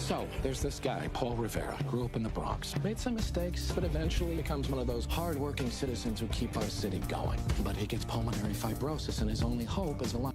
So, there's this guy, Paul Rivera, grew up in the Bronx. Made some mistakes, but eventually becomes one of those hard-working citizens who keep our city going. But he gets pulmonary fibrosis, and his only hope is a life.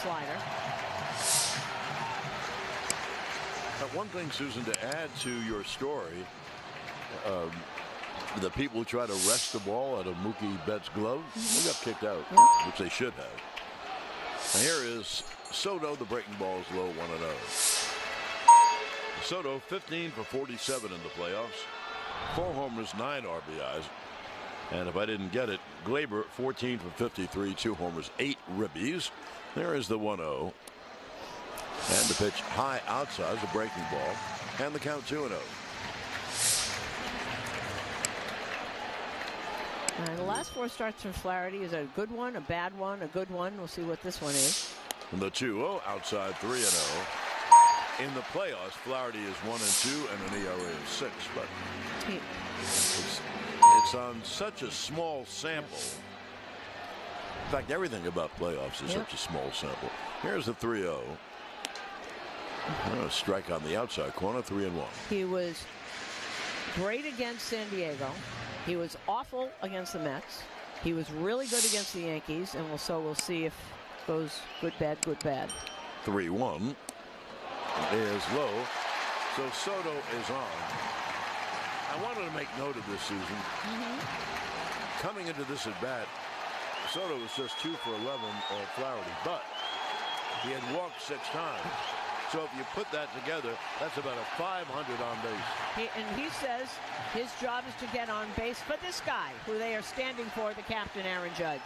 slider. One thing, Susan, to add to your story, the people who try to wrest the ball out of Mookie Betts' glove, they got kicked out, which they should have. And here is Soto. The breaking ball is low, 1-0. Soto 15 for 47 in the playoffs, 4 homers, 9 RBIs. And if I didn't get it, Glaber 14 for 53, 2 homers, 8 ribbies. There is the 1-0. And the pitch high outside, the breaking ball, and the count 2-0. The last 4 starts for Flaherty is a good one, a bad one, a good one. We'll see what this one is. And the 2-0 outside, 3-0. In the playoffs, Flaherty is 1-2 and an ERA of 6. But it's on such a small sample. In fact, everything about playoffs is such a small sample. Here's the 3-0. A strike on the outside corner, 3-1. He was great against San Diego. He was awful against the Mets. He was really good against the Yankees, and we'll see if it goes good, bad, good, bad. 3-1 is low, so Soto is on. I wanted to make note of this, Susan. Coming into this at bat, Soto was just 2 for 11 on Flaherty, but he had walked 6 times. So if you put that together, that's about a 500 on base. He says his job is to get on base for this guy, who they are standing for, the captain, Aaron Judge.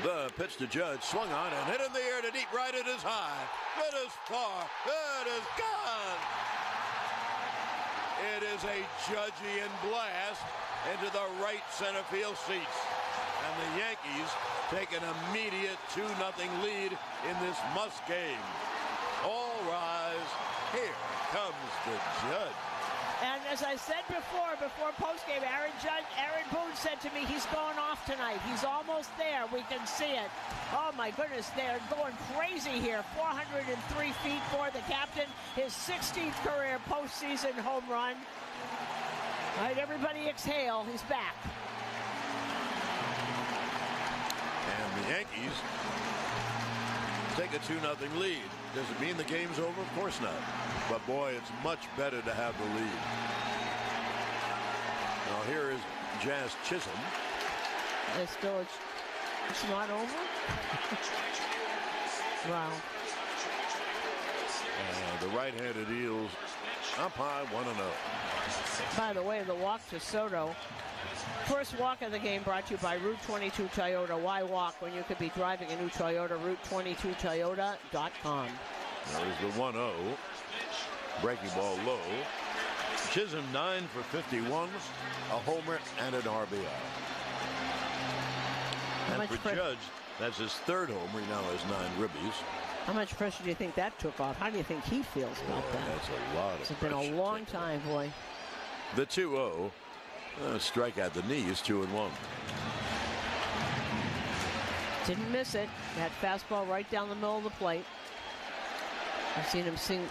The pitch to Judge, swung on and hit in the air to deep right. It is high. It is far. It is gone. It is a Judgian blast into the right center field seats. And the Yankees take an immediate 2-0 lead in this must game. All rise. Here comes the Judge. And as I said before postgame, Aaron Boone said to me, he's going off tonight. He's almost there. We can see it. Oh, my goodness, they're going crazy here. 403 feet for the captain. His 16th career postseason home run. All right, everybody exhale. He's back. And the Yankees take a 2-0 lead. Does it mean the game's over? Of course not. But boy, it's much better to have the lead. Now here is Jazz Chisholm. It's not over? Wow. The right-handed Eels up high, 1-0. By the way, the walk to Soto. First walk of the game brought to you by Route 22 Toyota. Why walk when you could be driving a new Toyota? Route22Toyota.com. There is the 1-0. Breaking ball low. Chisholm 9 for 51, a homer and an RBI. And for Judge, that's his 3rd homer. He now has 9 ribbies. How much pressure do you think that took off? How do you think he feels about that? That's a lot of pressure. It's been a long time, boy. The 2-0. Strike at the knee is 2-1. Didn't miss it. That fastball right down the middle of the plate. I've seen him sing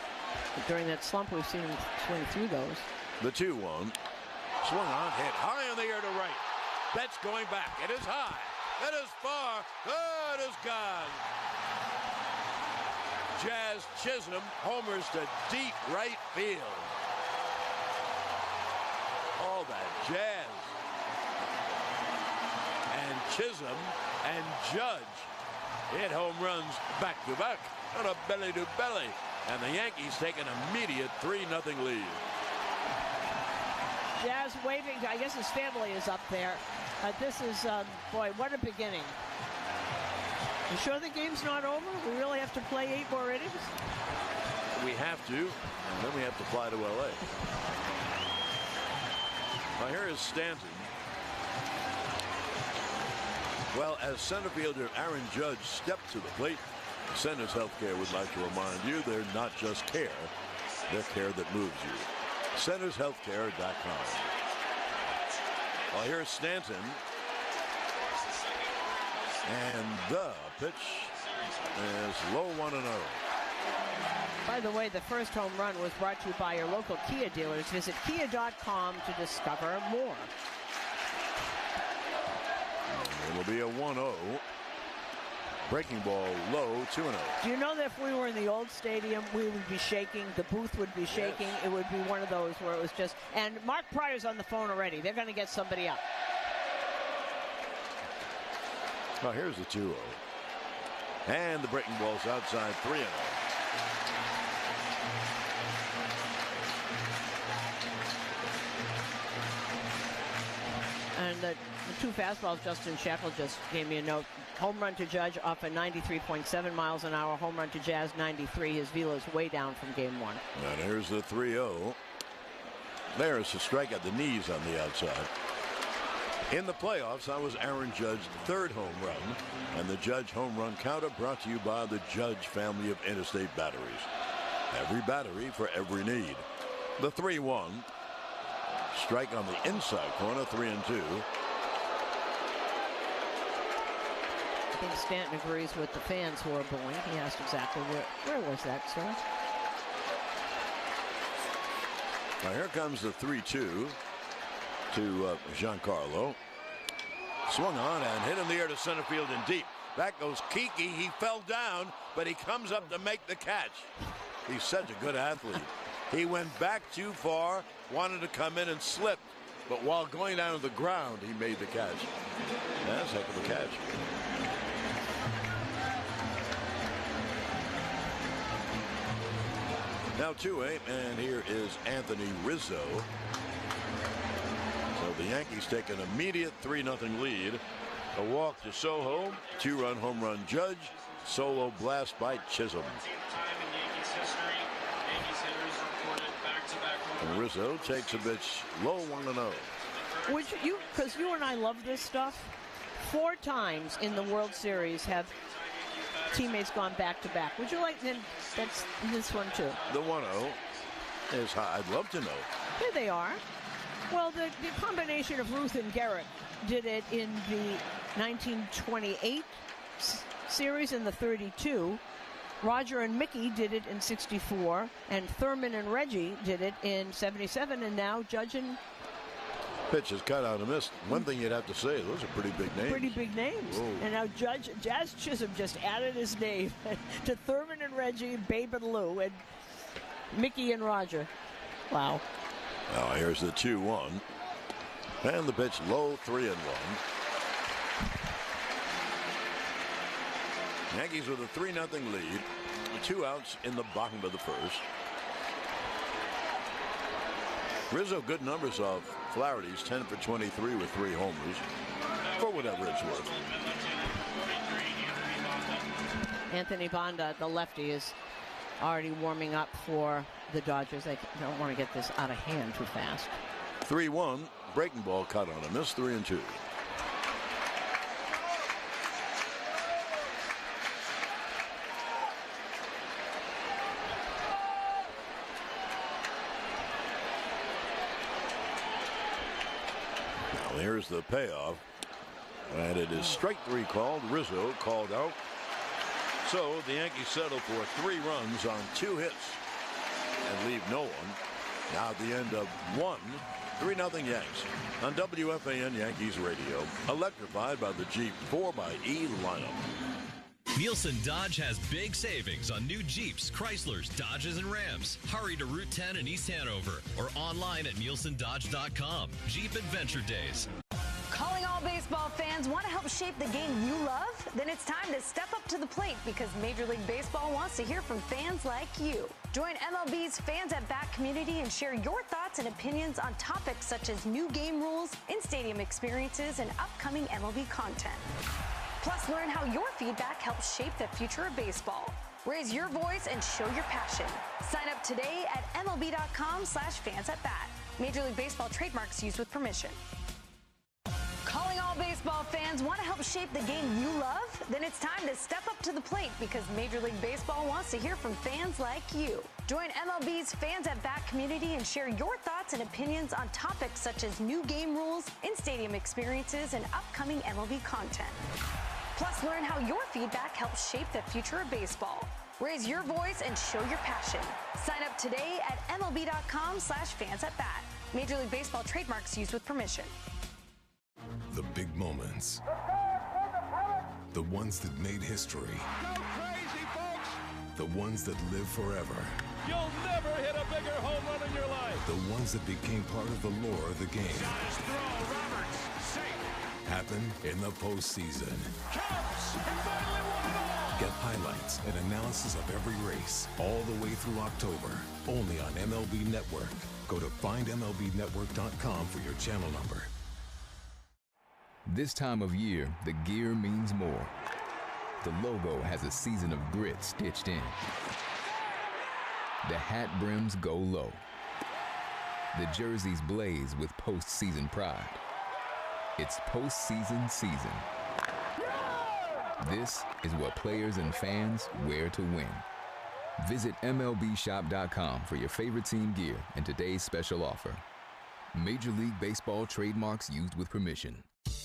during that slump. We've seen him swing through those. The 2-1. Swung on, hit high in the air to right. Betts going back. It is high. It is far. It is gone. Jazz Chisholm homers to deep right field. All that Jazz and Chisholm and Judge hit home runs back to back on a belly to belly, and the Yankees take an immediate 3-0 lead. Jazz waving. I guess his family is up there. This is boy, what a beginning. You sure the game's not over? We really have to play 8 more innings? We have to, and then we have to fly to LA. Now here is Stanton. Well, as center fielder Aaron Judge stepped to the plate, Centers Healthcare would like to remind you they're not just care, they're care that moves you. CentersHealthcare.com. Well, here's Stanton. And the pitch is low, 1-0. By the way, the first home run was brought to you by your local Kia dealers. Visit Kia.com to discover more. It'll be a 1-0. Breaking ball low, 2-0. Do you know that if we were in the old stadium, we would be shaking, the booth would be shaking, yes. It would be one of those where it was just, and Mark Pryor's on the phone already. They're going to get somebody up. Well, here's the 2-0. And the breaking ball's outside, 3-0. And the two fastballs, Justin Shackle just gave me a note. Home run to Judge off at 93.7 miles an hour. Home run to Jazz, 93. His velo's way down from game one. And here's the 3-0. There's a strike at the knees on the outside. In the playoffs, that was Aaron Judge's third home run. And the Judge home run counter brought to you by the Judge family of interstate batteries. Every battery for every need. The 3-1. Strike on the inside corner, 3-2. I think Stanton agrees with the fans who are booing. He asked exactly where was that, sir? Now here comes the 3-2 to Giancarlo. Swung on and hit in the air to center field and deep. Back goes Kiki. He fell down, but he comes up to make the catch. He's such a good athlete. He went back too far, wanted to come in and slipped, but while going down to the ground, he made the catch. That's a heck of a catch. Now 2-8, and here is Anthony Rizzo. So the Yankees take an immediate 3-0 lead. A walk to Soho, 2-run home run Judge, solo blast by Chisholm. And Rizzo takes a pitch low, 1-0. Which because you and I love this stuff. 4 times in the World Series have teammates gone back to back. Would you like then? That's this one too. The 1-0 is high. I'd love to know. Here they are. Well, the combination of Ruth and Garrett did it in the 1928 series in the 32. Roger and Mickey did it in 64, and Thurman and Reggie did it in 77, and now Judge and... Pitch is cut out and missed. One thing you'd have to say, those are pretty big names. Pretty big names. Whoa. And now Jazz Chisholm just added his name to Thurman and Reggie, Babe and Lou, and Mickey and Roger. Wow. Now here's the 2-1. And the pitch low, 3-1. Yankees with a 3-0 lead. 2 outs in the bottom of the first. Rizzo, good numbers off Flaherty's 10 for 23 with 3 homers. For whatever it's worth. Anthony Banda, the lefty, is already warming up for the Dodgers. They don't want to get this out of hand too fast. 3-1. Breaking ball cut on a miss, 3-2. Here's the payoff, and it is strike 3 called. Rizzo called out. So the Yankees settle for 3 runs on 2 hits and leave no one. Now at the end of 1, 3-0 Yanks on WFAN Yankees Radio, electrified by the Jeep 4xE lineup. Nielsen Dodge has big savings on new Jeeps, Chryslers, Dodges, and Rams. Hurry to Route 10 in East Hanover or online at nielsendodge.com. Jeep Adventure Days. Calling all baseball fans. Want to help shape the game you love? Then it's time to step up to the plate because Major League Baseball wants to hear from fans like you. Join MLB's Fans at Bat community and share your thoughts and opinions on topics such as new game rules, in-stadium experiences, and upcoming MLB content. Plus, learn how your feedback helps shape the future of baseball. Raise your voice and show your passion. Sign up today at MLB.com/fansatbat. Major League Baseball trademarks used with permission. Calling all baseball fans. Want to help shape the game you love? Then it's time to step up to the plate because Major League Baseball wants to hear from fans like you. Join MLB's Fans at Bat community and share your thoughts and opinions on topics such as new game rules, in-stadium experiences, and upcoming MLB content. Plus, learn how your feedback helps shape the future of baseball. Raise your voice and show your passion. Sign up today at MLB.com/fansatbat. Major League Baseball trademarks used with permission. The big moments. The ones that made history. Go crazy, folks! The ones that live forever. You'll never hit a bigger home run in your life. The ones that became part of the lore of the game. Got his throw, Roberts, safe. Happen in the postseason. Cubs, and finally won it all. Get highlights and analysis of every race all the way through October. Only on MLB Network. Go to findmlbnetwork.com for your channel number. This time of year, the gear means more. The logo has a season of grit stitched in. The hat brims go low. The jerseys blaze with postseason pride. It's postseason season. This is what players and fans wear to win. Visit MLBshop.com for your favorite team gear and today's special offer. Major League Baseball trademarks used with permission.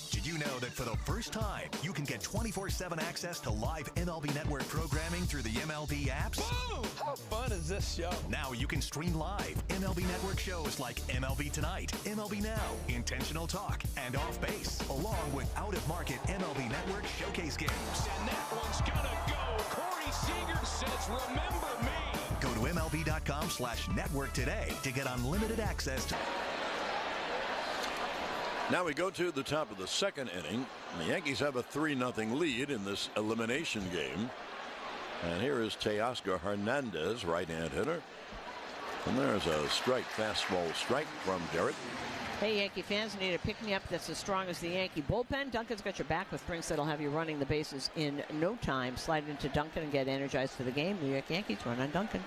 Did you know that for the first time, you can get 24/7 access to live MLB Network programming through the MLB apps? Boom! How fun is this show? Now you can stream live MLB Network shows like MLB Tonight, MLB Now, Intentional Talk, and Off Base, along with out-of-market MLB Network showcase games. And that one's gonna go. Corey Seager says, remember me. Go to MLB.com/network today to get unlimited access to... Now we go to the top of the second inning. The Yankees have a 3-0 lead in this elimination game. And here is Teoscar Hernandez, right-hand hitter. And there's a strike, fastball strike from Garrett. Hey, Yankee fans, need a pick-me-up that's as strong as the Yankee bullpen. Duncan's got your back with drinks that'll have you running the bases in no time. Slide into Duncan and get energized for the game. New York Yankees run on Duncan.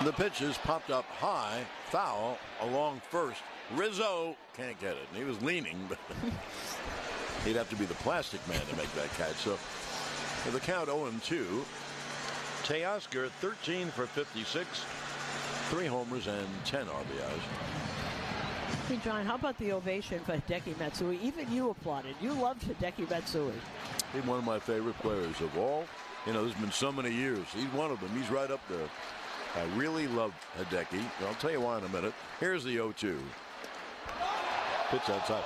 The pitch is popped up high, foul, along first. Rizzo can't get it. And he was leaning, but he'd have to be the plastic man to make that catch. So with the count 0-2, Teoscar 13 for 56, 3 homers and 10 RBIs. Hey, John, how about the ovation for Hideki Matsui? Even you applauded. You loved Hideki Matsui. He's one of my favorite players of all. You know, there's been so many years. He's one of them. He's right up there. I really love Hideki. I'll tell you why in a minute. Here's the 0-2. Pitch outside.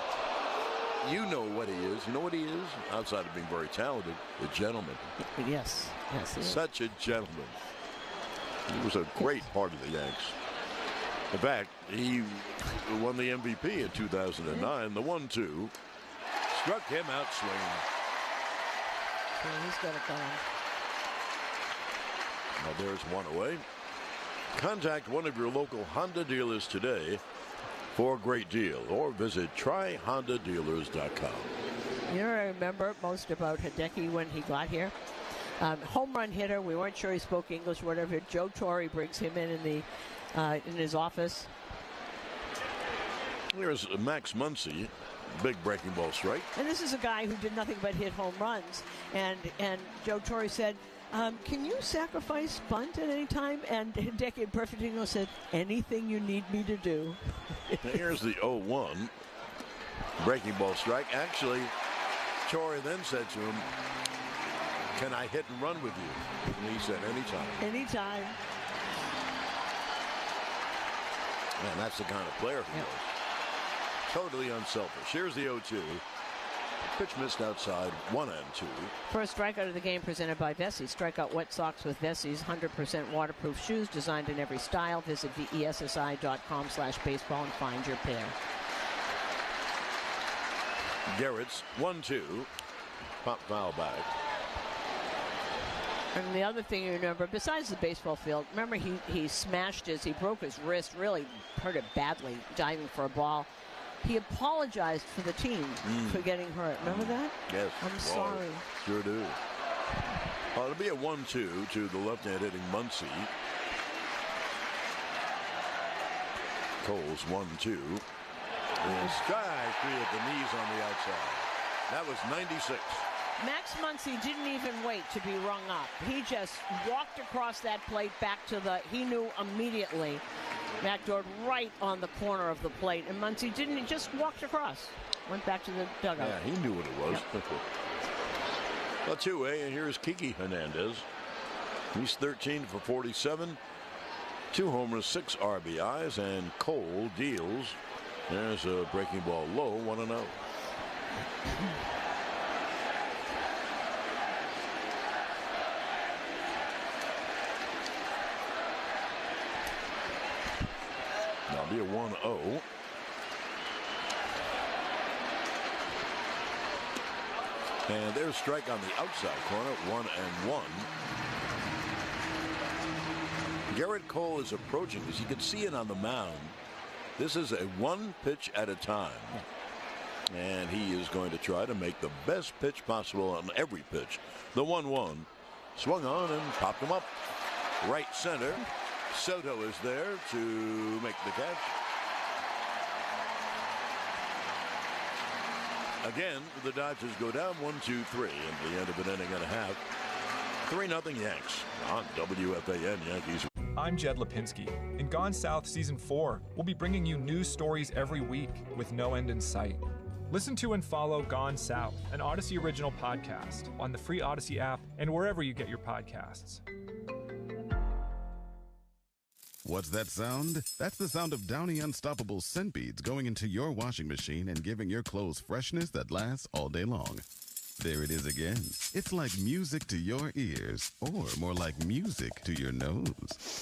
You know what he is. You know what he is? Outside of being very talented, a gentleman. Yes. Yes, he is. Such a gentleman. He was a great part of the Yanks. In fact, he won the MVP in 2009. The 1-2 struck him out swinging. Yeah, he's got it going. Now there's one away. Contact one of your local Honda dealers today for a great deal, or visit tryhondadealers.com. You know what I remember most about Hideki when he got here? Home run hitter. We weren't sure he spoke English or whatever. Joe Torre brings him in his office. There's Max Muncy, big breaking ball strike. And this is a guy who did nothing but hit home runs. And Joe Torre said, can you sacrifice bunt at any time? And Hideki in perfect English said, anything you need me to do. Here's the 0-1. Breaking ball strike. Actually, Torre then said to him, can I hit and run with you? And he said, anytime. Anytime. Man, that's the kind of player he was. Totally unselfish. Here's the 0-2. Pitch missed outside, 1-2. First strikeout of the game presented by Vessi. Strike out wet socks with Vessi's 100% waterproof shoes designed in every style. Visit VESSI.com/baseball and find your pair. Garrett's 1-2. Pop foul back. And the other thing you remember, besides the baseball field, remember he smashed he broke his wrist, really hurt it badly, diving for a ball. He apologized for the team for getting hurt. Remember that? Yes. I'm sorry. Sure do. Well, it'll be a 1-2 to the left-hand hitting Muncy. Cole's 1-2. And strike 3 at the knees on the outside. That was 96. Max Muncy didn't even wait to be rung up. He just walked across that plate back to he knew immediately. Backdoored right on the corner of the plate, and Muncy didn't. He just walked across, went back to the dugout. Yeah, he knew what it was. Yep. Well, 2A, and here's Kiki Hernandez. He's 13 for 47, 2 homers, 6 RBIs, and Cole deals. There's a breaking ball low, 1-0. Be a 1-0. And there's a strike on the outside corner, 1-1. Garrett Cole is approaching this. You can see it on the mound. This is a one pitch at a time. And he is going to try to make the best pitch possible on every pitch. The 1-1 swung on and popped him up. Right center. Soto is there to make the catch. Again, the Dodgers go down 1-2-3 at the end of an inning and a half. 3-0 Yanks on WFAN Yankees. I'm Jed Lipinski. In Gone South Season 4, we'll be bringing you news stories every week with no end in sight. Listen to and follow Gone South, an Odyssey original podcast, on the free Odyssey app and wherever you get your podcasts. What's that sound? That's the sound of Downy Unstoppable scent beads going into your washing machine and giving your clothes freshness that lasts all day long. There it is again. It's like music to your ears, or more like music to your nose.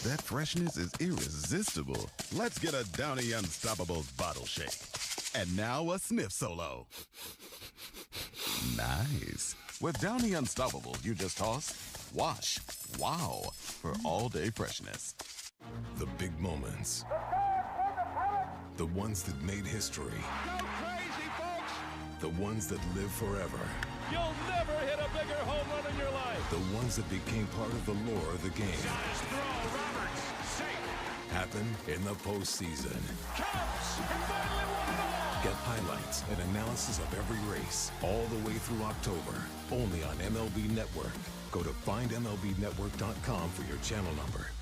That freshness is irresistible. Let's get a Downy Unstoppables bottle shake. And now a sniff solo. Nice. With Downy Unstoppables, you just toss, wash, wow, for all-day freshness. The big moments. The ones that made history. Go crazy, folks! The ones that live forever. You'll never hit a bigger home run in your life. The ones that became part of the lore of the game. Nice throw, Roberts. Safe. Happen in the postseason. Counts. He finally won it all. Get highlights and analysis of every race all the way through October. Only on MLB Network. Go to findmlbnetwork.com for your channel number.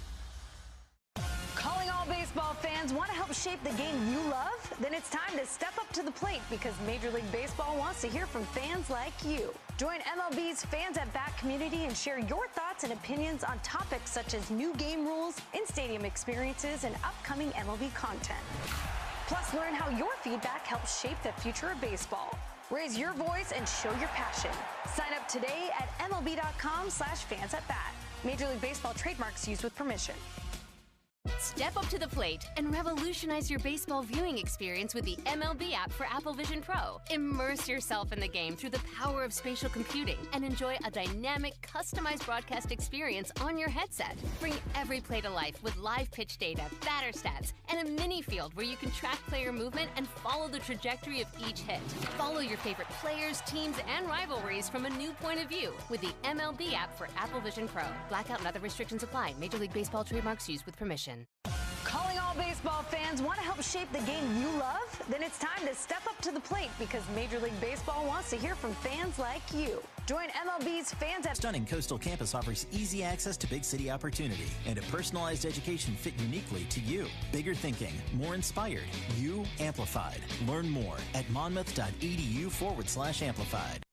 Calling all baseball fans. Want to help shape the game you love? Then it's time to step up to the plate because Major League Baseball wants to hear from fans like you. Join MLB's Fans at Bat community and share your thoughts and opinions on topics such as new game rules, in-stadium experiences, and upcoming MLB content. Plus, learn how your feedback helps shape the future of baseball. Raise your voice and show your passion. Sign up today at MLB.com/fansatbat. Major League Baseball trademarks used with permission. Step up to the plate and revolutionize your baseball viewing experience with the MLB app for Apple Vision Pro. Immerse yourself in the game through the power of spatial computing and enjoy a dynamic, customized broadcast experience on your headset. Bring every play to life with live pitch data, batter stats, and a mini field where you can track player movement and follow the trajectory of each hit. Follow your favorite players, teams, and rivalries from a new point of view with the MLB app for Apple Vision Pro. Blackout and other restrictions apply. Major League Baseball trademarks used with permission. Calling all baseball fans. Want to help shape the game you love? Then it's time to step up to the plate because Major League Baseball wants to hear from fans like you. Join MLB's Fans at... Stunning Coastal Campus offers easy access to big city opportunity and a personalized education fit uniquely to you. Bigger thinking, more inspired, you amplified. Learn more at monmouth.edu/amplified.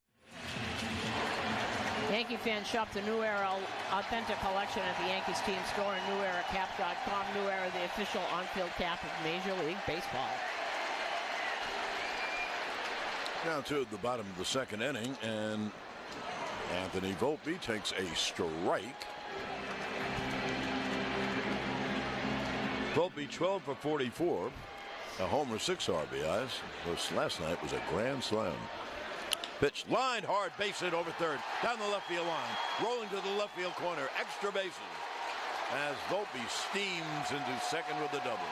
Yankee fans shop the New Era authentic collection at the Yankees team store and NewEraCap.com. New Era, the official on-field cap of Major League Baseball. Now to the bottom of the second inning, and Anthony Volpe takes a strike. Volpe 12 for 44, a homer, 6 RBIs. Last night was a grand slam. Pitch, lined hard, base hit over third, down the left field line, rolling to the left field corner, extra bases, as Volpe steams into second with a double.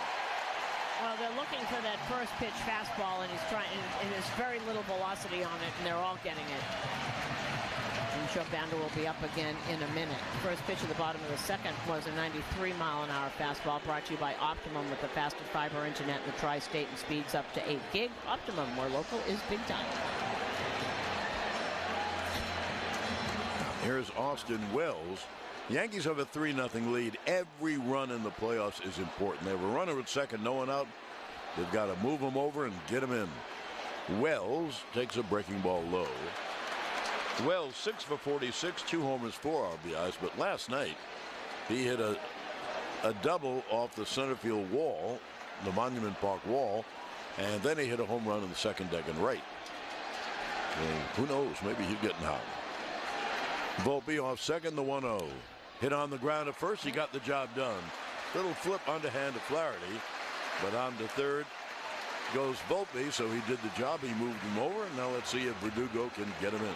Well, they're looking for that first pitch fastball, and he's trying, and there's very little velocity on it, and they're all getting it. And Shovanda will be up again in a minute. First pitch at the bottom of the second was a 93-mile-an-hour fastball, brought to you by Optimum with the fastest fiber internet in the tri-state and speeds up to 8 gig. Optimum, where local is big time. Here's Austin Wells. The Yankees have a 3-0 lead. Every run in the playoffs is important. They have a runner at second, no one out. They've got to move him over and get him in. Wells takes a breaking ball low. Wells 6 for 46, 2 homers, 4 RBIs. But last night he hit a double off the center field wall, the Monument Park wall, and then he hit a home run in the second deck and right. And who knows? Maybe he's getting hot. Volpe off second, the 1-0. Hit on the ground at first, he got the job done. Little flip underhand to Flaherty. But on to third goes Volpe, so he did the job. He moved him over, and now let's see if Verdugo can get him in.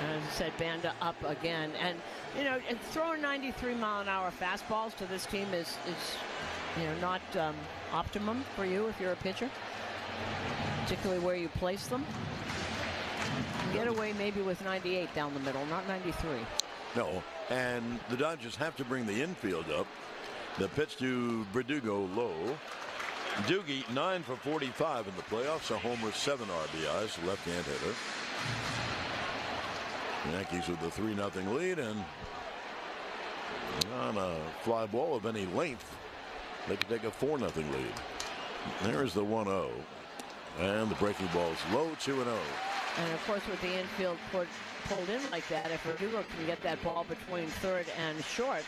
As I said, Banda up again. And, you know, throwing 93-mile-an-hour fastballs to this team is you know, not optimum for you if you're a pitcher, particularly where you place them. Get away maybe with 98 down the middle, not 93. No, and the Dodgers have to bring the infield up. The pitch to Verdugo low. Doogie 9 for 45 in the playoffs, a homer, 7 RBIs, left-hand hitter. The Yankees with a 3-0 lead, and on a fly ball of any length, they can take a 4-0 lead. There's the 1-0, and the breaking ball is low, 2-0. And of course, with the infield pulled in like that, if Verdugo can get that ball between third and short,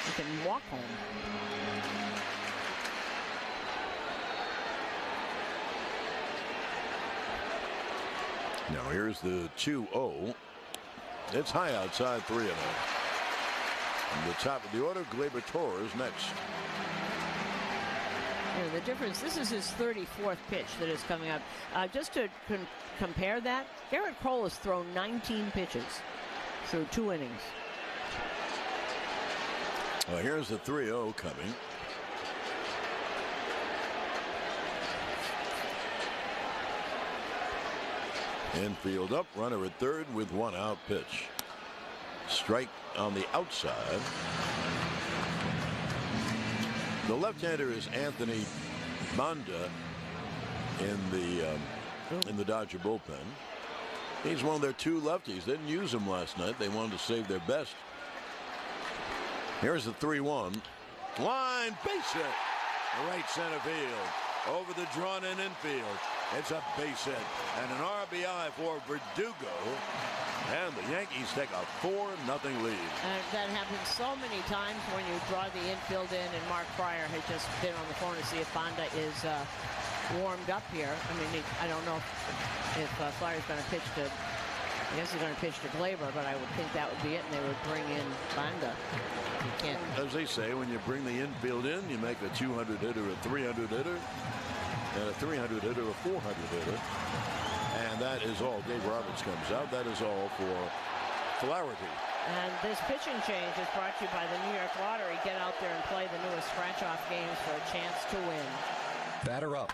he can walk home. Now here's the 2-0. It's high outside, 3-0. And the top of the order, Gleyber Torres next. Yeah, the difference, this is his 34th pitch that is coming up. Just to compare that, Garrett Cole has thrown 19 pitches through 2 innings. Well, here's the 3-0 coming. Infield up, runner at third with 1 out pitch. Strike on the outside. The left-hander is Anthony Banda in the Dodger bullpen. He's one of their 2 lefties. They didn't use him last night. They wanted to save their best. Here's the 3-1. Line, base hit. Right center field. Over the drawn-in infield. It's a base hit and an RBI for Verdugo. And the Yankees take a 4-0 lead. And that happens so many times when you draw the infield in, and Mark Pryor has just been on the phone to see if Banda is warmed up here. I mean, I don't know if Flaherty's going to pitch to, I guess he's going to pitch to Gleyber, but I would think that would be it, and they would bring in Banda. You can't. As they say, when you bring the infield in, you make a 200 hitter a 300 hitter, and a 300 hitter a 400 hitter. And that is all. Dave Roberts comes out. That is all for Flaherty. And this pitching change is brought to you by the New York Lottery. Get out there and play the newest scratch-off games for a chance to win. Batter up.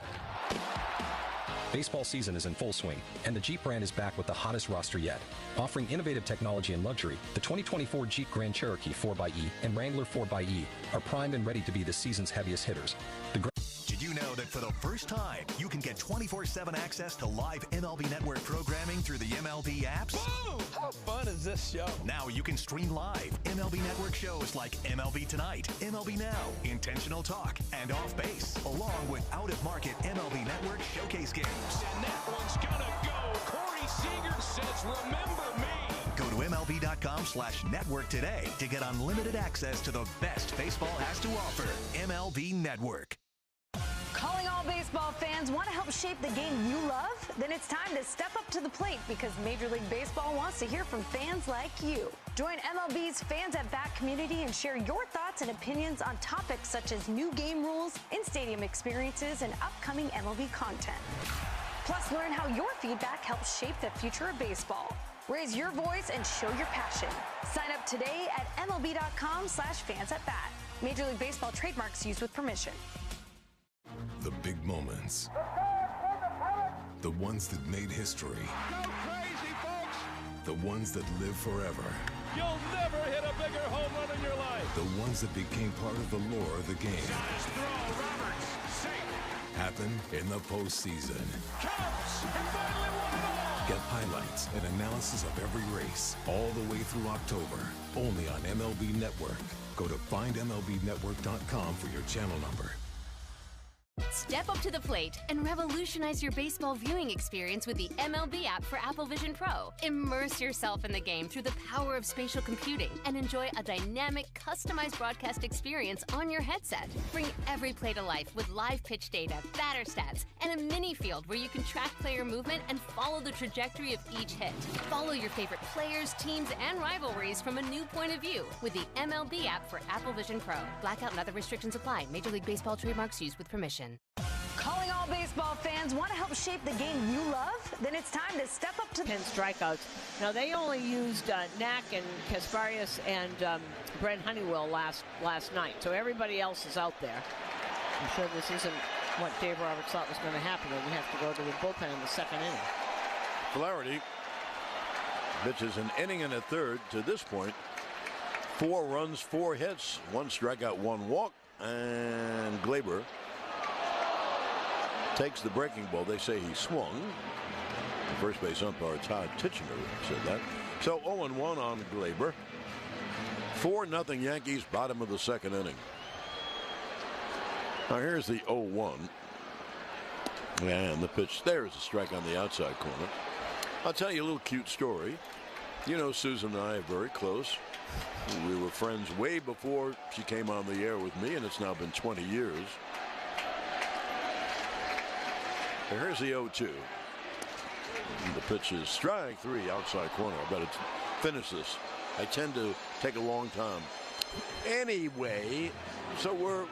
Baseball season is in full swing, and the Jeep brand is back with the hottest roster yet. Offering innovative technology and luxury, the 2024 Jeep Grand Cherokee 4xE and Wrangler 4xE are primed and ready to be the season's heaviest hitters. Did you know that for the first time, you can get 24/7 access to live MLB Network programming through the MLB apps? Whoa! How fun is this show? Now you can stream live MLB Network shows like MLB Tonight, MLB Now, Intentional Talk, and Off Base, along with out-of-market MLB Network showcase games. And that one's gonna go. Corey Seager says, remember me. Go to MLB.com/network today to get unlimited access to the best baseball has to offer. MLB Network. Calling all baseball fans, want to help shape the game you love? Then it's time to step up to the plate because Major League Baseball wants to hear from fans like you. Join MLB's Fans at Bat community and share your thoughts and opinions on topics such as new game rules, in-stadium experiences, and upcoming MLB content. Plus, learn how your feedback helps shape the future of baseball. Raise your voice and show your passion. Sign up today at MLB.com/fansatbat. Major League Baseball trademarks used with permission. The big moments. The ones that made history. Go crazy, folks! The ones that live forever. You'll never hit a bigger home run in your life. The ones that became part of the lore of the game. Got his throw, Roberts, safe. Happen in the postseason. Cubs have finally won it all. Get highlights and analysis of every race all the way through October. Only on MLB Network. Go to findmlbnetwork.com for your channel number. Step up to the plate and revolutionize your baseball viewing experience with the MLB app for Apple Vision Pro. Immerse yourself in the game through the power of spatial computing and enjoy a dynamic, customized broadcast experience on your headset. Bring every play to life with live pitch data, batter stats, and a mini mini field where you can track player movement and follow the trajectory of each hit. Follow your favorite players, teams, and rivalries from a new point of view with the MLB app for Apple Vision Pro. Blackout and other restrictions apply. Major League Baseball trademarks used with permission. Calling all baseball fans, want to help shape the game you love? Then it's time to step up to 10 strikeouts. Now, they only used Knack and Kasparius and Brent Honeywell last night, so everybody else is out there. I'm sure this isn't what Dave Roberts thought was going to happen, and we have to go to the bullpen in the second inning. Flaherty pitches an inning and a third to this point. 4 runs, 4 hits, 1 strikeout, 1 walk, and Glaber takes the breaking ball. They say he swung. The first base umpire Todd Titchener said that. So 0-1 on Glaber. 4-0 Yankees, bottom of the second inning. Now here's the 0-1. And the pitch. There's a strike on the outside corner. I'll tell you a little cute story. You know, Susan and I are very close. We were friends way before she came on the air with me, and it's now been 20 years. Here's the 0-2. The pitch is strike 3 outside corner. I better finish this. I tend to take a long time. Anyway, so we're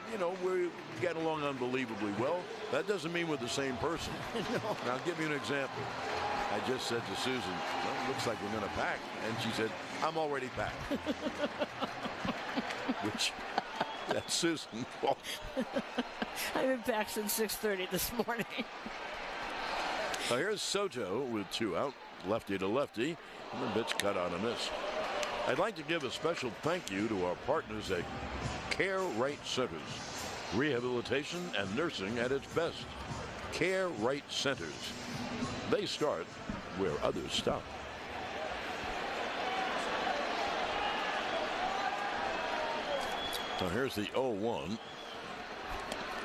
getting along unbelievably well. That doesn't mean we're the same person. No. Now, I'll give you an example. I just said to Susan, well, looks like we're going to pack. And she said, I'm already packed. Which, that's Susan. I've been back since 6:30 this morning. Now here's Soto with 2 out, lefty to lefty, and the pitch cut on a miss. I'd like to give a special thank you to our partners at Care Right Centers. Rehabilitation and nursing at its best. Care Right Centers. They start where others stop. So here's the 0-1.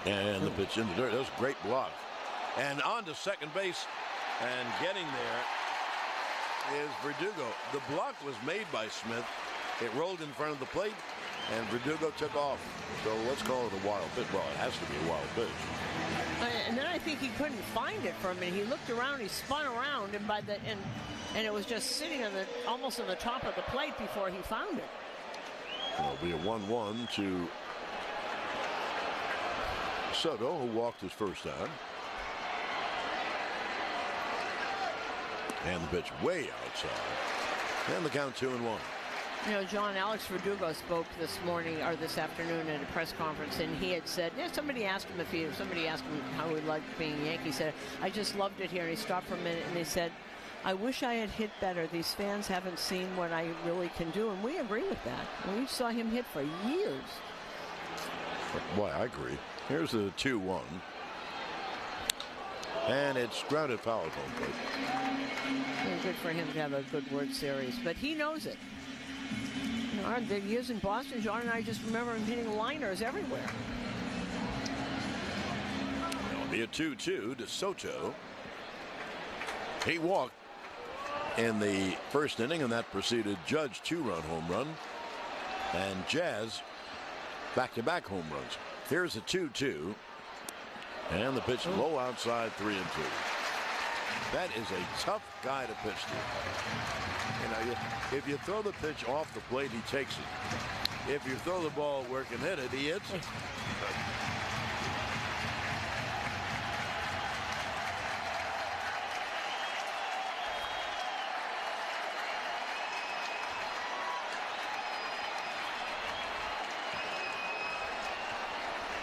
And the pitch in the dirt. That was a great block. And on to second base. And getting there is Verdugo. The block was made by Smith. It rolled in front of the plate. And Verdugo took off. So let's call it a wild pitch. Well, it has to be a wild pitch. And then I think he couldn't find it for a minute. He looked around, he spun around, and it was just sitting on almost on the top of the plate before he found it. It'll be a 1-1 to Soto, who walked his first time. And the pitch way outside. And the count 2-1. You know, John, Alex Verdugo spoke this morning or this afternoon at a press conference, and he had said, somebody asked him how he liked being a Yankee. He said, I just loved it here. And he stopped for a minute and he said, I wish I had hit better. These fans haven't seen what I really can do. And we agree with that. And we saw him hit for years. Boy, I agree. Here's the 2-1. And it's grounded foul at home plate. Well, good for him to have a good World Series, but he knows it. The years in Boston, John and I just remember him hitting liners everywhere. It'll be a 2-2 to Soto. He walked in the first inning, and that preceded Judge 2-run home run. And Jazz back-to-back home runs. Here's a 2-2. And the pitch low outside, 3-2. That is a tough guy to pitch to. You know, if you throw the pitch off the plate, he takes it. If you throw the ball where it can hit it, he hits it.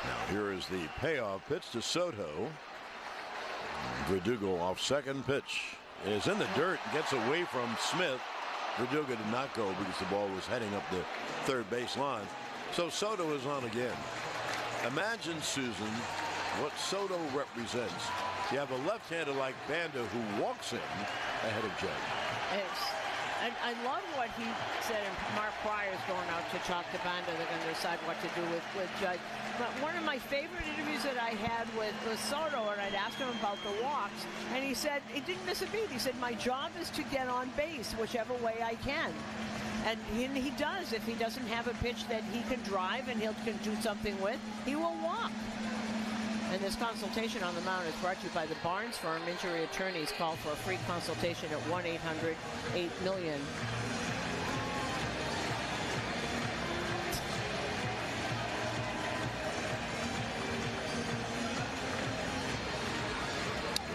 Now here is the payoff pitch to Soto. Verdugo off second. Pitch is in the dirt, gets away from Smith. Verdugo did not go because the ball was heading up the third base line. So Soto is on again. Imagine, Susan, what Soto represents. You have a left-hander like Banda who walks in ahead of Judge. I love what he said, and Mark Pryor's going out to talk to Banda. They're going to decide what to do with Judge. But one of my favorite interviews that I had with Soto, and I'd asked him about the walks, and he said, he didn't miss a beat. He said, my job is to get on base whichever way I can. And he does. If he doesn't have a pitch that he can drive and he can do something with, he will walk. And this consultation on the mound is brought to you by the Barnes Firm Injury Attorneys. Call for a free consultation at 1-800-8-MILLION.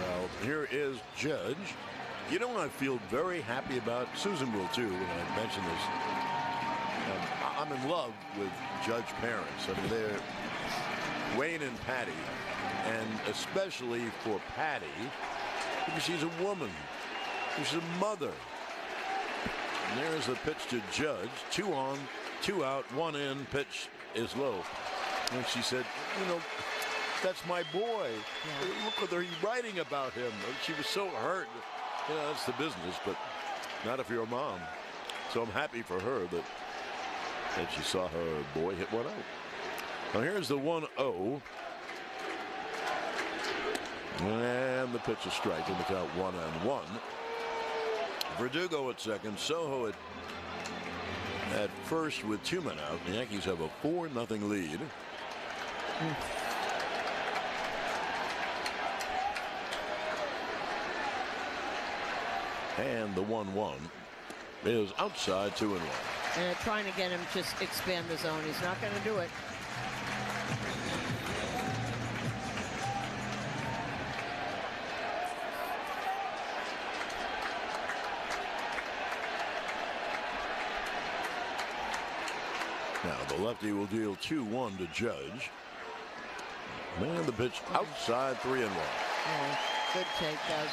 Well, here is Judge. You know, I feel very happy about. Susan will too when I mention this. I'm in love with Judge parents. I mean, they're Wayne and Patty, and especially for Patty because she's a woman. She's a mother. And there's the pitch to Judge. 2 on, 2 out, 1 in. Pitch is low. And she said, you know, that's my boy. Yeah. Look what they're writing about him. She was so hurt. You know, that's the business, but not if you're a mom. So I'm happy for her that she saw her boy hit 1 out. Now here's the 1-0. And the pitch is strike in the count 1-1. Verdugo at second. Soho at first with 2 men out. The Yankees have a 4-0 lead. And the 1-1 is outside 2-1. And they're trying to get him to just expand the zone. He's not going to do it. Now the lefty will deal 2-1 to Judge. Man, the pitch outside 3-1. Yeah, good take, Des.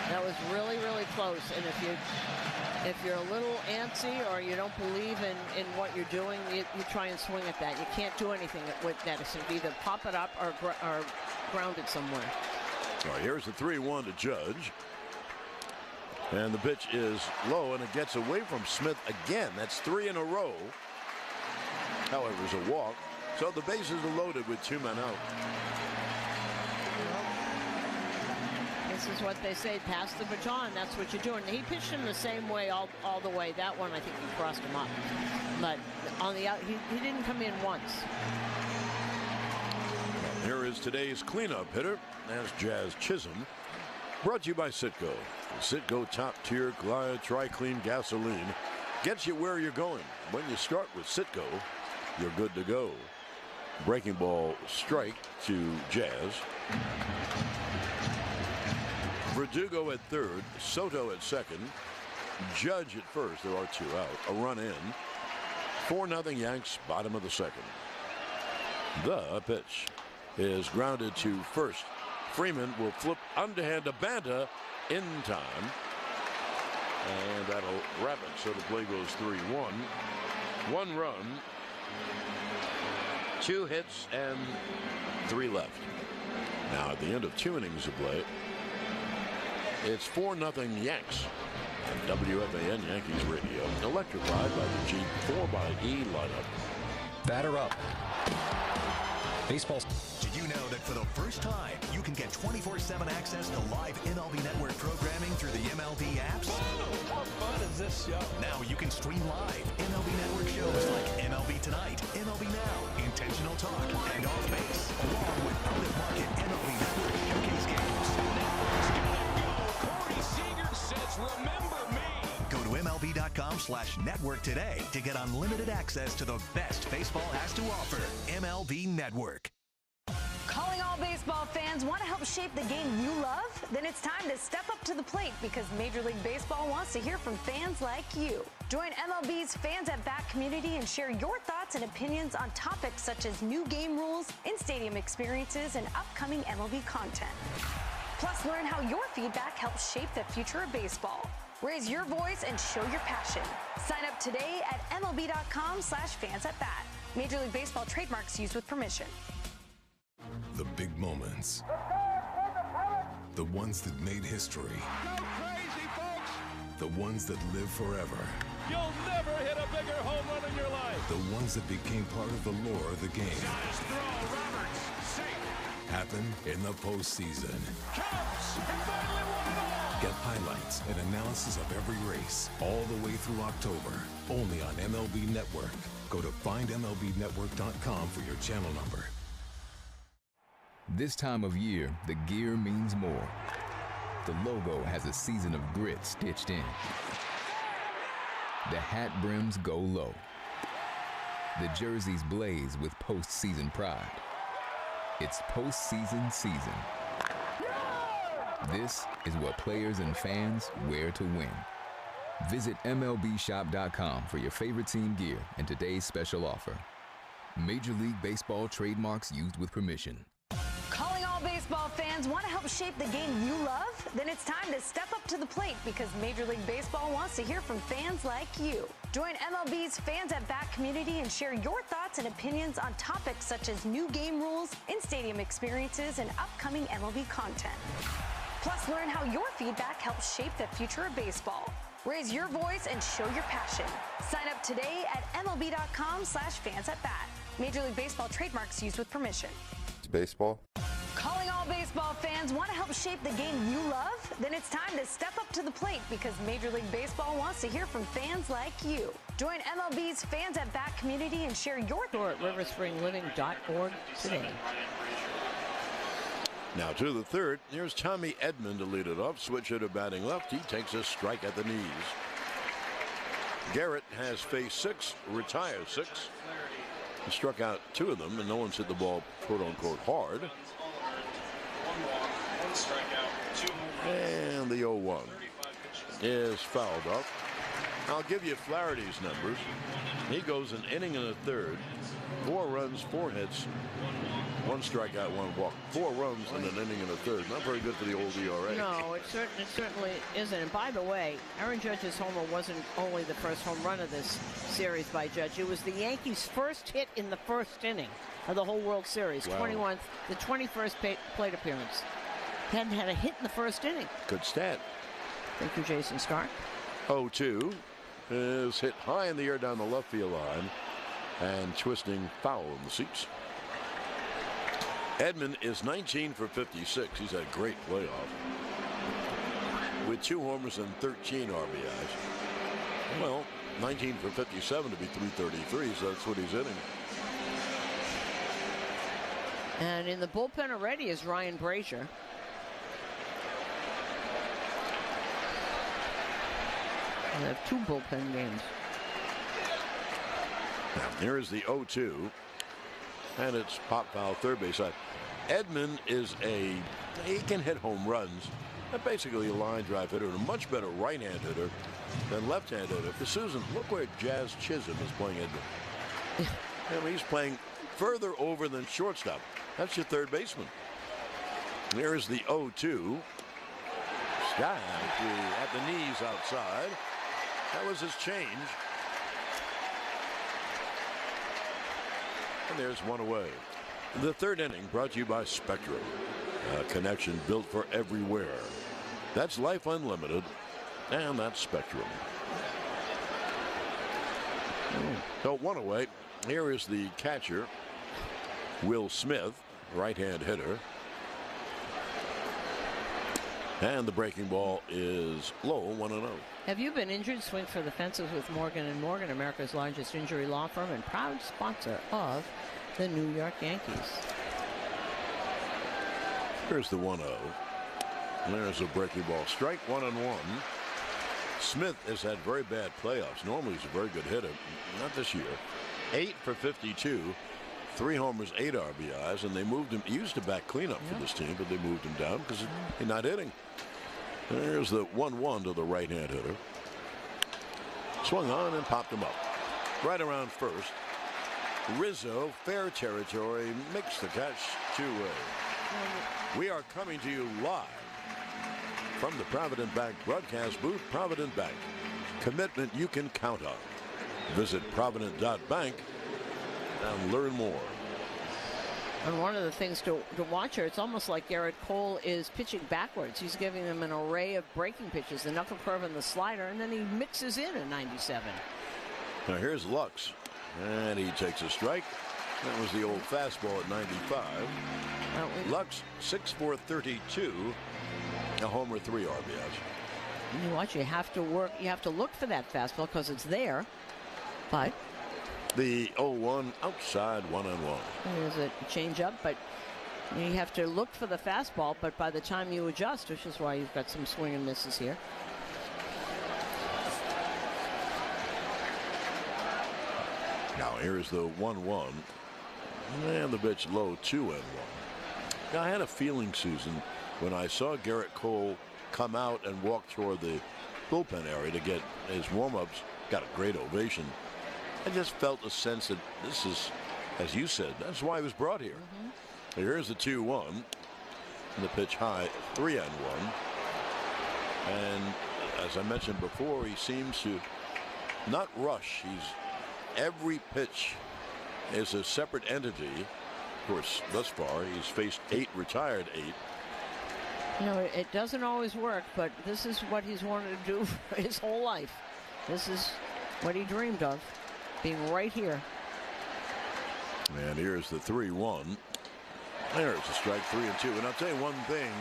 That was really, really close. And if you're a little antsy or you don't believe in what you're doing, you try and swing at that. You can't do anything with that. It's either pop it up or ground it somewhere. All right, here's the 3-1 to Judge. And the pitch is low, and it gets away from Smith again. That's 3 in a row. However, it's a walk. So the bases are loaded with 2 men out. This is what they say, pass the baton. That's what you're doing. He pitched him the same way all the way. That one, I think he crossed him up. But on the out, he didn't come in once. Here is today's cleanup hitter. That's Jazz Chisholm. Brought to you by Citgo. Citgo top-tier tri-clean gasoline gets you where you're going. When you start with Citgo, you're good to go. Breaking ball strike to Jazz. Verdugo at third, Soto at second, Judge at first. There are 2 out. A run in. 4-0 Yanks, bottom of the second. The pitch is grounded to first. Freeman will flip underhand to Banta in time. And that'll wrap it. So the play goes 3-1. 1 run, 2 hits, and 3 left. Now at the end of 2 innings of play, it's 4-0 Yanks on WFAN Yankees Radio. Electrified by the Jeep 4xe lineup. Batter up. Baseball. Did you know that for the first time, you can get 24/7 access to live MLB Network programming through the MLB apps? How fun is this show? Now you can stream live MLB Network shows like MLB Tonight, MLB Now, Intentional Talk, and Off Base, along with out-of-market MLB Network showcase games. Corey Seager says, remember me. Go to MLB.com/network today to get unlimited access to the best baseball has to offer. MLB Network. Calling all baseball fans. Want to help shape the game you love? Then it's time to step up to the plate because Major League Baseball wants to hear from fans like you. Join MLB's Fans at Bat community and share your thoughts and opinions on topics such as new game rules, in-stadium experiences, and upcoming MLB content. Plus, learn how your feedback helps shape the future of baseball. Raise your voice and show your passion. Sign up today at MLB.com/fansatbat. Major League Baseball trademarks used with permission. The big moments. The ones that made history. Go crazy, folks. The ones that live forever. You'll never hit a bigger home run in your life. The ones that became part of the lore of the game. Got his throw, Roberts, safe. Happen in the postseason. Counts, he finally won it all. Get highlights and analysis of every race all the way through October. Only on MLB Network. Go to findmlbnetwork.com for your channel number. This time of year, the gear means more. The logo has a season of grit stitched in. The hat brims go low. The jerseys blaze with postseason pride. It's postseason season. This is what players and fans wear to win. Visit MLBshop.com for your favorite team gear and today's special offer. Major League Baseball trademarks used with permission. Calling all baseball fans, want to help shape the game you love? Then it's time to step up to the plate because Major League Baseball wants to hear from fans like you. Join MLB's Fans at Bat community and share your thoughts and opinions on topics such as new game rules, in-stadium experiences, and upcoming MLB content. Plus, learn how your feedback helps shape the future of baseball. Raise your voice and show your passion. Sign up today at MLB.com/fansatbat. Major League Baseball trademarks used with permission. It's baseball. Calling all baseball fans, want to help shape the game you love? Then it's time to step up to the plate because Major League Baseball wants to hear from fans like you. Join MLB's Fans at Bat community and share your at riverspringliving.org today. Now to the third. Here's Tommy Edman to lead it off. Switch hitter batting left. He takes a strike at the knees. Garrett has faced 6, retired 6. He struck out 2 of them, and no one's hit the ball, quote-unquote, hard. And the 0-1 is fouled off. I'll give you Flaherty's numbers. He goes an inning and a third, 4 runs, 4 hits, 1 strikeout, 1 walk. 4 runs in an inning and a third. Not very good for the old ERA. No, it certainly isn't. And by the way, Aaron Judge's homer wasn't only the first home run of this series by Judge. It was the Yankees' first hit in the first inning of the whole World Series. Wow. The 21st plate appearance. Hadn't had a hit in the first inning. Good stat. Thank you, Jason Stark. 0-2 is hit high in the air down the left field line and twisting foul in the seats. Edman is 19 for 56. He's had a great playoff with 2 homers and 13 RBIs. Well, 19 for 57 to be 333, so that's what he's hitting. And in the bullpen already is Ryan Brazier. We have 2 bullpen games. Here is the 0-2, and it's pop foul third base side. Edman is he can hit home runs, but basically a line drive hitter and a much better right-hand hitter than left-hand hitter. For Susan, look where Jazz Chisholm is playing Edman. I mean, he's playing further over than shortstop. That's your third baseman. There is the 0-2. Sky at the knees outside. That was his change. And there's 1 away. The third inning brought to you by Spectrum. A connection built for everywhere. That's Life Unlimited, and that's Spectrum. So 1 away. Here is the catcher, Will Smith, right-hand hitter. And the breaking ball is low, 1-0. Have you been injured? Swing for the fences with Morgan & Morgan, America's largest injury law firm and proud sponsor of the New York Yankees. Here's the 1-0. There's a breaking ball. Strike 1-1. Smith has had very bad playoffs. Normally he's a very good hitter. Not this year. 8 for 52. 3 homers, 8 RBIs, and they moved him. He used to back cleanup for this team, but they moved him down because he's not hitting. There's the 1-1 to the right-hand hitter. Swung on and popped him up. Right around first. Rizzo, fair territory, makes the catch 2-away. We are coming to you live from the Provident Bank broadcast booth. Provident Bank. Commitment you can count on. Visit provident.bank and learn more. And one of the things to watch here, it's almost like Garrett Cole is pitching backwards. He's giving them an array of breaking pitches, the knuckle curve and the slider, and then he mixes in a 97. Now here's Lux, and he takes a strike. That was the old fastball at 95. Lux, 6 for 32, a homer, 3 RBIs. You watch, you have to work, you have to look for that fastball because it's there, but the 0-1 outside, 1-1. There's a change up, but You have to look for the fastball, but by the time you adjust, which is why you've got some swing and misses here. Now here's the 1-1. And the pitch low, 2-1. Now I had a feeling, Susan, when I saw Garrett Cole come out and walk toward the bullpen area to get his warm-ups, got a great ovation. I just felt a sense that this is, as you said, that's why he was brought here. Here's the 2-1. And the pitch high, 3-1. And as I mentioned before, he seems to not rush. Every pitch is a separate entity. Of course, thus far, he's faced 8, retired 8. You know, it doesn't always work, but this is what he's wanted to do for his whole life. This is what he dreamed of, being right here. And here's the 3-1. There's a strike, 3-2. And I'll tell you one thing.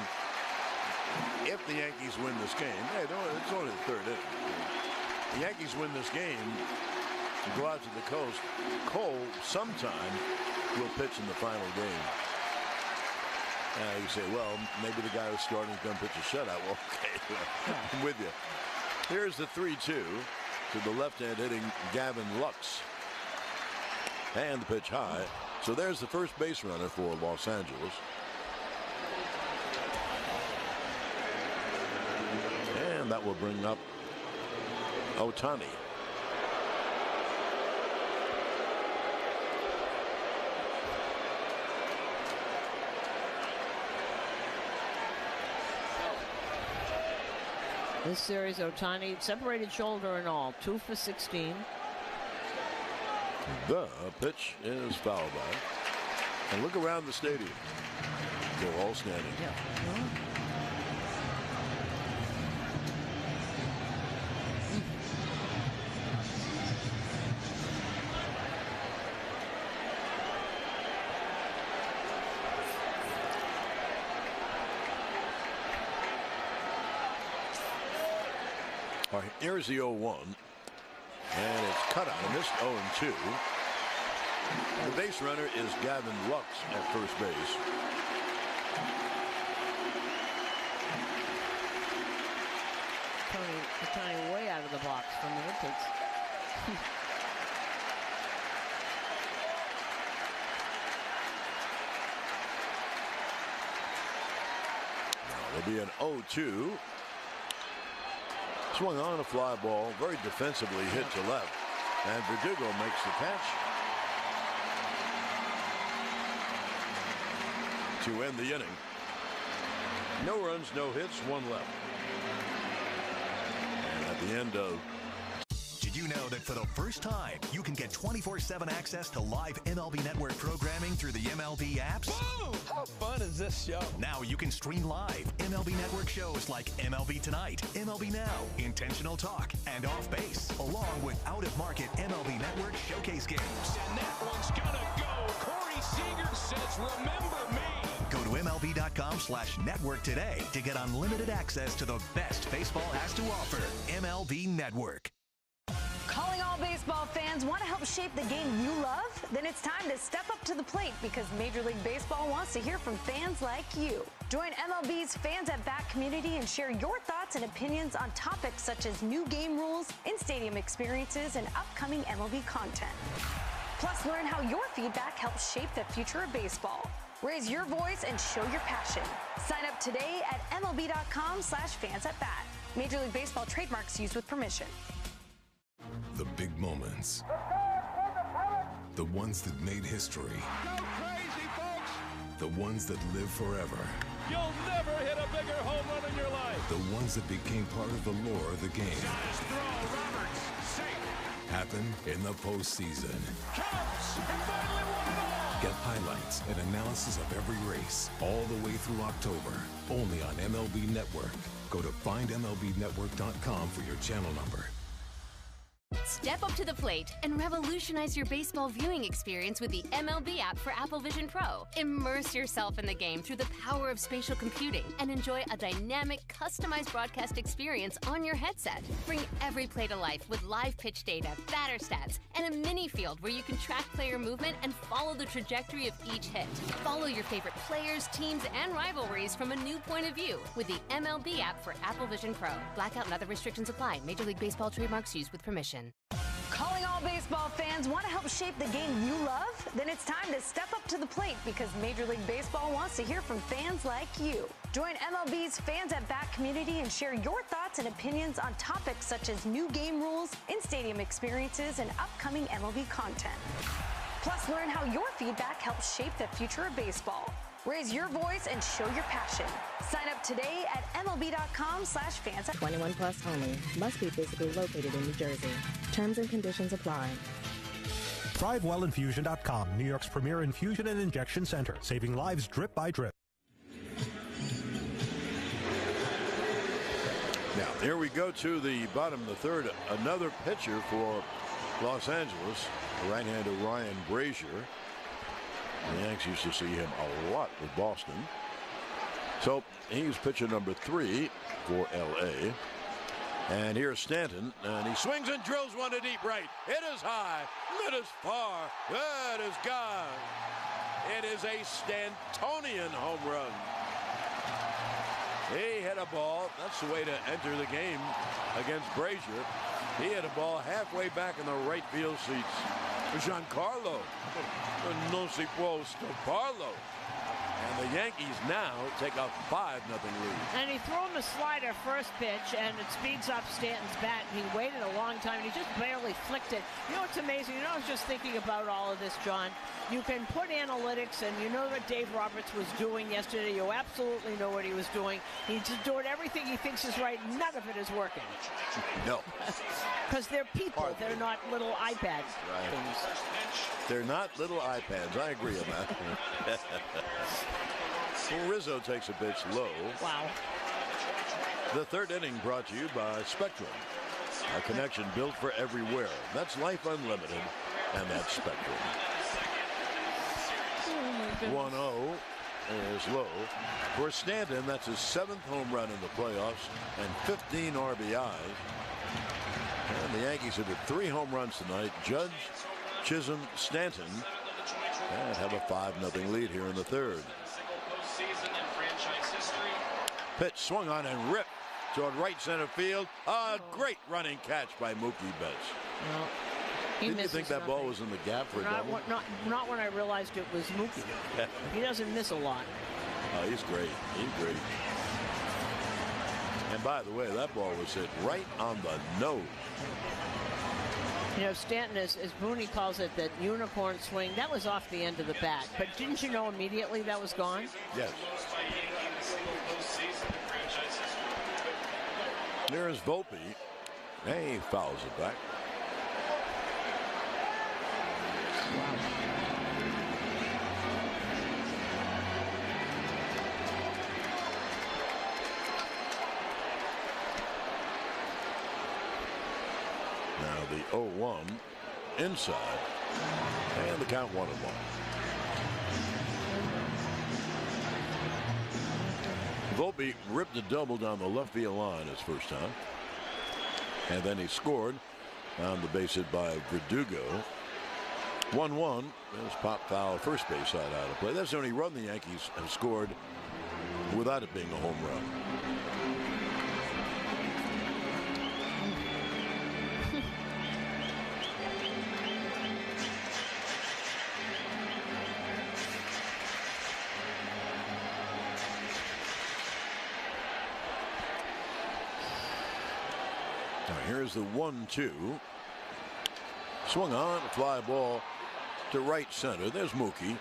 If the Yankees win this game, hey, it's only the third inning. The Yankees win this game, go out to the coast, Cole sometime will pitch in the final game. You say, well, maybe the guy who's starting is going to pitch a shutout. Well, okay, I'm with you. Here's the 3-2 to the left-hand hitting Gavin Lux. And the pitch high. So there's the first base runner for Los Angeles. And that will bring up Ohtani. This series, Ohtani, separated shoulder and all, 2 for 16. The pitch is fouled by. And look around the stadium. They're all standing. Yeah. All right, here's the 0-1. And it's cut out. And this 0-2. The base runner is Gavin Lux at first base. Ohtani way out of the box from the wickets. There'll be an 0-2. Swung on a fly ball, very defensively hit to left, and Verdugo makes the catch to end the inning. No runs, no hits, 1 left. And at the end of. Did you know that for the first time, you can get 24/7 access to live MLB Network programming through the MLB apps? Whoa! How fun is this show? Now you can stream live MLB Network shows like MLB Tonight, MLB Now, Intentional Talk, and Off Base, along with out-of-market MLB Network showcase games. And that one's gonna go. Corey Seager says, remember me. Go to MLB.com/network today to get unlimited access to the best baseball has to offer. MLB Network. Calling all baseball fans. Want to help shape the game you love? Then it's time to step up to the plate because Major League Baseball wants to hear from fans like you. Join MLB's Fans at Bat community and share your thoughts and opinions on topics such as new game rules, in-stadium experiences, and upcoming MLB content. Plus, learn how your feedback helps shape the future of baseball. Raise your voice and show your passion. Sign up today at MLB.com/fansatbat. Major League Baseball trademarks used with permission. The big moments. The ones that made history. Go crazy, folks! The ones that live forever. You'll never hit a bigger home run in your life. The ones that became part of the lore of the game. Nice throw, Roberts. Safe. Happen in the postseason. Cubs have finally won it all. Get highlights and analysis of every race all the way through October. Only on MLB Network. Go to findmlbnetwork.com for your channel number. Step up to the plate and revolutionize your baseball viewing experience with the MLB app for Apple Vision Pro. Immerse yourself in the game through the power of spatial computing and enjoy a dynamic, customized broadcast experience on your headset. Bring every play to life with live pitch data, batter stats, and a mini field where you can track player movement and follow the trajectory of each hit. Follow your favorite players, teams, and rivalries from a new point of view with the MLB app for Apple Vision Pro. Blackout and other restrictions apply. Major League Baseball trademarks used with permission. Calling all baseball fans, want to help shape the game you love? Then it's time to step up to the plate because Major League Baseball wants to hear from fans like you. Join MLB's Fans at Bat community and share your thoughts and opinions on topics such as new game rules, in-stadium experiences, and upcoming MLB content. Plus, learn how your feedback helps shape the future of baseball. Raise your voice and show your passion. Sign up today at MLB.com/fans. 21 plus only. Must be physically located in New Jersey. Terms and conditions apply. ThriveWellInfusion.com, New York's premier infusion and injection center, saving lives drip by drip. Now, here we go to the bottom of the third. Another pitcher for Los Angeles, right-hander Ryan Brazier. The Yanks used to see him a lot with Boston. So he's pitcher number 3 for L.A. And here's Stanton, and he swings and drills one to deep right. It is high, it is far, it is gone. It is a Stantonian home run. He hit a ball. That's the way to enter the game against Brazier. He hit a ball halfway back in the right field seats. Giancarlo. No si può stopparlo. And the Yankees now take a 5-0 lead. And he threw him a slider first pitch, and it speeds up Stanton's bat. He waited a long time, and he just barely flicked it. You know what's amazing? You know, I was just thinking about all of this, John. You can put analytics, and you know what Dave Roberts was doing yesterday. You absolutely know what he was doing. He's doing everything he thinks is right. None of it is working. No. Because they're people. Hardly. They're not little iPad things. They're not little iPads. I agree on that. Well, Rizzo takes a pitch low. Wow. The third inning brought to you by Spectrum. A connection built for everywhere. That's Life Unlimited, and that's Spectrum. 1-0 is low. For Stanton, that's his 7th home run in the playoffs and 15 RBIs. And the Yankees have hit 3 home runs tonight. Judge, Chisholm, Stanton, and have a 5-0 lead here in the third. Pitch swung on and ripped toward right center field. A great running catch by Mookie Betts. Well, didn't you think that ball was in the gap for a double? Not when I realized it was Mookie. He doesn't miss a lot. Oh, he's great. He's great. And by the way, that ball was hit right on the nose. You know, Stanton, as Booney calls it, that unicorn swing, that was off the end of the bat. But didn't you know immediately that was gone? Yes. There's Volpe. He fouls it back. Wow. Now the 0-1 inside, and the count 1-1. Volpe ripped a double down the left field line his first time, and then he scored on the base hit by Verdugo. 1-1. There's pop foul, first base side out of play. That's the only run the Yankees have scored without it being a home run. Now here's the 1-2. Swung on, a fly ball to right center. There's Mookie,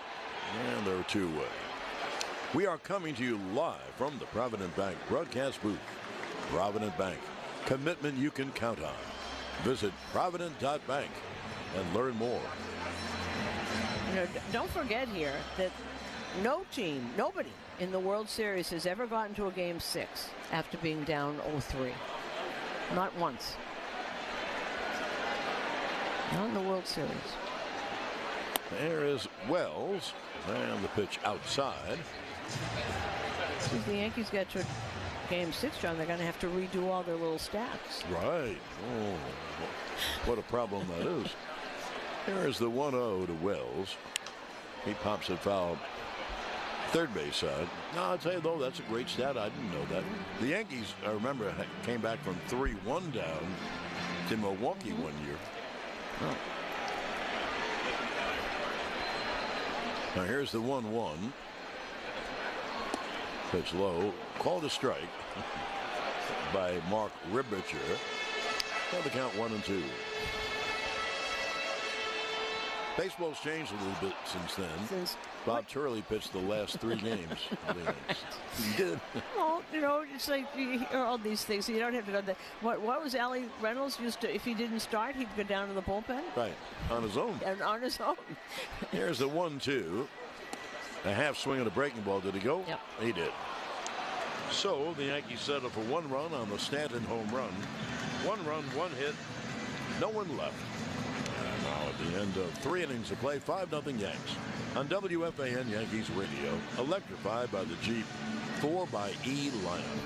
and they're 2 away. We are coming to you live from the Provident Bank broadcast booth. Provident Bank, commitment you can count on. Visit provident.bank and learn more. You know, don't forget here that no team, nobody in the World Series has ever gotten to a Game 6 after being down 0-3. Not once. Not in the World Series. There is Wells, and the pitch outside. Since the Yankees get to Game 6, John, they're going to have to redo all their little stats. Right. Oh, what a problem that is. There is the 1-0 to Wells. He pops it foul. Third base side. No, I'd say, though, that's a great stat. I didn't know that. The Yankees, I remember, came back from 3-1 down to Milwaukee one year. Oh. Now here's the 1-1. Pitch low. Called a strike by Mark Ribicher. Well, the count 1-2. Baseball's changed a little bit since then. Bob Turley pitched the last 3 games. He did. Well, you know, it's like you hear all these things. You don't have to go there. What was Allie Reynolds used to? If he didn't start, he'd go down to the bullpen. Right, on his own. And on his own. Here's the 1-2. A half swing of the breaking ball. Did he go? Yep. He did. So the Yankees settled for 1 run on the Stanton home run. 1 run, 1 hit, no one left. And now at the end of 3 innings of play, 5-0 Yanks. On WFAN Yankees Radio, electrified by the Jeep 4xe lineup.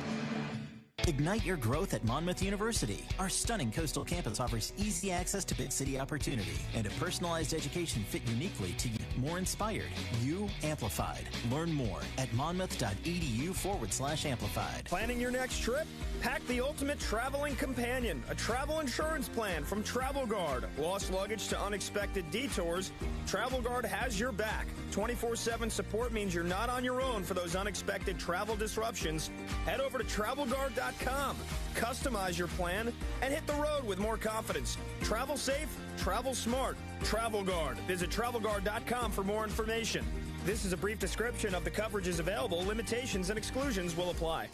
Ignite your growth at Monmouth University. Our stunning coastal campus offers easy access to big city opportunity and a personalized education fit uniquely to you. More inspired, you amplified. Learn more at monmouth.edu/amplified. Planning your next trip? Pack the ultimate traveling companion, a travel insurance plan from Travel Guard. Lost luggage to unexpected detours, Travel Guard has your back. 24/7 support means you're not on your own for those unexpected travel disruptions. Head over to travelguard.com, customize your plan, and hit the road with more confidence. Travel safe, travel smart. Travel Guard. Visit travelguard.com for more information. This is a brief description of the coverages available. Limitations and exclusions will apply.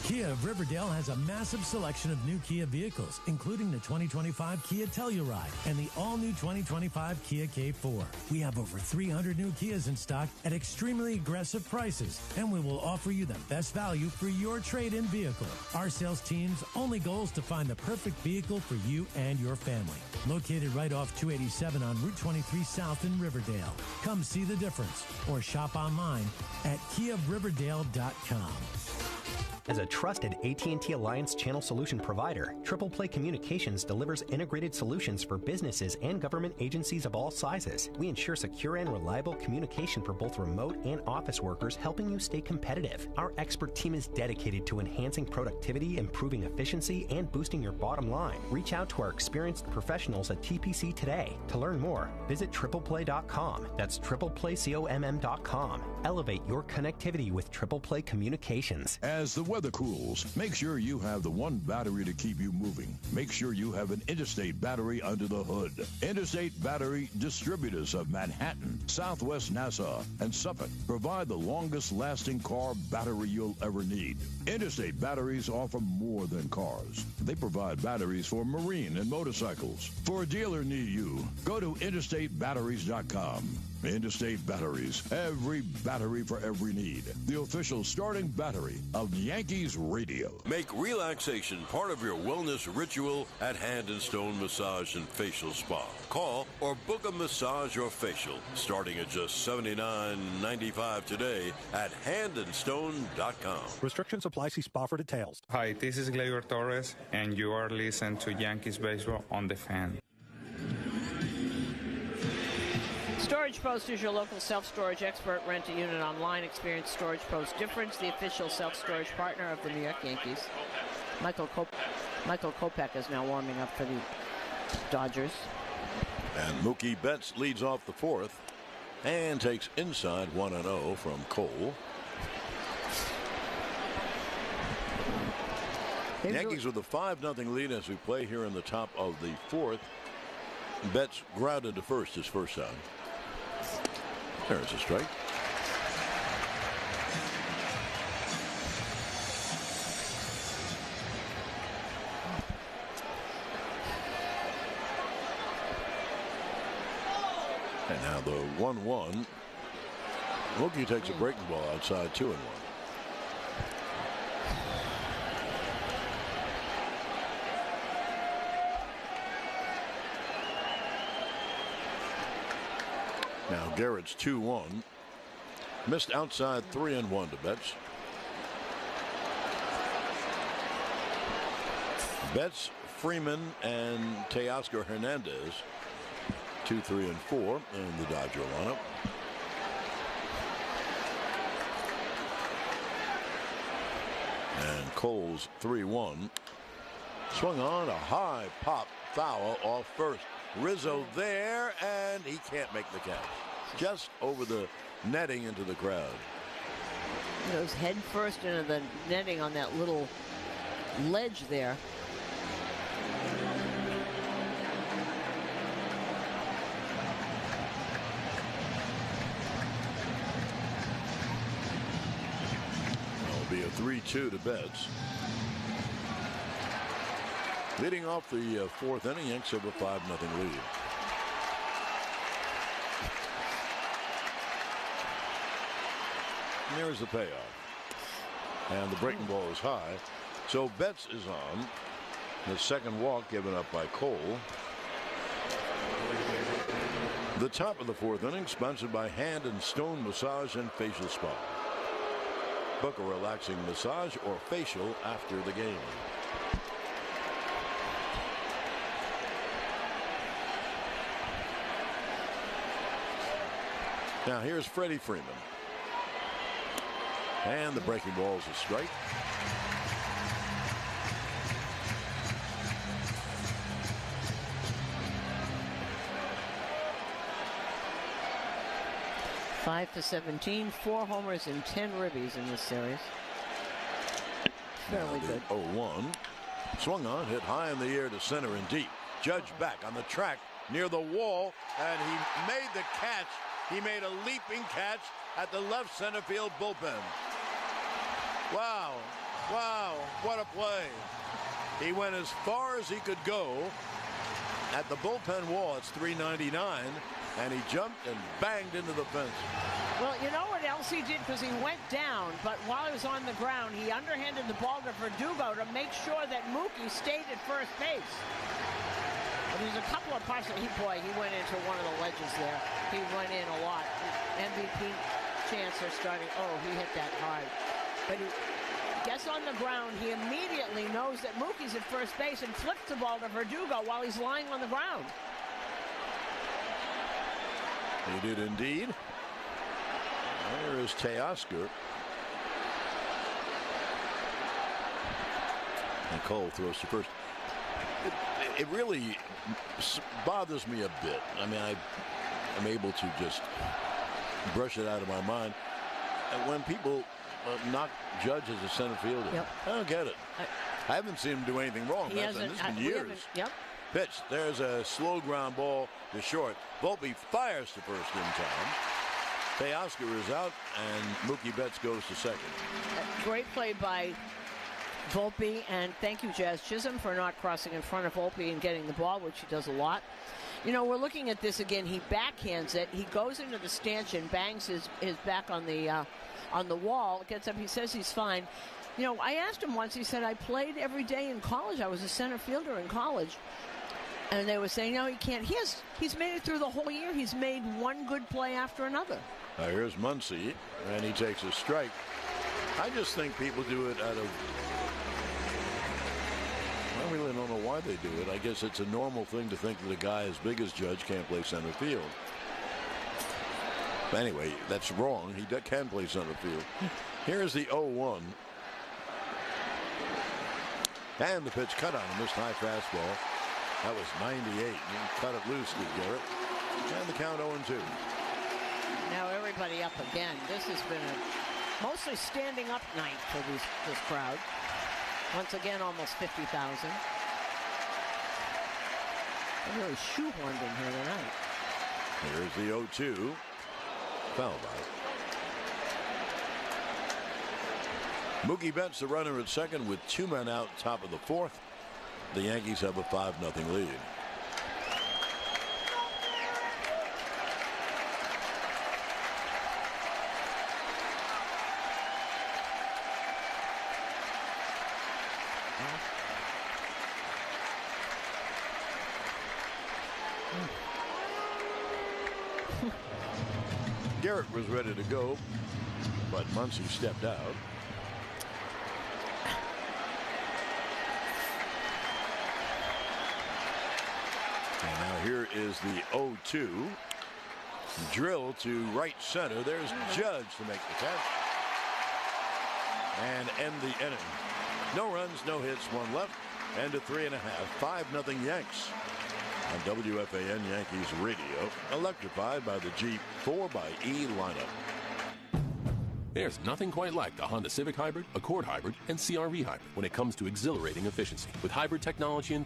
Kia of Riverdale has a massive selection of new Kia vehicles, including the 2025 Kia Telluride and the all-new 2025 Kia K4. We have over 300 new Kias in stock at extremely aggressive prices, and we will offer you the best value for your trade-in vehicle. Our sales team's only goal is to find the perfect vehicle for you and your family. Located right off 287 on Route 23 South in Riverdale. Come see the difference or shop online at KiaRiverdale.com. As a trusted AT&T Alliance channel solution provider, Triple Play Communications delivers integrated solutions for businesses and government agencies of all sizes. We ensure secure and reliable communication for both remote and office workers, helping you stay competitive. Our expert team is dedicated to enhancing productivity, improving efficiency, and boosting your bottom line. Reach out to our experienced professionals at TPC today. To learn more, visit tripleplay.com. That's tripleplay.com. Elevate your connectivity with Triple Play Communications. As the weather cools, make sure you have the one battery to keep you moving. Make sure you have an Interstate battery under the hood. Interstate Battery Distributors of Manhattan, Southwest Nassau, and Suffolk provide the longest-lasting car battery you'll ever need. Interstate batteries offer more than cars. They provide batteries for marine and motorcycles. For a dealer near you, go to interstatebatteries.com. Interstate Batteries, every battery for every need. The official starting battery of Yankees Radio. Make relaxation part of your wellness ritual at Hand & Stone Massage and Facial Spa. Call or book a massage or facial starting at just $79.95 today at handandstone.com. Restrictions apply. See spa for details. Hi, this is Gleyber Torres, and you are listening to Yankees Baseball on the Fan. Storage Post is your local self-storage expert. Rent a unit online. Experience Storage Post difference. The official self-storage partner of the New York Yankees. Michael Kopech is now warming up for the Dodgers. And Mookie Betts leads off the 4th and takes inside 1-0 from Cole. Yankees with a 5-0 lead as we play here in the top of the 4th. Betts grounded to first his first time. There's a strike. And now the 1-1. Mookie takes a breaking ball outside 2-1. Now Garrett's 2-1. Missed outside 3-1 to Betts. Betts, Freeman, and Teoscar Hernandez, 2, 3, and 4 in the Dodger lineup. And Cole's 3-1. Swung on a high pop foul off first. Rizzo there, and he can't make the catch. Just over the netting into the crowd. He goes head first into the netting on that little ledge there. It'll be a 3-2 to Betts. Leading off the fourth inning, Yanks have a 5-0 lead. And there's the payoff. And the breaking ball is high. So Betts is on. The second walk given up by Cole. The top of the fourth inning, sponsored by Hand and Stone Massage and Facial Spa. Book a relaxing massage or facial after the game. Now here's Freddie Freeman. And the breaking ball is a strike. Five to 17, 4 homers and 10 ribbies in this series. Fairly good. 0-1. Swung on, hit high in the air to center and deep. Judge back on the track near the wall, and he made the catch. He made a leaping catch at the left center field bullpen. Wow, wow, what a play. He went as far as he could go at the bullpen wall. It's 399, and he jumped and banged into the fence. Well, you know what else he did? Because he went down, but while he was on the ground, he underhanded the ball to Verdugo to make sure that Mookie stayed at first base. But there's a couple of parts that he went into one of the ledges there. He went in a lot. MVP chance are starting. Oh, he hit that hard. But he gets on the ground. He immediately knows that Mookie's at first base and flips the ball to Verdugo while he's lying on the ground. He did indeed. There is Teoscar. And Cole throws to first. It really bothers me a bit. I mean, I'm able to just brush it out of my mind. And when people knock Judge as a center fielder, yep. I don't get it. I haven't seen him do anything wrong. It's been years. Yep. Pitch. There's a slow ground ball to short. Volpe fires to first in time. Teoscar is out, and Mookie Betts goes to second. Great play by Volpe, and thank you, Jazz Chisholm, for not crossing in front of Volpe and getting the ball, which he does a lot. You know, we're looking at this again. He backhands it. He goes into the stanchion, bangs his back on the wall, gets up. He says he's fine. You know, I asked him once. He said, I played every day in college. I was a center fielder in college. And they were saying, no, he can't. He's made it through the whole year. He's made one good play after another. Now here's Muncy, and he takes a strike. I just think people do it out of... I really don't know why they do it. I guess it's a normal thing to think that a guy as big as Judge can't play center field. But anyway, that's wrong. He can play center field. Here's the 0-1. And the pitch cut on him. Missed high fastball. That was 98. You cut it loose, did Garrett. And the count 0-2. Now everybody up again. This has been a mostly standing up night for this crowd. Once again, almost 50,000. They're really shoehorned in here tonight. Here's the 0-2. Foul ball. Mookie Betts, the runner at second with 2 men out, top of the fourth. The Yankees have a 5-0 lead. Garrett was ready to go, but Muncy stepped out. And now here is the 0-2. Drill to right center. There's Judge to make the catch. And end the inning. No runs, no hits, one left. And a 3.5. 5-0 Yanks. On WFAN Yankees radio. Electrified by the Jeep 4xE lineup. There's nothing quite like the Honda Civic Hybrid, Accord Hybrid, and CR-V Hybrid when it comes to exhilarating efficiency. With hybrid technology and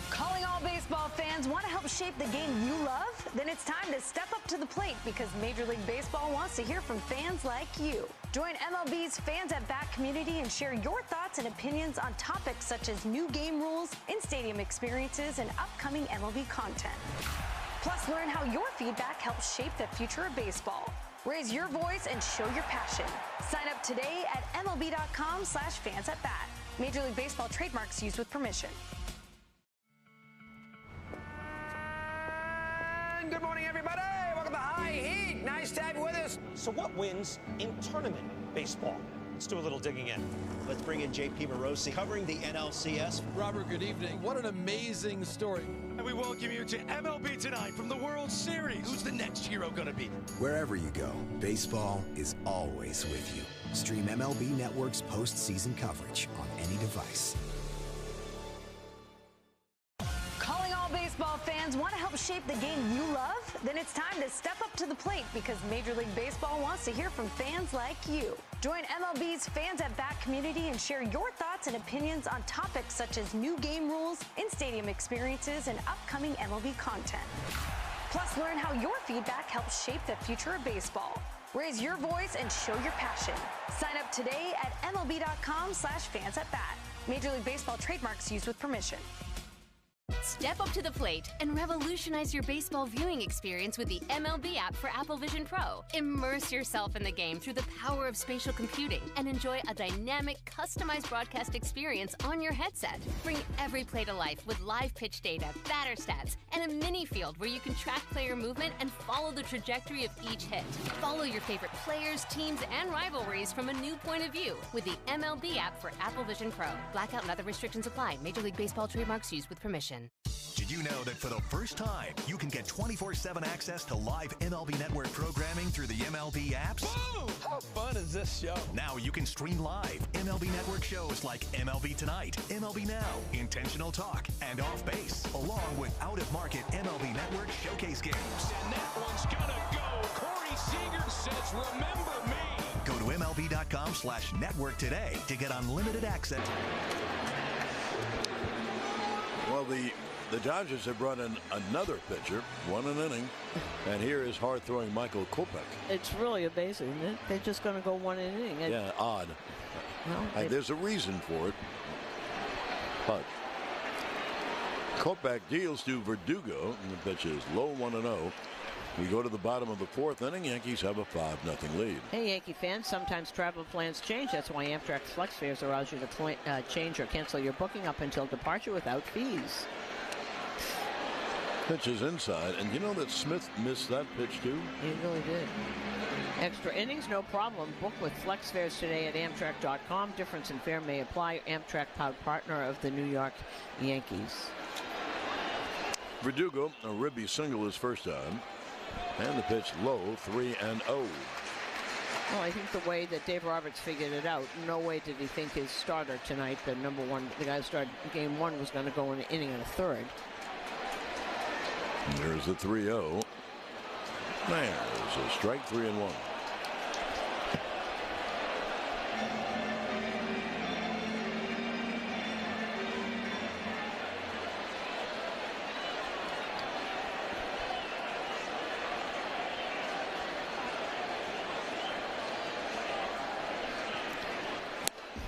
Calling all baseball fans, want to help shape the game you love? Then it's time to step up to the plate because Major League Baseball wants to hear from fans like you. Join MLB's Fans at Bat community and share your thoughts and opinions on topics such as new game rules, in-stadium experiences, and upcoming MLB content. Plus, learn how your feedback helps shape the future of baseball. Raise your voice and show your passion. Sign up today at MLB.com/fansatbat. Major League Baseball trademarks used with permission. Good morning, everybody. Welcome to High Heat. Nice to have you with us. So what wins in tournament baseball? Let's do a little digging in. Let's bring in JP Morosi covering the NLCS. Robert, good evening. What an amazing story. And we welcome you to MLB Tonight from the World Series. Who's the next hero going to be? Wherever you go, baseball is always with you. Stream MLB Network's postseason coverage on any device. Calling all baseball fans, want to help shape the game you love? Then it's time to step up to the plate because Major League Baseball wants to hear from fans like you. Join MLB's Fans at Bat community and share your thoughts and opinions on topics such as new game rules, in-stadium experiences, and upcoming MLB content. Plus, learn how your feedback helps shape the future of baseball. Raise your voice and show your passion. Sign up today at MLB.com/fansatbat. Major League Baseball trademarks used with permission. Step up to the plate and revolutionize your baseball viewing experience with the MLB app for Apple Vision Pro. Immerse yourself in the game through the power of spatial computing and enjoy a dynamic, customized broadcast experience on your headset. Bring every play to life with live pitch data, batter stats, and a mini field where you can track player movement and follow the trajectory of each hit. Follow your favorite players, teams, and rivalries from a new point of view with the MLB app for Apple Vision Pro. Blackout and other restrictions apply. Major League Baseball trademarks used with permission. Did you know that for the first time, you can get 24/7 access to live MLB Network programming through the MLB apps? Whoa! How fun is this show? Now you can stream live MLB Network shows like MLB Tonight, MLB Now, Intentional Talk, and Off Base, along with out-of-market MLB Network showcase games. And that one's gonna go. Corey Seager says, remember me. Go to MLB.com/network today to get unlimited access. Well, the Dodgers have brought in another pitcher, won an inning, and here is hard-throwing Michael Kopech. It's really amazing, isn't it? They're just going to go one inning. Yeah, odd. Well, there's a reason for it. But Kopech deals to Verdugo, and the pitch is low 1-0. We go to the bottom of the fourth inning. Yankees have a 5-0 lead. Hey, Yankee fans, sometimes travel plans change. That's why Amtrak Flex Fares allows you to change or cancel your booking up until departure without fees. Pitch is inside, and you know that Smith missed that pitch too? He really did. Extra innings, no problem. Book with Flex Fares today at Amtrak.com. Difference in fare may apply. Amtrak, proud partner of the New York Yankees. Verdugo, a ribby single his first time. And the pitch low, 3-0. Well, I think the way that Dave Roberts figured it out, no way did he think his starter tonight, the guy who started game one, was going to go in an inning and a third. And there's the 3-0. There's a strike, 3-1.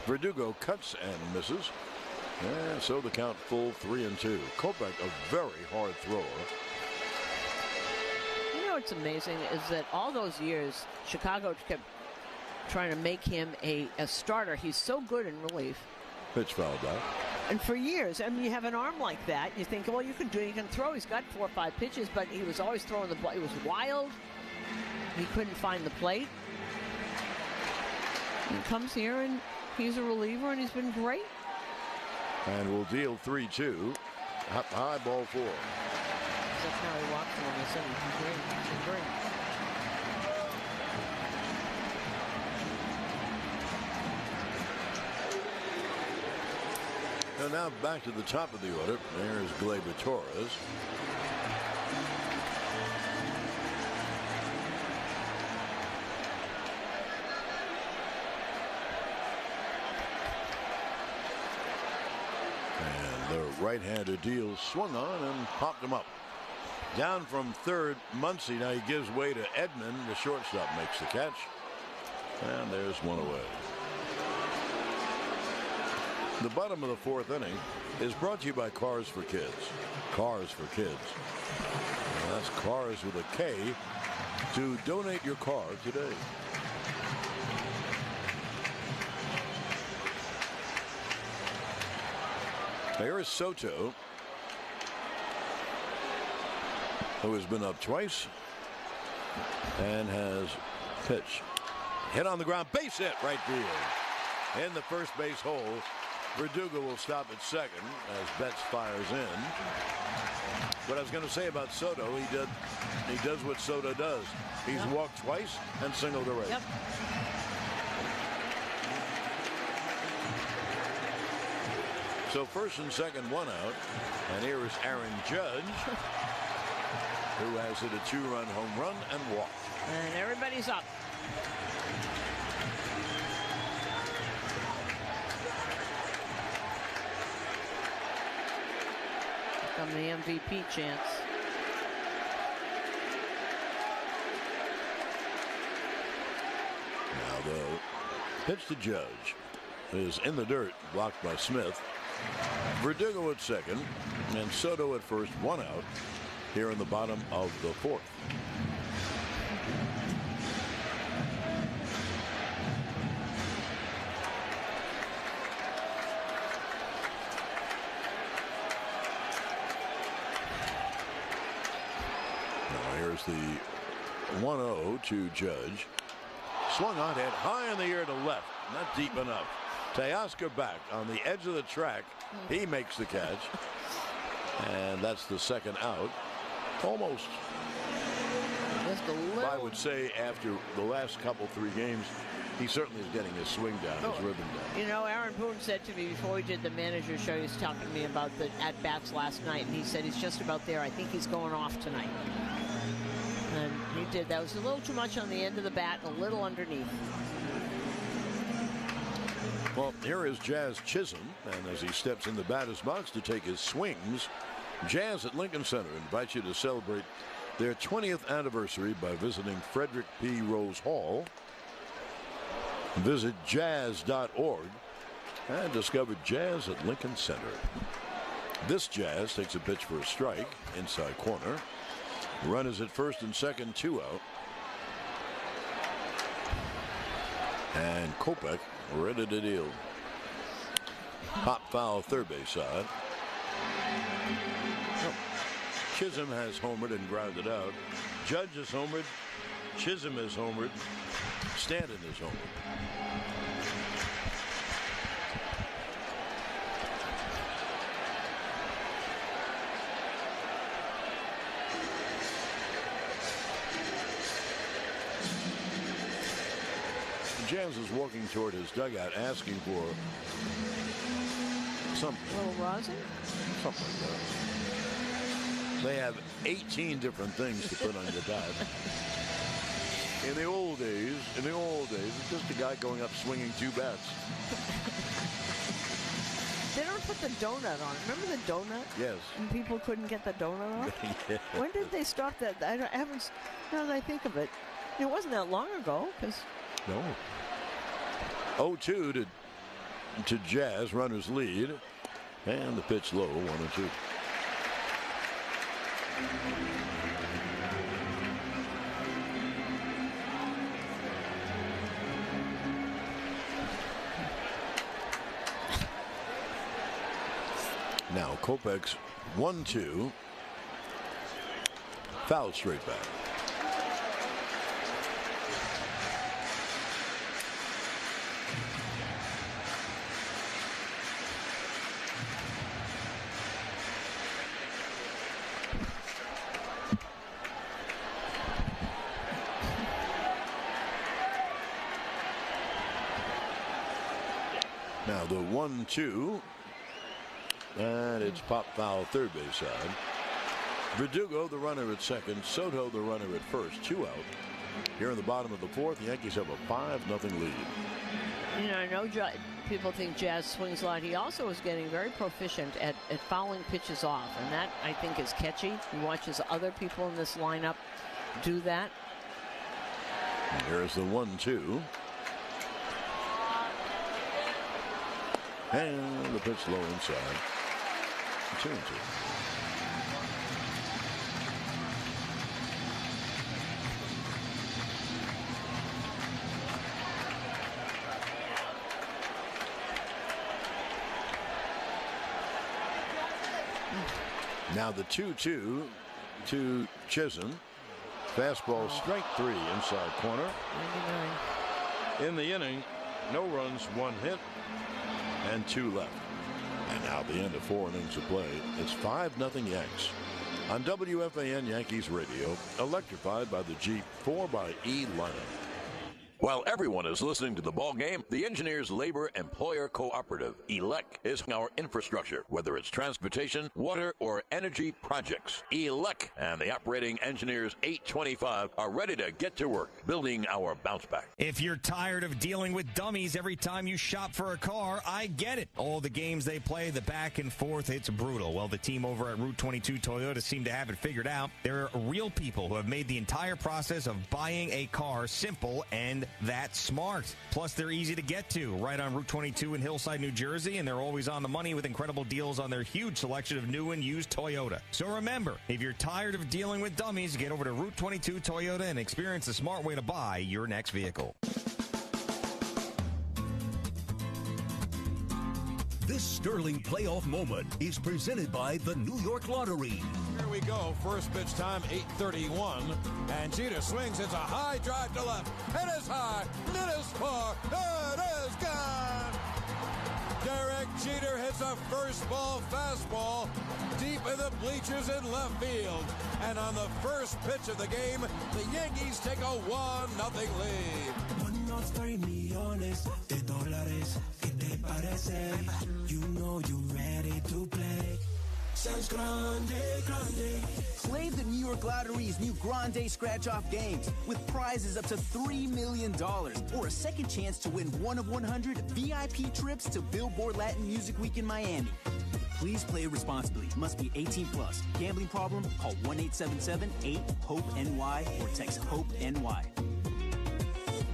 Verdugo cuts and misses. And so the count full 3-2. Kopech, a very hard thrower. You know what's amazing is that all those years, Chicago kept trying to make him a starter. He's so good in relief. Pitch fouled out. And for years, I mean, you have an arm like that, you think, well, you can throw. He's got 4 or 5 pitches, but he was always throwing the ball. He was wild. he couldn't find the plate. He comes here and he's a reliever and he's been great. And we'll deal 3-2. High ball 4. That's how he walked when I said he's great. And now back to the top of the order. There's Gleyber Torres. And the right-handed deal swung on and popped him up. Down from third, Muncy. Now he gives way to Edman. The shortstop makes the catch. And there's one away. The bottom of the fourth inning is brought to you by Cars for Kids. Cars for Kids. And that's Cars with a K. To donate your car today. Here is Soto, who has been up twice and has pitched. Hit on the ground, base hit, right field. In the first base hole. Verdugo will stop at second as Betts fires in. What I was going to say about Soto, he does what Soto does. He's walked twice and singled away. Yep. So first and second, one out. And here is Aaron Judge, who has hit a 2-run home run and walked. And everybody's up. On the MVP chance. Now the pitch to Judge is in the dirt, blocked by Smith. Verdugo at second and Soto at first, one out here in the bottom of the fourth. The 1-0 to Judge. Swung on, head high in the air to left, not deep enough. Teoscar back on the edge of the track. He makes the catch. And that's the second out. Almost. Just a little. I would say after the last couple, 3 games, he certainly is getting his swing down, his rhythm down. You know, Aaron Boone said to me before we did the manager show, he was talking to me about the at-bats last night, and he said he's just about there. I think he's going off tonight. And he did. That was a little too much on the end of the bat, a little underneath. Well, here is Jazz Chisholm, and as he steps in the batter's box to take his swings, Jazz at Lincoln Center invites you to celebrate their 20th anniversary by visiting Frederick P. Rose Hall. Visit jazz.org and discover Jazz at Lincoln Center. This Jazz takes a pitch for a strike, inside corner. Run is at first and second, 2 out. And Kopech ready to deal. Pop foul, third base side. Chisholm has homered and grounded out. Judge is homered. Chisholm is homered. Stanton is homered. Jazz is walking toward his dugout asking for something. A little rosin? Something like that. They have 18 different things to put on your diet. In the old days, it's just a guy going up swinging 2 bats. They don't put the donut on. Remember the donut? Yes. And people couldn't get the donut off? Yeah. When did they stop that? I haven't, now that I think of it, it wasn't that long ago. No. 0-2 to Jazz, runners lead, and the pitch low, 1-2. Now Kopech's 1-2, foul straight back. 1-2. And it's pop foul third base side. Verdugo, the runner at second. Soto, the runner at first. 2 out. Here in the bottom of the fourth, the Yankees have a 5-0 lead. You know, I know people think Jazz swings a lot. He also is getting very proficient at fouling pitches off, and that, I think, is catchy. He watches other people in this lineup do that. And here's the 1-2. And the pitch low inside. 2-2. Now the 2-2 to Chisholm. Fastball strike 3 inside corner. 99. In the inning, no runs, 1 hit, and 2 left. And now the end of 4 innings of play. It's 5-0 Yanks. On WFAN Yankees Radio, electrified by the Jeep 4xe lineup. While everyone is listening to the ball game, the Engineers Labor Employer Cooperative, ELEC, is our infrastructure, whether it's transportation, water, or energy projects. ELEC and the operating engineers 825 are ready to get to work, building our bounce back. If you're tired of dealing with dummies every time you shop for a car, I get it. All the games they play, the back and forth, it's brutal. Well, the team over at Route 22 Toyota seem to have it figured out. They're real people who have made the entire process of buying a car simple and that's smart. Plus, they're easy to get to, right on Route 22 in Hillside, New Jersey, and they're always on the money with incredible deals on their huge selection of new and used Toyota. So remember, if you're tired of dealing with dummies, get over to Route 22 Toyota and experience the smart way to buy your next vehicle. This Sterling playoff moment is presented by the New York Lottery. Here we go. First pitch time, 8:31. And Jeter swings. It's a high drive to left. It is high. It is far. It is gone. Derek Jeter hits a first ball fastball deep in the bleachers in left field. And on the first pitch of the game, the Yankees take a 1-0 lead. 103 millones de dólares. ¿Qué te parece? You know you ready to play. Sounds grande, grande. Play the New York Lottery's new Grande Scratch-Off games with prizes up to $3 million or a second chance to win 1 of 100 VIP trips to Billboard Latin Music Week in Miami. Please play responsibly. Must be 18 plus. Gambling problem? Call 1-877-8-HOPE-NY or text HOPE-NY.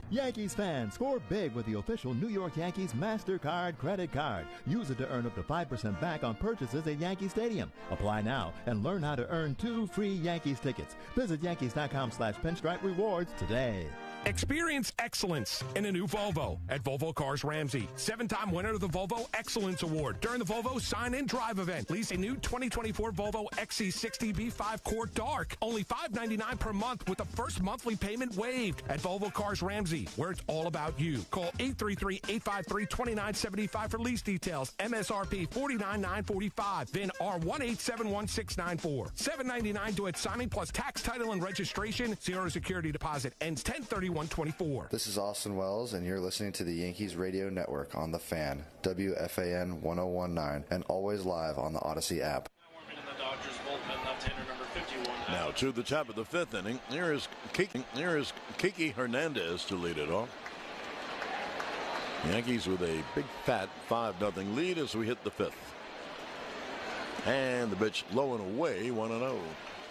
Yankees fans, score big with the official New York Yankees MasterCard credit card. Use it to earn up to 5% back on purchases at Yankee Stadium. Apply now and learn how to earn 2 free Yankees tickets. Visit Yankees.com/pinstripe rewards today. Experience excellence in a new Volvo at Volvo Cars Ramsey. 7-time winner of the Volvo Excellence Award during the Volvo Sign and Drive event. Lease a new 2024 Volvo XC60 B5 Core Dark. Only $599 per month with the first monthly payment waived at Volvo Cars Ramsey, where it's all about you. Call 833-853-2975 for lease details. MSRP $49,945. VIN R1871694. $799 due at signing plus tax, title, and registration. Zero security deposit. Ends 10/31/24. This is Austin Wells, and you're listening to the Yankees Radio Network on The Fan, WFAN 1019, and always live on the Odyssey app. Now to the top of the 5th inning. Here is Kiki Hernandez to lead it off. Yankees with a big fat 5-0 lead as we hit the 5th. And the pitch low and away, 1-0.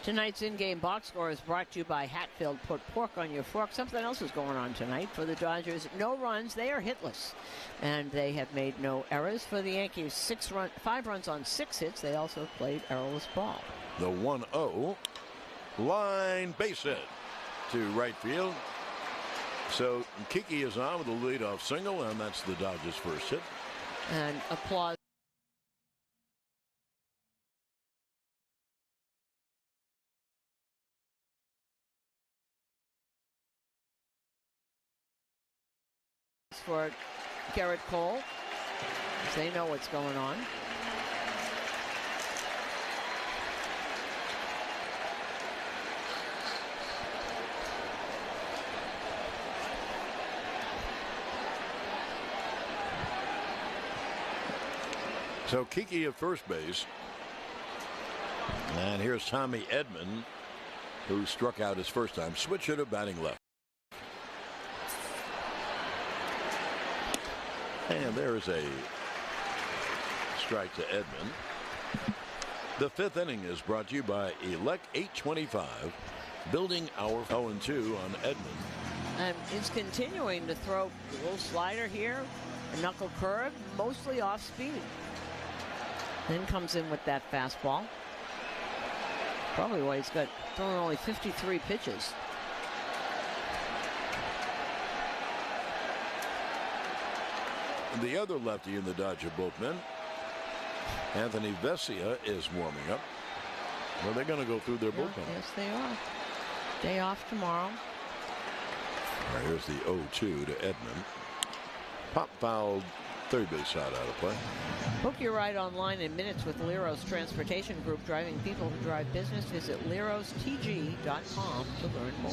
Tonight's in-game box score is brought to you by Hatfield. Put pork on your fork. Something else is going on tonight for the Dodgers. No runs. They are hitless. And they have made no errors. For the Yankees, 5 runs on 6 hits. They also played errorless ball. The 1-0 line base hit to right field. So Kiki is on with a leadoff single, and that's the Dodgers' first hit. And applause. For Garrett Cole, as they know what's going on. So Kiki at first base. And here's Tommy Edman, who struck out his first time. Switch hitter batting left. And there's a strike to Edman. The fifth inning is brought to you by Elect 825, building our 0-2 on Edman. And he's continuing to throw a little slider here, a knuckle curve, mostly off speed. Then comes in with that fastball. Probably why he's got thrown only 53 pitches. And the other lefty in the Dodger bullpen, Anthony Vesia, is warming up. Well, they're going to go through their bullpen. Yes, they are. Day off tomorrow. All right, here's the 0-2 to Edman. Pop fouled, third base side out of play. Book your ride online in minutes with Lero's Transportation Group, driving people who drive business. Visit lerostg.com to learn more.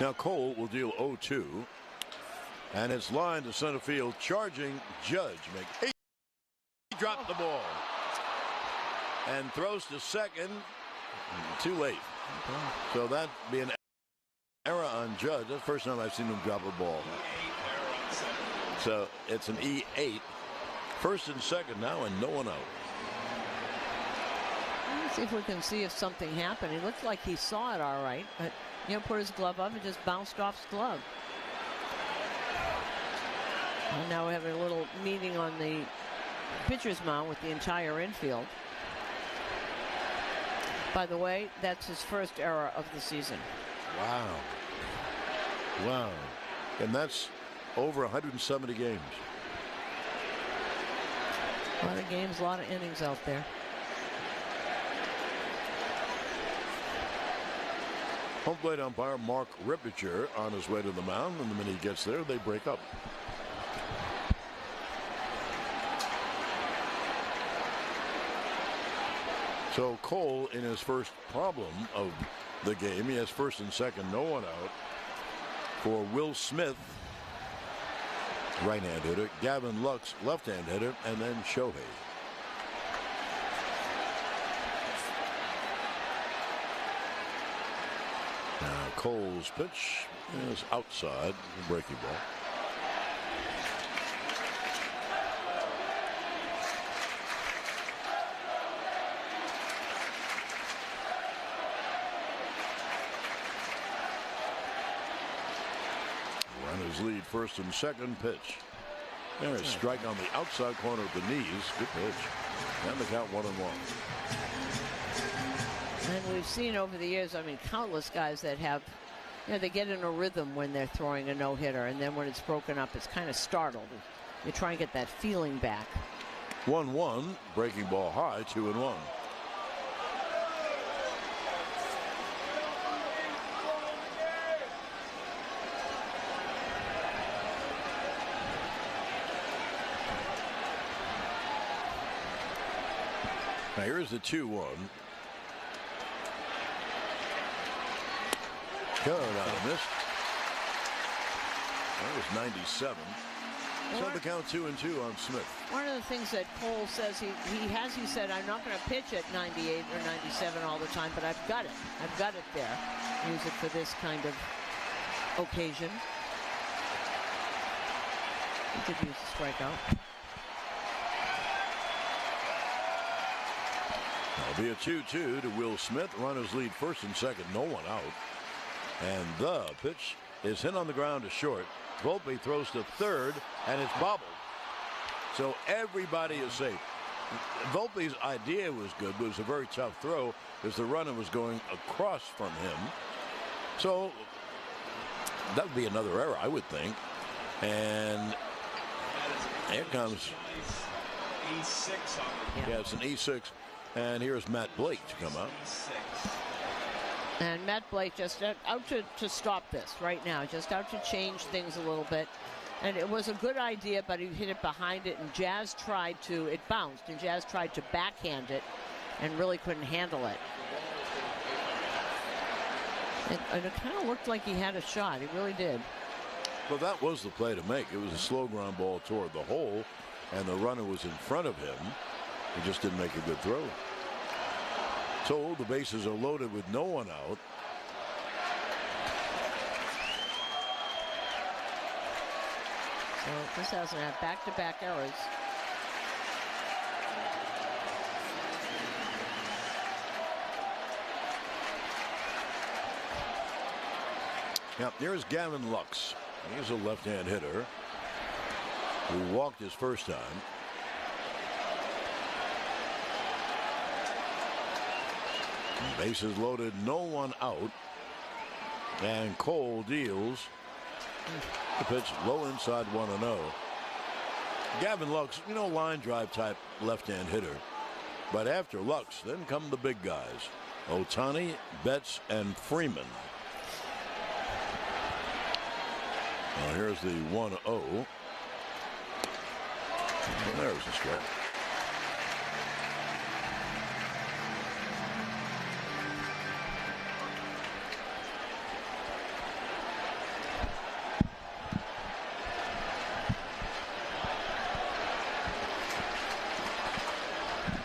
Now Cole will deal 0-2, and it's lined to center field, charging Judge. He dropped the ball and throws to second. Too late. So that'd be an error on Judge. That's the first time I've seen him drop a ball. So it's an E8. First and second now, and no one out. Let's see if we can see if something happened. He looked like he saw it all right, but put his glove up and just bounced off his glove. And now we're having a little meeting on the pitcher's mound with the entire infield. By the way, that's his first error of the season. Wow. Wow. And that's over 170 games. A lot of games, a lot of innings out there. Home plate umpire Mark Rippicher on his way to the mound, and the minute he gets there, they break up. So Cole in his first problem of the game. He has first and second, no one out. For Will Smith, right-hand hitter, Gavin Lux, left-hand hitter, and then Shohei. Now Cole's pitch is outside, breaking ball. Runners lead first and second pitch. There's a strike on the outside corner of the knees. Good pitch. And the count 1-1. And we've seen over the years, countless guys that have, they get in a rhythm when they're throwing a no-hitter, and then when it's broken up, it's kind of startled. You try and get that feeling back. 1-1, breaking ball high, 2-1. Now here's the 2-1. Good, missed. That was 97. So the count 2-2 on Smith. One of the things that Cole says he said, I'm not going to pitch at 98 or 97 all the time, but I've got it. I've got it there. Use it for this kind of occasion. He could use the strikeout. That'll be a 2-2 to Will Smith. Runners lead first and second, no one out. And the pitch is hit on the ground to short. Volpe throws to third, and it's bobbled. So everybody is safe. Volpe's idea was good, but it was a very tough throw because the runner was going across from him. So that would be another error, I would think. And here comes. E6 Yeah, it's an E6. And here's Matt Blake to come out. And Matt Blake just out to stop this right now, just out to change things a little bit. And it was a good idea, but he hit it behind it, and Jazz tried to, it bounced, and Jazz tried to backhand it and really couldn't handle it. And it kind of looked like he had a shot. He really did. Well, that was the play to make. It was a slow ground ball toward the hole, and the runner was in front of him. He just didn't make a good throw. So the bases are loaded with no one out. So this hasn't had back-to-back errors. Now, there's Gavin Lux. He's a left-hand hitter who walked his first time. Bases loaded, no one out. And Cole deals the pitch low inside 1-0. Gavin Lux, line drive type left-hand hitter. But after Lux, then come the big guys. Ohtani, Betts, and Freeman. Now here's the 1-0. And there's the strike.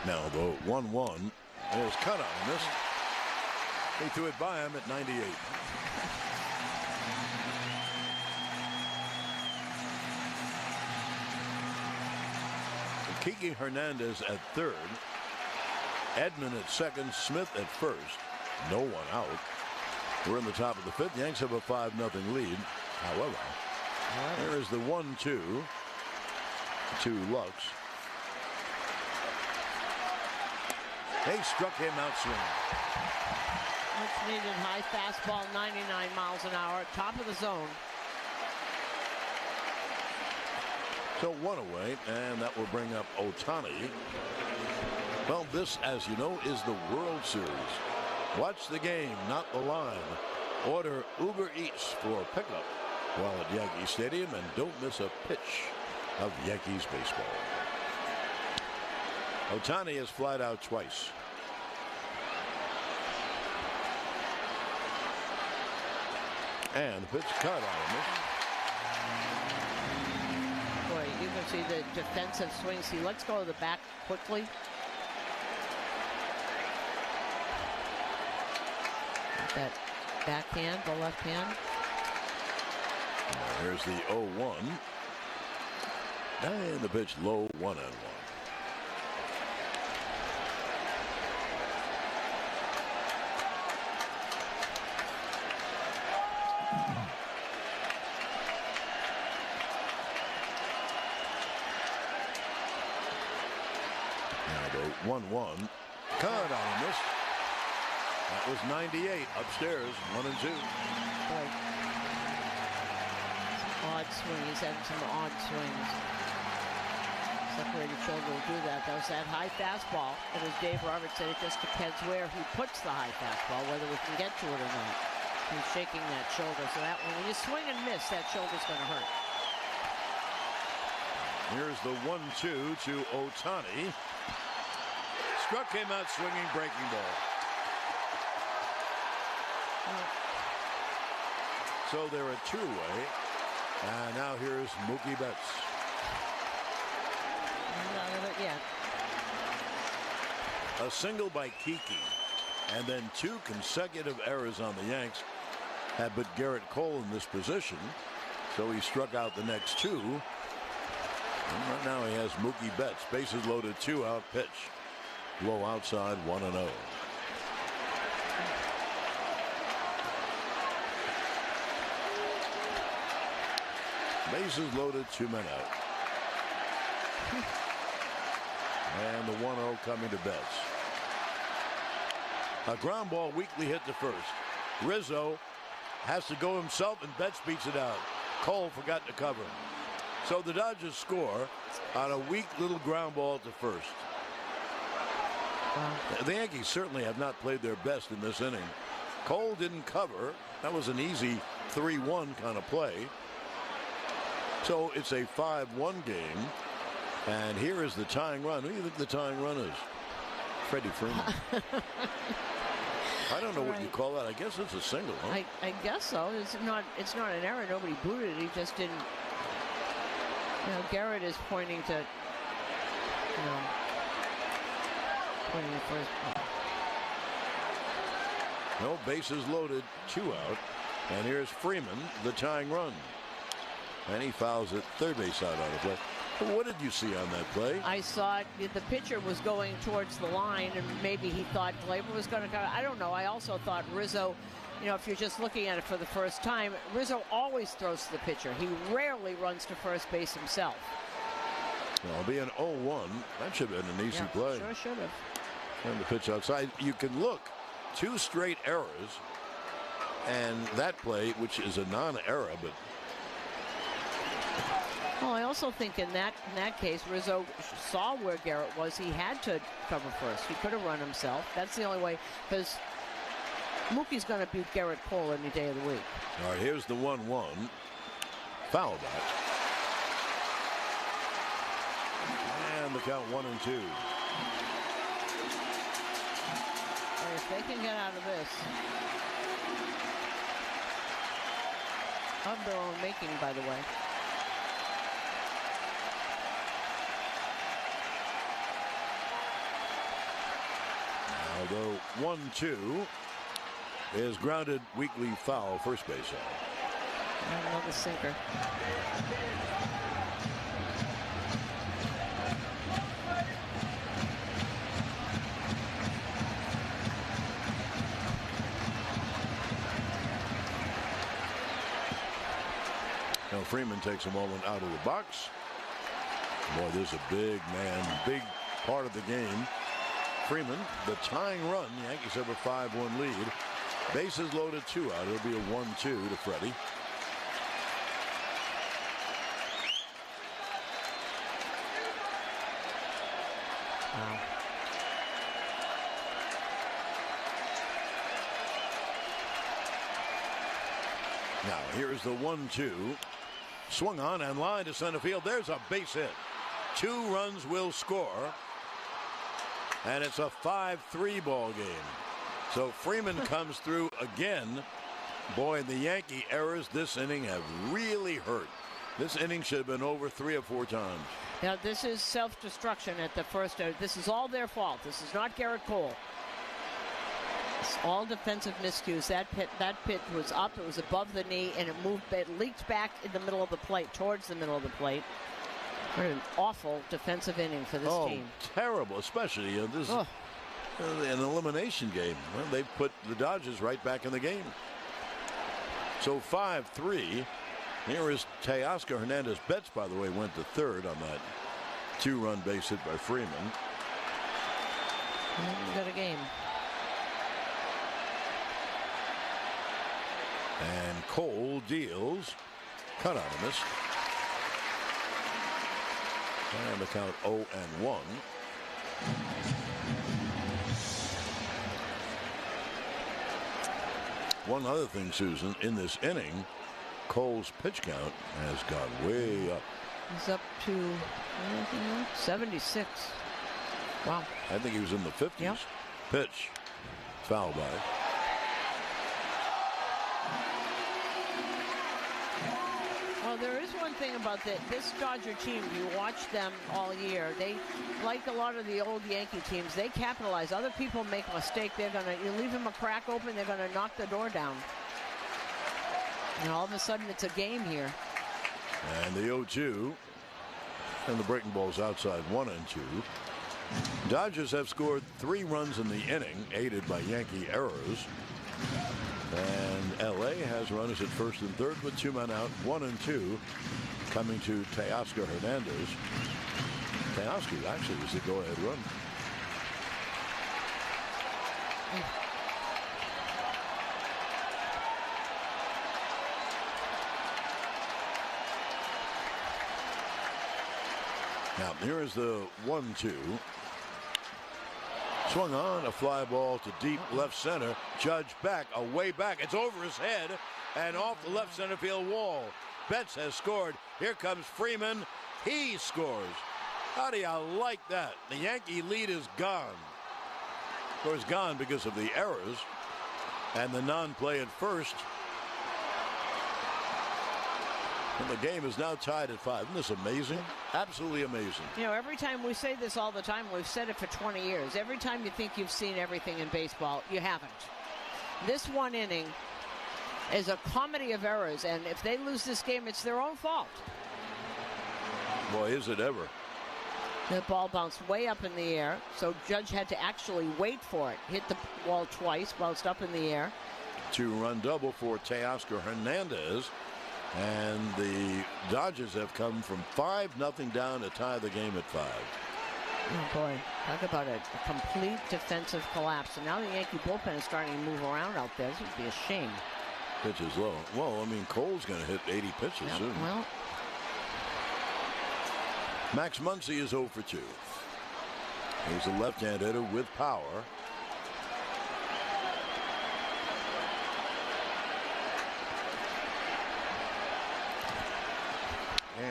Now the 1-1 is cut on this. He threw it by him at 98. Kiki Hernandez at third. Edman at second. Smith at first. No one out. We're in the top of the fifth. Yanks have a 5-0 lead. However, there is the 1-2 to Lux. They struck him out swinging. Much needed high fastball, 99 miles an hour, top of the zone. So one away, and that will bring up Ohtani. Well, this, as you know, is the World Series. Watch the game, not the line. Order Uber Eats for pickup while at Yankee Stadium, and don't miss a pitch of Yankees baseball. Ohtani has flied out twice. And the pitch cut on him. Boy, you can see the defensive swings. He lets go of the back quickly. That backhand, the left hand. Here's the 0-1. And the pitch low, 1-1. Now the 1-1. Cut on this. That was 98 upstairs, 1-2. Odd swing. He's having some odd swings. Separated shoulder will do that. That was that high fastball. And as Dave Roberts said, it just depends where he puts the high fastball, whether we can get to it or not. He's shaking that shoulder. So that when you swing and miss, that shoulder's going to hurt. Here's the 1-2 to Ohtani. Struck him out swinging, breaking ball. So they're a two-way. And now here's Mookie Betts. Yeah. A single by Kiki. And then two consecutive errors on the Yanks had put Garrett Cole in this position. So he struck out the next two. And right now he has Mookie Betts. Bases loaded, 2 out, pitch. Low outside, 1-0. Bases loaded, 2 men out. And the 1-0 coming to Betts. A ground ball weakly hit to first. Rizzo has to go himself, and Betts beats it out. Cole forgot to cover. So the Dodgers score on a weak little ground ball to first. The Yankees certainly have not played their best in this inning. Cole didn't cover. That was an easy 3-1 kind of play. So it's a 5-1 game. And here is the tying run. Who do you think the tying run is? Freddie Freeman. I don't know what you call that. I guess it's a single, huh? I guess so. It's not an error. Nobody booted it. He just didn't. Garrett is pointing to, pointing to first. No, bases loaded, 2 out. And here's Freeman, the tying run. And he fouls it third base out on the play. What did you see on that play? I saw the pitcher was going towards the line, and maybe he thought Glaber was going to come. I don't know. I also thought Rizzo, if you're just looking at it for the first time, Rizzo always throws to the pitcher. He rarely runs to first base himself. Well, it'll be an 0-1. That should have been an easy play. Sure should have. And the pitch outside. You can look. 2 straight errors. And that play, which is a non-error, but... Well, I also think in that case, Rizzo saw where Garrett was. He had to cover first. He could have run himself. That's the only way, because Mookie's going to beat Garrett Cole any day of the week. All right, here's the 1-1. Foul back. And the count 1-2. If they can get out of this, of their own making, by the way. Although 1-2 is grounded weakly foul first base out. Another sinker. Now Freeman takes a moment out of the box. Boy, this is a big man, big part of the game. Freeman, the tying run. The Yankees have a 5-1 lead. Bases loaded, 2 out. It'll be a 1-2 to Freddie. Wow. Now here's the 1-2. Swung on and line to center field. There's a base hit. 2 runs will score. And it's a 5-3 ball game. So Freeman comes through again. Boy, the Yankee errors this inning have really hurt. This inning should have been over 3 or 4 times. Now, this is self-destruction at the first. This is all their fault. This is not Garrett Cole. It's all defensive miscues. That pitch was up. It was above the knee, and it moved. It leaked back in the middle of the plate, towards the middle of the plate. What an awful defensive inning for this team. Terrible, especially this is an elimination game. Well, they've put the Dodgers right back in the game. So 5-3. Here is Teoscar Hernandez. Betts, by the way, went to third on that 2-run base hit by Freeman. We got a game. And Cole deals. Cut out of this. And the count 0-1. One other thing, Susan, in this inning, Cole's pitch count has gone way up. He's up to 76. Wow. I think he was in the 50s. Yep. Pitch. Foul by. Well, there is one thing about this Dodger team. You watch them all year. They, like a lot of the old Yankee teams, they capitalize. Other people make a mistake. You leave them a crack open, they're going to knock the door down. And all of a sudden, it's a game here. And the 0-2. And the breaking ball's outside 1-2. Dodgers have scored 3 runs in the inning, aided by Yankee errors. And L.A. has runners at first and third with 2 men out, 1-2, coming to Teoscar Hernandez. Teoscar actually was the go-ahead run. Now here is the 1-2. Swung on, a fly ball to deep left center. Judge back, away back. It's over his head and off the left center field wall. Betts has scored. Here comes Freeman. He scores. How do you like that? The Yankee lead is gone. Of course, gone because of the errors. And the non-play at first. And the game is now tied at 5. Isn't this amazing? Absolutely amazing. You know, every time we say this all the time, we've said it for 20 years. Every time you think you've seen everything in baseball, you haven't. This one inning is a comedy of errors, and if they lose this game, it's their own fault. Boy, is it ever. The ball bounced way up in the air, so Judge had to actually wait for it. Hit the ball twice, bounced up in the air. 2-run double for Teoscar Hernandez. And the Dodgers have come from 5-0 down to tie the game at 5. Oh, boy. Talk about a complete defensive collapse. And now the Yankee bullpen is starting to move around out there. This would be a shame. Pitches low. Well, I mean, Cole's going to hit 80 pitches soon. Well, Max Muncy is 0 for 2. He's a left-hand hitter with power.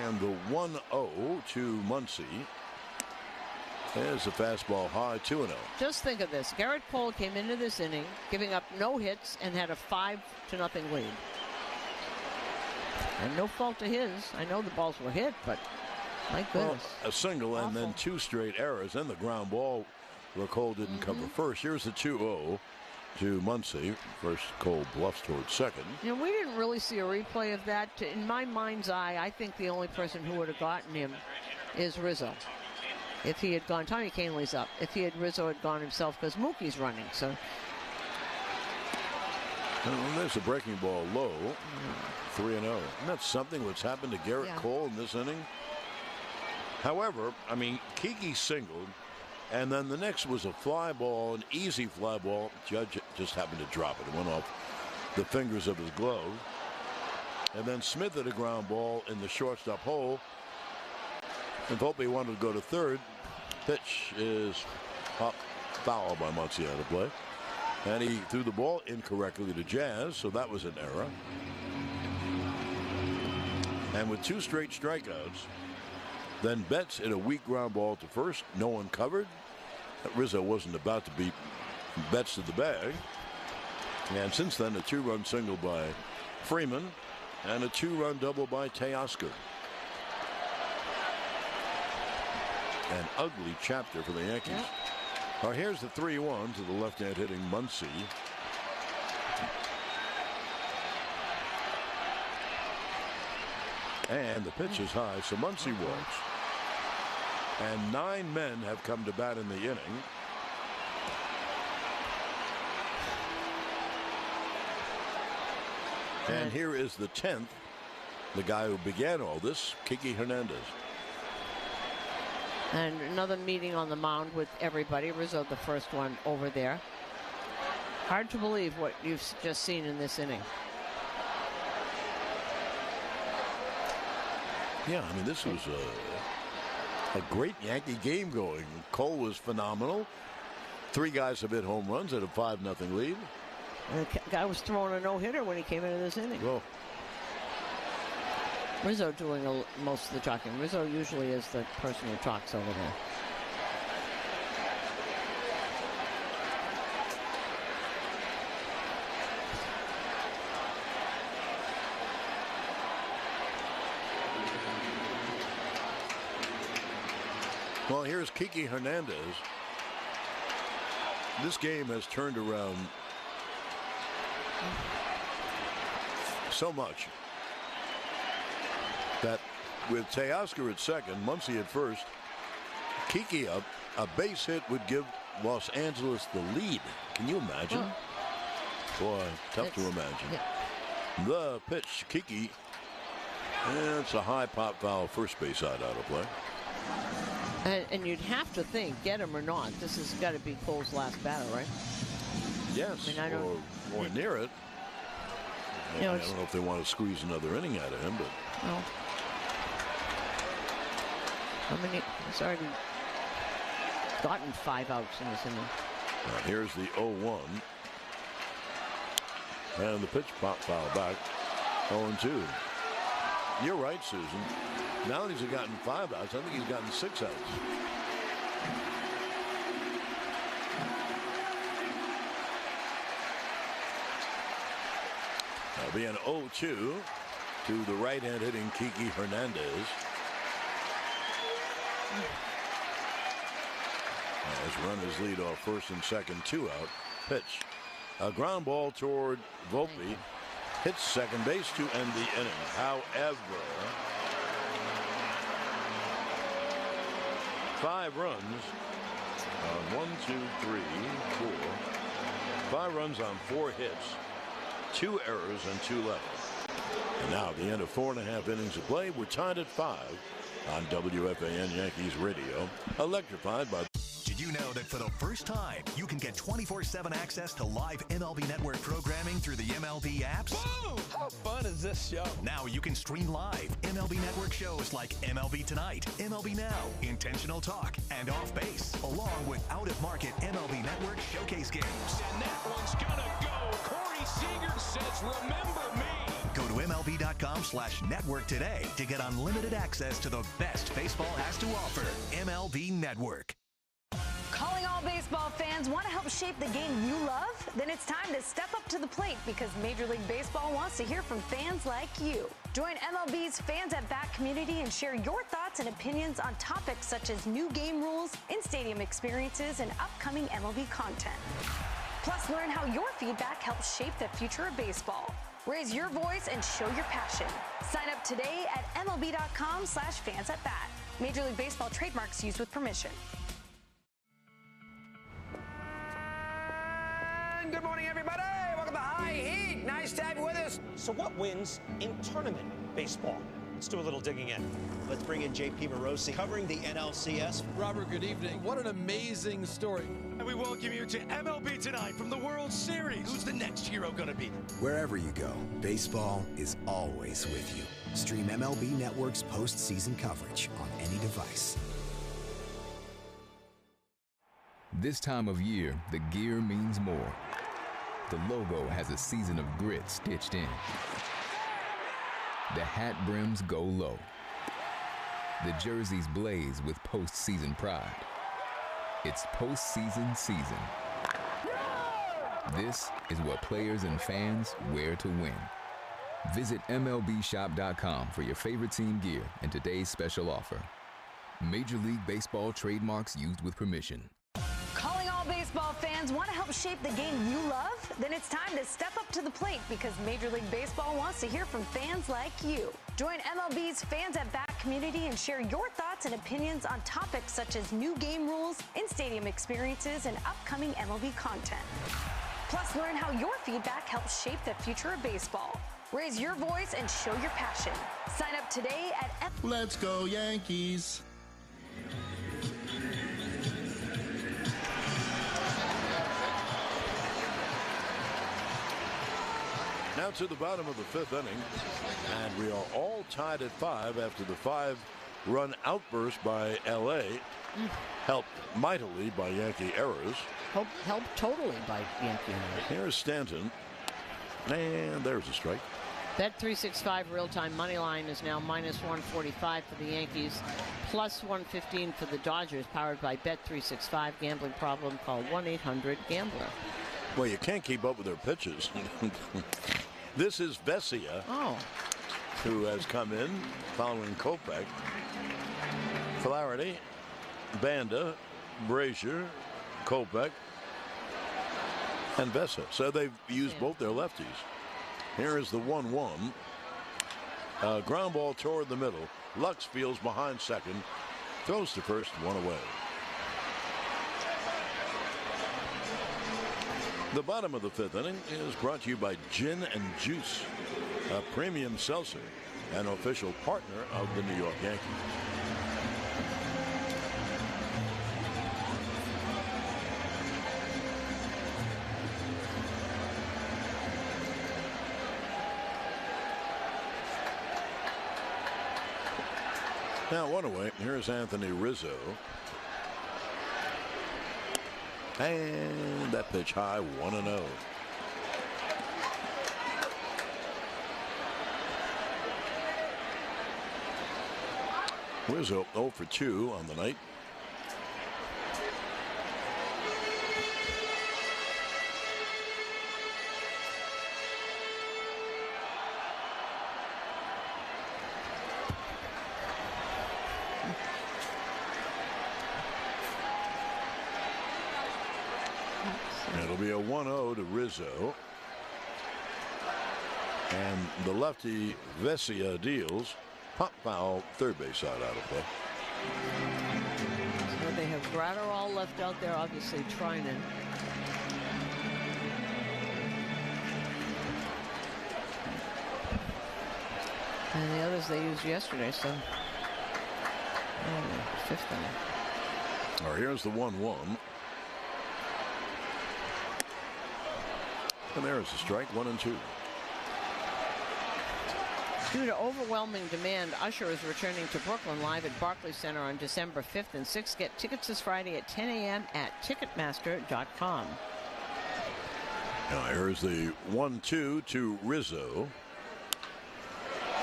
And the 1-0 to Muncy. There's a fastball high, 2-0. Just think of this. Garrett Cole came into this inning giving up no hits and had a 5-0 lead. And no fault of his. I know the balls were hit, but my goodness. Well, a single and then 2 straight errors and the ground ball where Cole didn't cover first. Here's the 2-0 to Muncy. First, Cole bluffs towards second. You know, we didn't really see a replay of that. In my mind's eye, I think the only person who would have gotten him is Rizzo. If he had gone, Tommy Kahnle's up. If Rizzo had gone himself, because Mookie's running. So well, there's a breaking ball low. 3-0. Isn't that something what's happened to Garrett Cole in this inning? However, I mean, Kiki singled. And then the next was a fly ball, an easy fly ball. Judge just happened to drop it. It went off the fingers of his glove. And then Smith hit a ground ball in the shortstop hole. And Volpe wanted to go to third. Pitch is up, foul by Muncy out of play. And he threw the ball incorrectly to Jazz, so that was an error. And with 2 straight strikeouts, then Betts hit a weak ground ball to first. No one covered. Rizzo wasn't about to beat Betts to the bag. And since then, a 2-run single by Freeman and a 2-run double by Teoscar. An ugly chapter for the Yankees. Now here's the 3-1 to the left-hand hitting Muncy. And the pitch is high, so Muncy walks. And 9 men have come to bat in the inning. And here is the 10th, the guy who began all this, Kiki Hernandez. And another meeting on the mound with everybody. Rizzo, the first one over there. Hard to believe what you've just seen in this inning. Yeah, I mean, this was a great Yankee game going. Cole was phenomenal. 3 guys have hit home runs at a 5-0 lead. And the guy was throwing a no-hitter when he came into this inning. Well, Rizzo doing most of the talking. Rizzo usually is the person who talks over there. Well, here's Kiki Hernandez. This game has turned around so much that with Teoscar at second, Muncy at first, Kiki up, a base hit would give Los Angeles the lead. Can you imagine? Boy, tough to imagine. Yeah. The pitch, Kiki. And it's a high pop foul, first base side out of play. And you'd have to think, get him or not, this has got to be Cole's last batter, right? Yes, I mean, or near it. I don't know if they want to squeeze another inning out of him, but. No. I mean, he's already gotten 5 outs in this inning. Here's the 0-1. And the pitch pop foul back. 0-2. You're right, Susan. Now that he's gotten 5 outs, I think he's gotten 6 outs. That'll be an 0-2 to the right-hand hitting Kiki Hernandez. As runners lead off first and second, 2 out. Pitch. A ground ball toward Volpe. Hits second base to end the inning. However, 5 runs on 1, 2, 3, 4. 5 runs on 4 hits. 2 errors and 2 left. And now at the end of 4.5 innings of play, we're tied at 5 on WFAN Yankees Radio. Electrified by... Did you know that for the first time, you can get 24/7 access to live MLB Network programming through the MLB apps? Whoa! How fun is this show? Now you can stream live MLB Network shows like MLB Tonight, MLB Now, Intentional Talk, and Off Base, along with out-of-market MLB Network showcase games. And that one's gonna go. Corey Seager says, remember me. Go to MLB.com/network today to get unlimited access to the best baseball has to offer. MLB Network. Calling all baseball fans, want to help shape the game you love? Then it's time to step up to the plate because Major League Baseball wants to hear from fans like you. Join MLB's Fans at Bat community and share your thoughts and opinions on topics such as new game rules, in-stadium experiences, and upcoming MLB content. Plus, learn how your feedback helps shape the future of baseball. Raise your voice and show your passion. Sign up today at MLB.com/fansatbat. Major League Baseball trademarks used with permission. Good morning, everybody. Welcome to High Heat. Nice to have you with us. So what wins in tournament baseball? Let's do a little digging in. Let's bring in JP Morosi covering the NLCS. Robert, good evening. What an amazing story. And we welcome you to MLB Tonight from the World Series. Who's the next hero going to be? Wherever you go, baseball is always with you. Stream MLB Network's postseason coverage on any device. This time of year, the gear means more. The logo has a season of grit stitched in. The hat brims go low. The jerseys blaze with postseason pride. It's postseason season. This is what players and fans wear to win. Visit MLBshop.com for your favorite team gear and today's special offer. Major League Baseball trademarks used with permission. Calling all baseball fans, want to help shape the game you love? Then it's time to step up to the plate because Major League Baseball wants to hear from fans like you. Join MLB's Fans at Bat community and share your thoughts and opinions on topics such as new game rules, in-stadium experiences, and upcoming MLB content. Plus, learn how your feedback helps shape the future of baseball. Raise your voice and show your passion. Sign up today at... Let's go Yankees! Now to the bottom of the 5th inning, and we are all tied at 5 after the 5-run outburst by L.A. Helped mightily by Yankee errors. Helped totally by Yankee errors. Here's Stanton, and there's a strike. Bet365 real-time money line is now minus 145 for the Yankees, plus 115 for the Dodgers, powered by Bet365. Gambling problem, call 1-800-GAMBLER. Well, you can't keep up with their pitches. This is Vesia, who has come in following Kopech. Flaherty, Banda, Brazier, Kopech, and Vesia. So they've used both their lefties. Here is the 1-1. Ground ball toward the middle. Lux fields behind second. Throws to first, 1 away. The bottom of the 5th inning is brought to you by Gin and Juice, a premium seltzer, an official partner of the New York Yankees. Now 1 away. Here's Anthony Rizzo. And that pitch high, 1-0. Rizzo 0 for 2 on the night. 1-0 to Rizzo. And the lefty Vesia deals. Pop foul, third base side out of play. So they have Gratterall left out there, obviously Trinan. And the others they used yesterday, so. Fifth inning. All right, here's the 1-1. And there's the strike, 1-2. Due to overwhelming demand, Usher is returning to Brooklyn live at Barclays Center on December 5th and 6th. Get tickets this Friday at 10 a.m. at Ticketmaster.com. Now here's the 1-2 to Rizzo.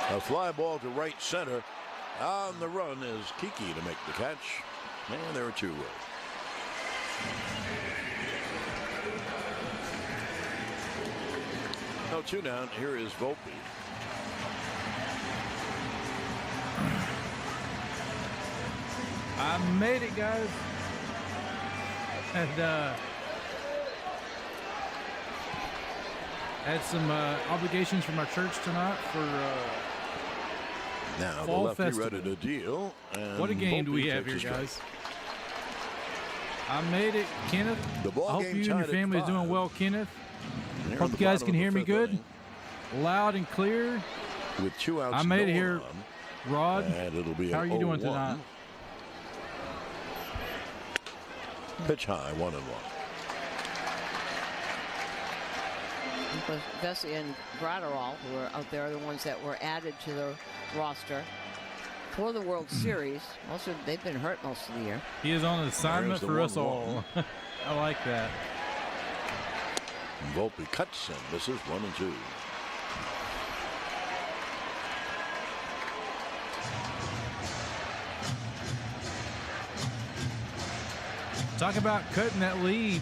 A fly ball to right center. On the run is Kiki to make the catch. And there are two away. No, two down. Here is Volpe. I made it, guys. And had some obligations from our church tonight for now fall the lefty festival. ready to deal. And What a game do we Volpe have here, takes a strike. guys. I made it, Kenneth. The ball I hope game you and your tied at family is 5. doing well, Kenneth. Near Hope the you guys bottom can of hear the me fifth good. inning. Loud and clear. With 2 outs. I made it no here. on. Rod, And it'll be how are you doing 0-1. tonight? Pitch high, 1-1. Because Vesia and Gratterall, who are out there, are the ones that were added to the roster for the World Series. Also, they've been hurt most of the year. He is on an assignment There's the for us 1-1. all. I like that. Volpe cuts and misses 1-2. Talk about cutting that lead.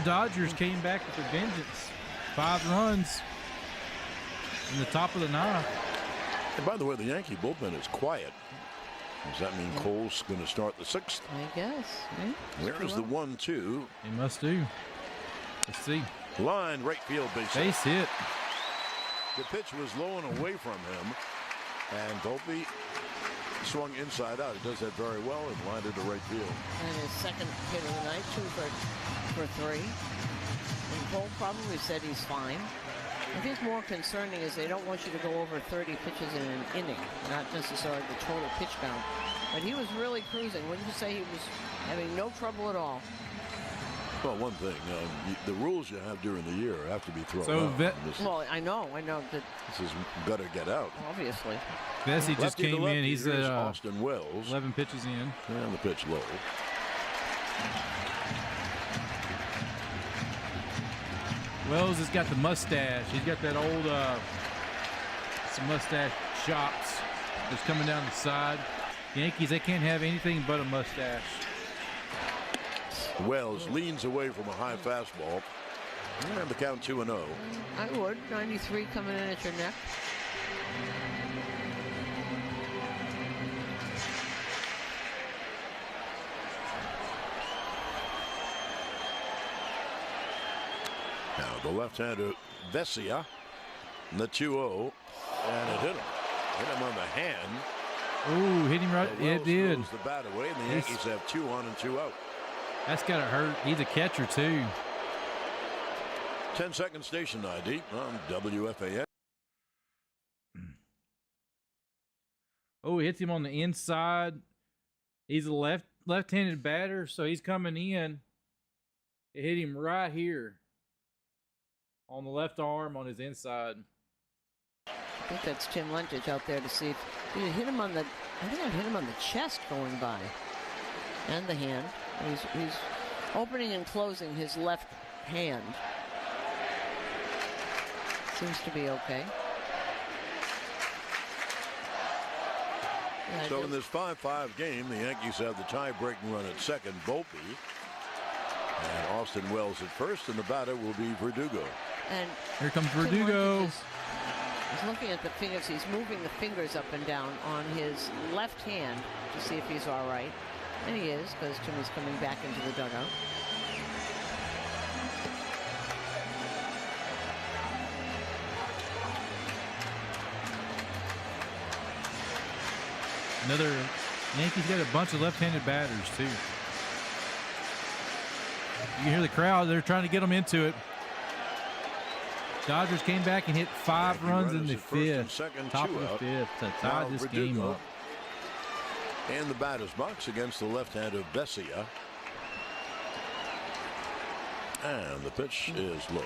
Dodgers came back with a vengeance. 5 runs in the top of the 9th. And by the way, the Yankee bullpen is quiet. Does that mean Cole's going to start the 6th? I guess. Yeah. There's the 1-2. He must do. Let's see. Line right field base hit. Base hit. The pitch was low and away from him. And Volpe swung inside out. He does that very well and lined it to right field. And his second hit of the night, 2 for 3. And Cole probably said he's fine. I think more concerning is they don't want you to go over 30 pitches in an inning, not necessarily the total pitch count. But he was really cruising. Wouldn't you say he was having no trouble at all? Well, one thing, the rules you have during the year have to be thrown So out. Well, I know that This has got to get out. obviously. Vesia just Lefty to came lefty, in. He's here's at Austin Wells. 11 pitches in. And the pitch low. Wells has got the mustache. He's got that old some mustache chops that's coming down the side. Yankees, they can't have anything but a mustache. Wells leans away from a high fastball. And the count 2-0. I would. 93 coming in at your neck. Now the left-hander Vesia. The 2-0. And it hit him. Hit him on the hand. Ooh, hit him right. Yeah, it did. Throws the bat away, and the Yankees have 2 on and 2 out. That's got to hurt. He's a catcher, too. 10-second station ID on WFAN. Oh, he hits him on the inside. He's a left-handed batter, so he's coming in. It hit him right here on the left arm on his inside. I think that's Tim Lentich out there to see if did it hit him on the. I think I hit him on the chest going by, and the hand. He's opening and closing his left hand. Seems to be okay. Yeah, So in this 5-5 game, the Yankees have the tie-breaking run at second, Volpe. And Austin Wells at first, and the batter will be Verdugo. And here comes Tim Verdugo. Lentich He's looking at the fingers. He's moving the fingers up and down on his left hand to see if he's all right. And he is, because Timmy's coming back into the dugout. Another Yankees got a bunch of left-handed batters too. You can hear the crowd. They're trying to get them into it. Dodgers came back and hit 5 runs in the 5th. Top of the 5th to tie this game up. In the batter's box against the left hand of Bessia. And the pitch is low.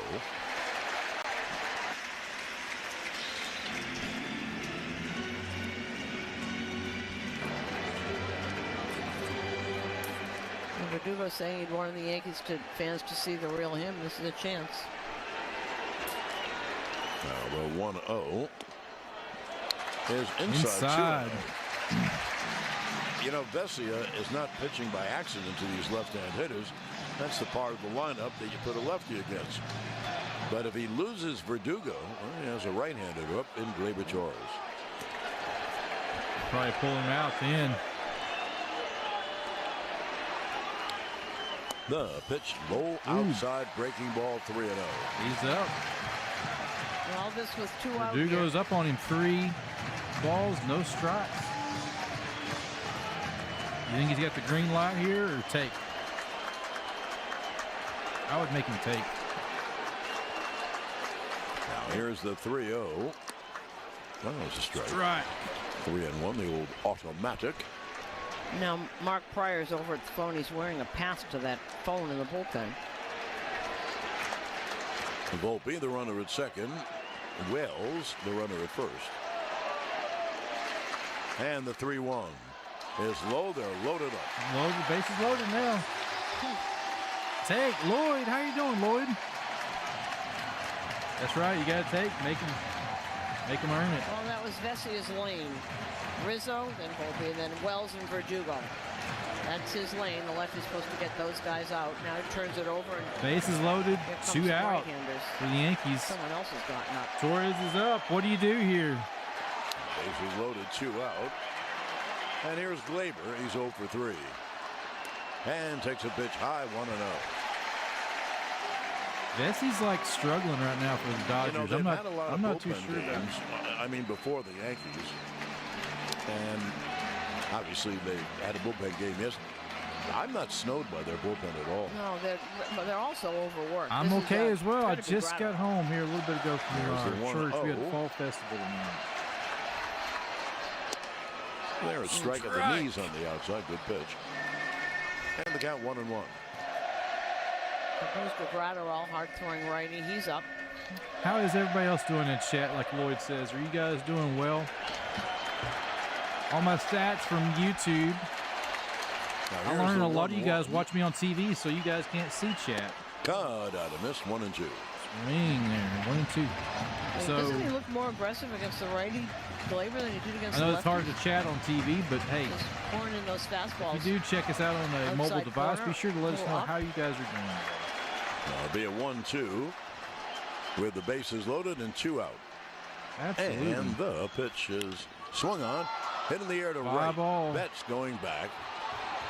Verdugo saying he'd wanted the Yankees fans to see the real him. This is a chance. Now the 1-0 is inside. You know, Vessia is not pitching by accident to these left-hand hitters. That's the part of the lineup that you put a lefty against. But if he loses Verdugo, well, he has a right-hander up in Gleyber Torres. Probably pull him out then. The pitch low outside, breaking ball, 3-0. He's up. Well, this was 2 out. Verdugo's up on him, 3 balls, no strikes. You think he's got the green light here or take? I would make him take. Now here's the 3-0. That was a strike. Strike. 3-1, the old automatic. Now Mark Pryor's over at the phone. He's wearing a pass to that phone in the bullpen. Volpe, the runner at second. Wells, the runner at first. And the 3-1 is low. They're loaded up. Loaded, the base is loaded now. Take Lloyd. How you doing, Lloyd? That's right. You got to take. Make him earn it. Well, that was Vessia's lane. Rizzo, then Volpe, and then Wells and Verdugo. That's his lane. The lefty's supposed to get those guys out. Now he turns it over. And base is loaded. 2 out for the Yankees. Someone else has gotten up. Torres is up. What do you do here? Base is loaded, 2 out. And here's Gleyber. He's 0 for 3. And takes a pitch high, 1-0. Vessi's like struggling right now for the Dodgers. You know, I'm not too sure games. I mean, before the Yankees. And obviously they had a bullpen game yesterday. I'm not snowed by their bullpen at all. No, they're also overworked. I'm okay as well. I just got home here a little bit ago from our church. We had the fall festival tonight. There's a strike at the knees on the outside. Good pitch. And the count 1-1. Goes Gratterall, hard-throwing righty. He's up. How is everybody else doing in chat, like Lloyd says? Are you guys doing well? All my stats from YouTube. I learned a lot of you guys watch me on TV, so you guys can't see chat. Cut out of miss, 1-2. Swing there, 1-2. So doesn't he look more aggressive against the righty Gleyber than he did against the lefty? I know it's hard to chat on TV, but hey, just pouring in those fastballs. If you do check us out on a mobile device, be sure to let us know up. how you guys are doing. It'll be a 1-2 with the bases loaded and 2 out. Absolutely. And the pitch is swung on, hit in the air to Fly right. ball. Betts going back.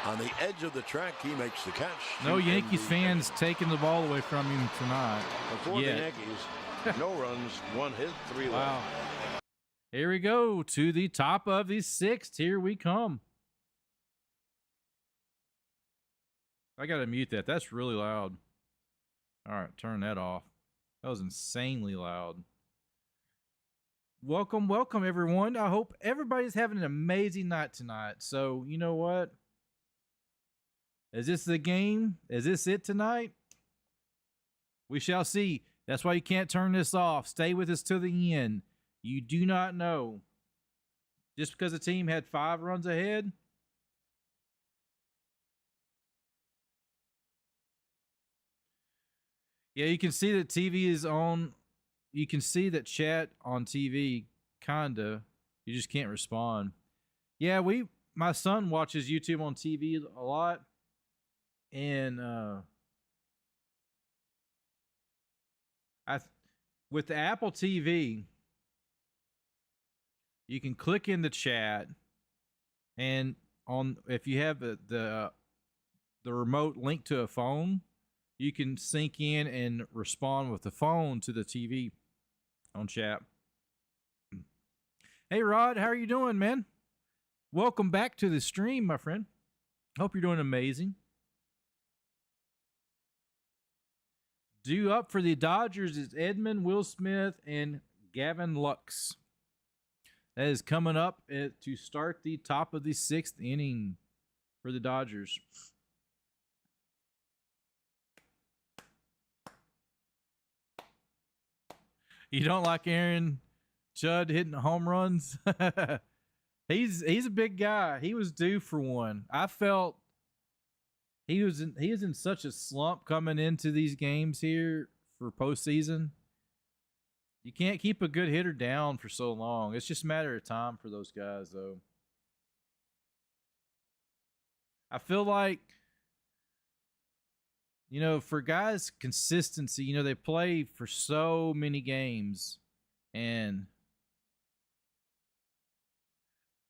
On the edge of the track, he makes the catch. No Yankees fans taking the ball away from him tonight. Before the Yankees, no runs, 1 hit, 3 left. Wow. Here we go to the top of the 6th. Here we come. I got to mute that. That's really loud. All right, turn that off. That was insanely loud. Welcome, welcome, everyone. I hope everybody's having an amazing night tonight. So, you know what? Is this the game? Is this it tonight? We shall see. That's why you can't turn this off. Stay with us to the end. You do not know. Just because the team had 5 runs ahead. Yeah, you can see that TV is on. You can see that chat on TV, kinda. You just can't respond. Yeah, my son watches YouTube on TV a lot. And with the Apple TV, you can click in the chat, and if you have the remote linked to a phone, you can sync in and respond with the phone to the TV on chat. Hey Rod, how are you doing, man? Welcome back to the stream, my friend. Hope you're doing amazing. Due up for the Dodgers is Edman, Will Smith, and Gavin Lux. That is coming up to start the top of the 6th inning for the Dodgers. You don't like Aaron Judd hitting home runs? He's a big guy. He was due for one. I felt he is in such a slump coming into these games here for postseason. You can't keep a good hitter down for so long. It's just a matter of time for those guys, though. I feel like, for guys, consistency, they play for so many games, and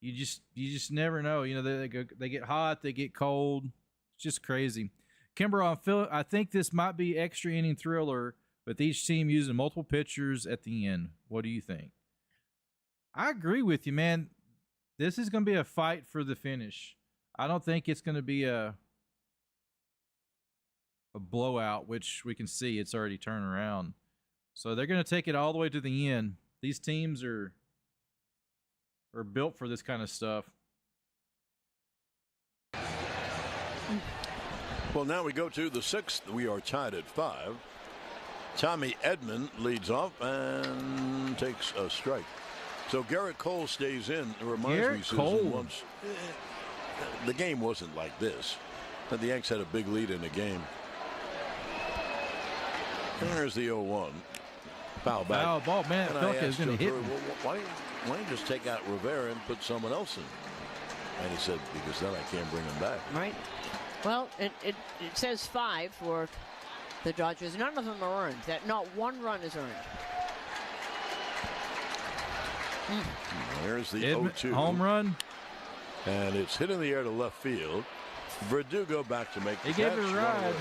you just never know. They get hot, they get cold. It's just crazy. Kimbro, I think this might be extra inning thriller with each team using multiple pitchers at the end. What do you think? I agree with you, man. This is going to be a fight for the finish. I don't think it's going to be a blowout, which we can see it's already turned around. So they're going to take it all the way to the end. These teams are built for this kind of stuff. Well, now we go to the 6th. We are tied at 5. Tommy Edman leads off and takes a strike. So Garrett Cole stays in. It reminds me, Susan, once the game wasn't like this. And the Yanks had a big lead in the game. There's the 0-1. Foul back. Foul ball, man. I felt like it was going to hit me. Why don't you just take out Rivera and put someone else in? And he said, because then I can't bring him back. Right. Well, it says 5 for the Dodgers. None of them are earned. Not one run is earned. There's the 0-2. Home run. And it's hit in the air to left field. Verdugo back to make the catch. He gave it a ride.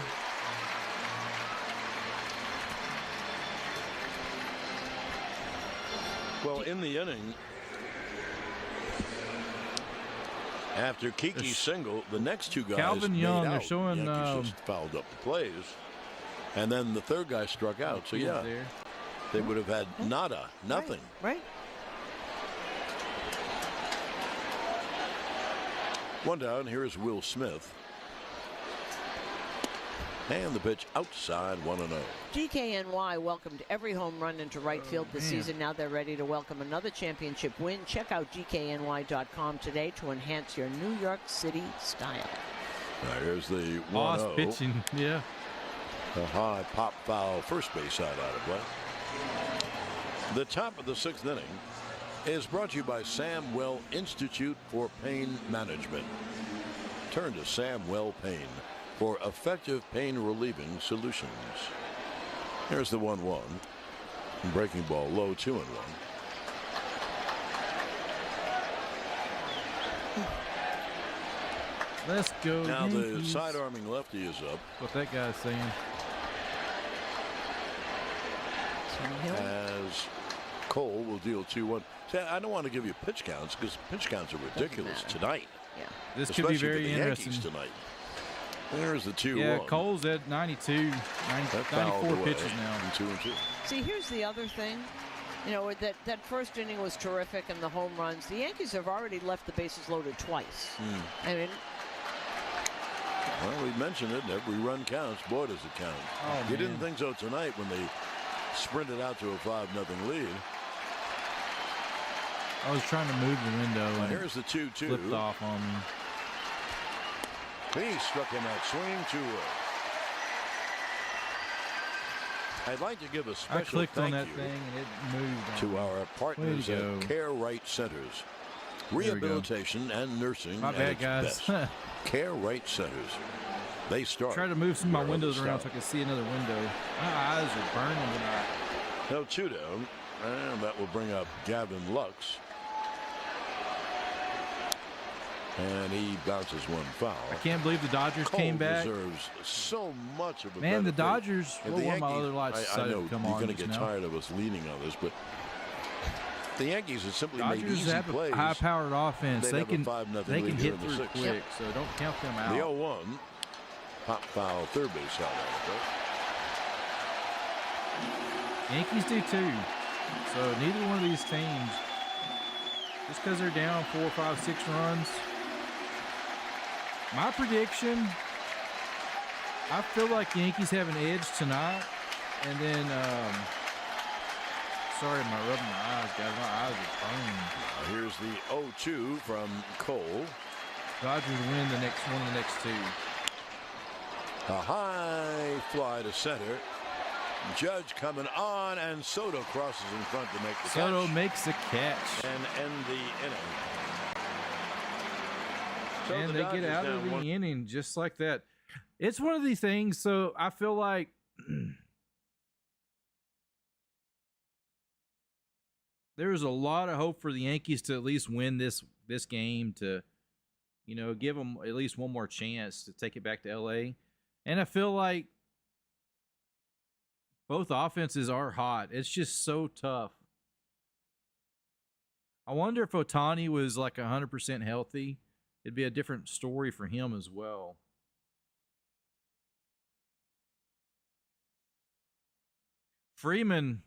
Well, in the inning, after Kiki's single, the next two guys Calvin Young, they're showing just fouled up the plays, and then the third guy struck out. So yeah, they would have had nothing. Right. One down. Here is Will Smith. And the pitch outside, 1-0. GKNY welcomed every home run into right field this season. Now they're ready to welcome another championship win. Check out GKNY.com today to enhance your New York City style. Here's the 1-0. Lost pitching, yeah. A high pop foul, first base side out of play. The top of the 6th inning is brought to you by Samwell Institute for Pain Management. Turn to Samwell Pain for effective pain relieving solutions. Here's the 1-1. Breaking ball low, 2-1. Let's go. Now Yankees. The side arming lefty is up. What that guy's saying. As Cole will deal 2-1. See, I don't want to give you pitch counts because pitch counts are ridiculous tonight. Yeah. This could be very interesting tonight. There's the 2-1. Yeah, Cole's at 92, 94 pitches now. 2-2. See, here's the other thing. That first inning was terrific and the home runs. The Yankees have already left the bases loaded twice. I mean, well, we mentioned it. Every run counts. Boy, does it count. Oh, you didn't think so tonight when they sprinted out to a 5-0 lead. I was trying to move the window. And here's the 2-2. Flipped off on me. He struck him out swing to I'd like to give a special I clicked thank on that you thing and it moved to our partners at Care Right Centers. Rehabilitation and nursing My bad, guys. Best. Care Right Centers. They start. Try to move some of my windows around so I can see another window. My eyes are burning tonight. No, 2 down. And that will bring up Gavin Lux. And he bounces one foul. I can't believe the Dodgers came back. Deserves so much of a Man, the benefit. Dodgers. And One the of my Yankees, other lights I know to come you're on going to get now. tired of us leaning on this, but The Yankees have simply Dodgers made easy have plays. a high-powered offense. They can 5-0 hit lead here in the through sixth. quick, so don't count them out. The 0-1. Pop foul, third base out. Yankees do too. So neither one of these teams, just because they're down 4, 5, 6 runs. My prediction, I feel like the Yankees have an edge tonight. And then, sorry, I'm rubbing my eyes, guys. My eyes are burning. Here's the 0-2 from Cole. Dodgers win one of the next two. A high fly to center. Judge coming on, and Soto crosses in front to make the catch. Soto makes the catch. And end the inning. So And the they get Dodgers out of the inning just like that. It's one of these things, so I feel like there's a lot of hope for the Yankees to at least win this game to, give them at least one more chance to take it back to L.A. And I feel like both offenses are hot. It's just so tough. I wonder if Ohtani was like 100% healthy. It'd be a different story for him as well. Freeman,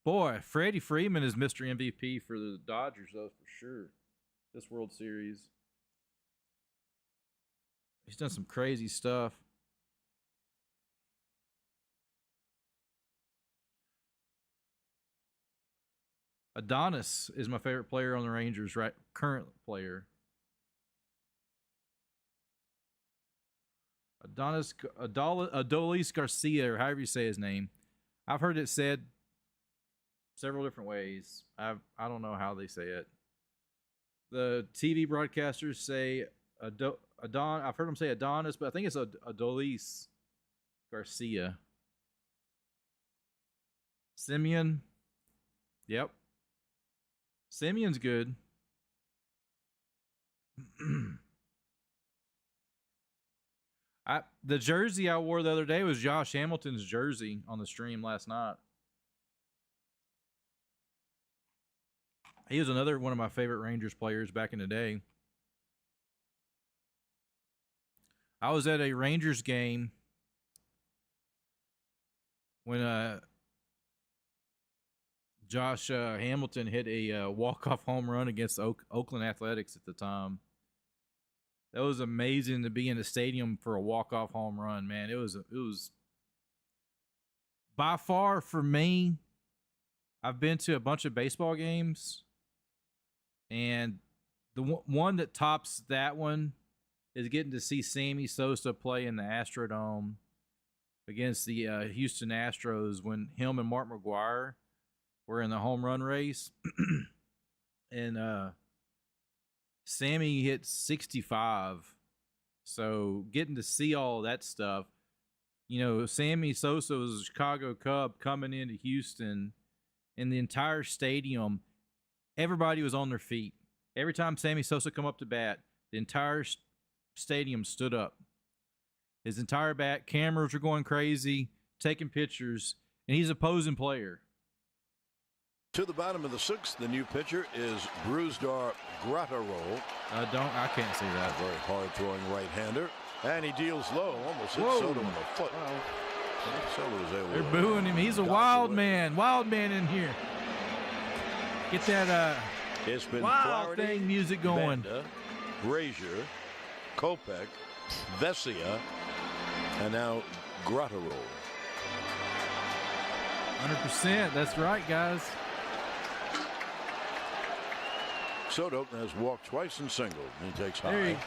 boy, Freddie Freeman is Mr. MVP for the Dodgers, though, for sure. This World Series. He's done some crazy stuff. Adonis is my favorite player on the Rangers, right? Current player. Adolis Garcia, or however you say his name. I've heard it said several different ways. I don't know how they say it. The TV broadcasters say I've heard them say Adonis, but I think it's Adolis Garcia. Simeon. Yep. Simeon's good. The jersey I wore the other day was Josh Hamilton's jersey on the stream last night. He was another one of my favorite Rangers players back in the day. I was at a Rangers game when Josh Hamilton hit a walk-off home run against Oakland Athletics at the time. That was amazing to be in the stadium for a walk-off home run, man. It was by far for me. I've been to a bunch of baseball games, and the one that tops that one is getting to see Sammy Sosa play in the Astrodome against the Houston Astros when him and Mark McGwire were in the home run race. And Sammy hit 65. So getting to see all that stuff, Sammy Sosa was a Chicago Cub coming into Houston, and the entire stadium, everybody was on their feet. Every time Sammy Sosa come up to bat, the entire stadium stood up. His entire bat, cameras were going crazy, taking pictures, and he's a posing player. To the bottom of the sixth, the new pitcher is Brusdar Graterol. I can't see that. Very hard throwing right-hander, and he deals low, almost hit Soto in the foot. Soto was able They're to booing him. He's a wild man in here. Get that it's been wild Flaherty, thing music going. Benda, Brazier, Kopech, Vesia, and now Graterol. 100%. That's right, guys. Soto has walked twice and singled. He takes high.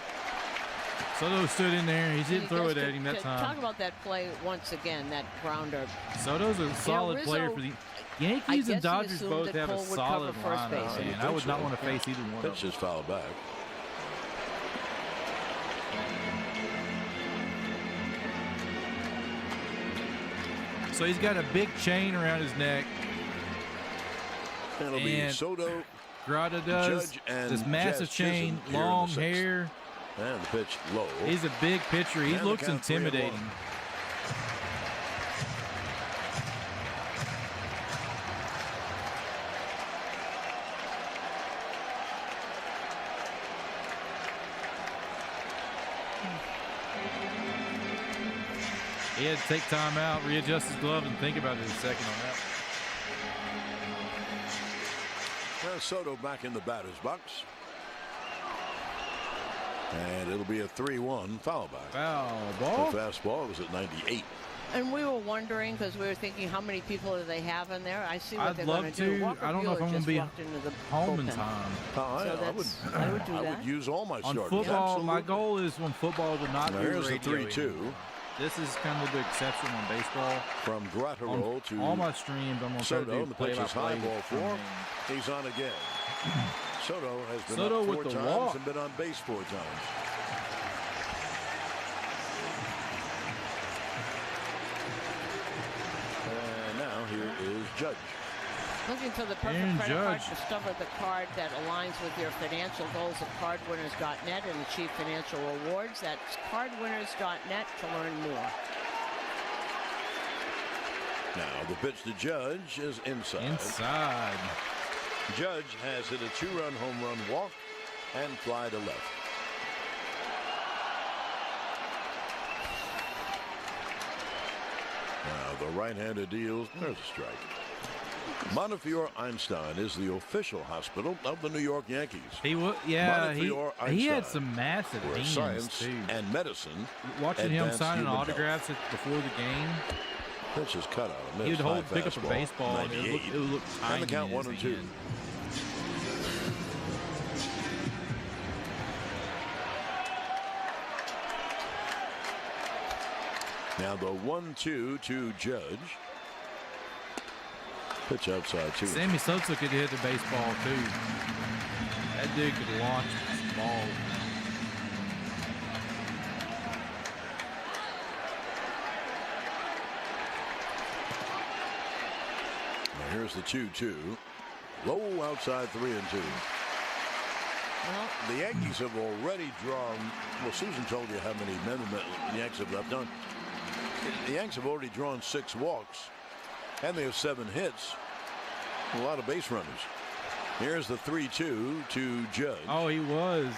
Soto stood in there. He didn't throw it at him that time. Talk about that play once again, that grounder. Soto's a solid player for the Yankees and Dodgers both have a solid lineup, man. I would not want to face either one of them. Pitch is fouled back. So he's got a big chain around his neck. That'll be Soto. Grata does this massive chain, long hair. And the pitch low. He's a big pitcher. He looks intimidating. He had to take time out, readjust his glove, and think about it a second on that. Soto back in the batter's box. And it'll be a 3-1 foul back. Foul ball. The fastball was at 98. And we were wondering, because we were thinking, how many people do they have in there? I see what they're love going to do. I don't know if I'm going to be home in time. I would do that. I would use all my on starters. Football, Absolutely. my goal is on football to not do here's radio the 3-2. anymore. This is kind of the exception on baseball. From Grotterol to all my streams, I'm going to try to Soto. do The pitch is high ball 4. He's on again. Soto has been up 4 times walk. and been on base 4 times. And now here is Judge. Looking for the perfect credit card, discover the card that aligns with your financial goals at cardwinners.net and achieve financial rewards. That's cardwinners.net to learn more. Now the pitch to Judge is inside. Judge has hit a 2-run home run walk and fly to left. Now the right-hander deals. There's a strike. Montefiore Einstein is the official hospital of the New York Yankees. He had some massive where hands science too. and medicine. Watching him signing autographs before the game. Pitch is cut out. He would pick up a baseball and it would look tiny. And the count 1-2. Now the 1-2 to Judge. Pitch outside 2. Sammy Sosa could hit the baseball too. That dude could launch this ball. Now here's the 2-2. Low outside 3-2. Well, the Yankees have already drawn. Well, Susan told you how many men the Yankees have left on. The Yankees have already drawn 6 walks. And they have 7 hits. A lot of base runners. Here's the 3-2 to Judge. Oh, he was.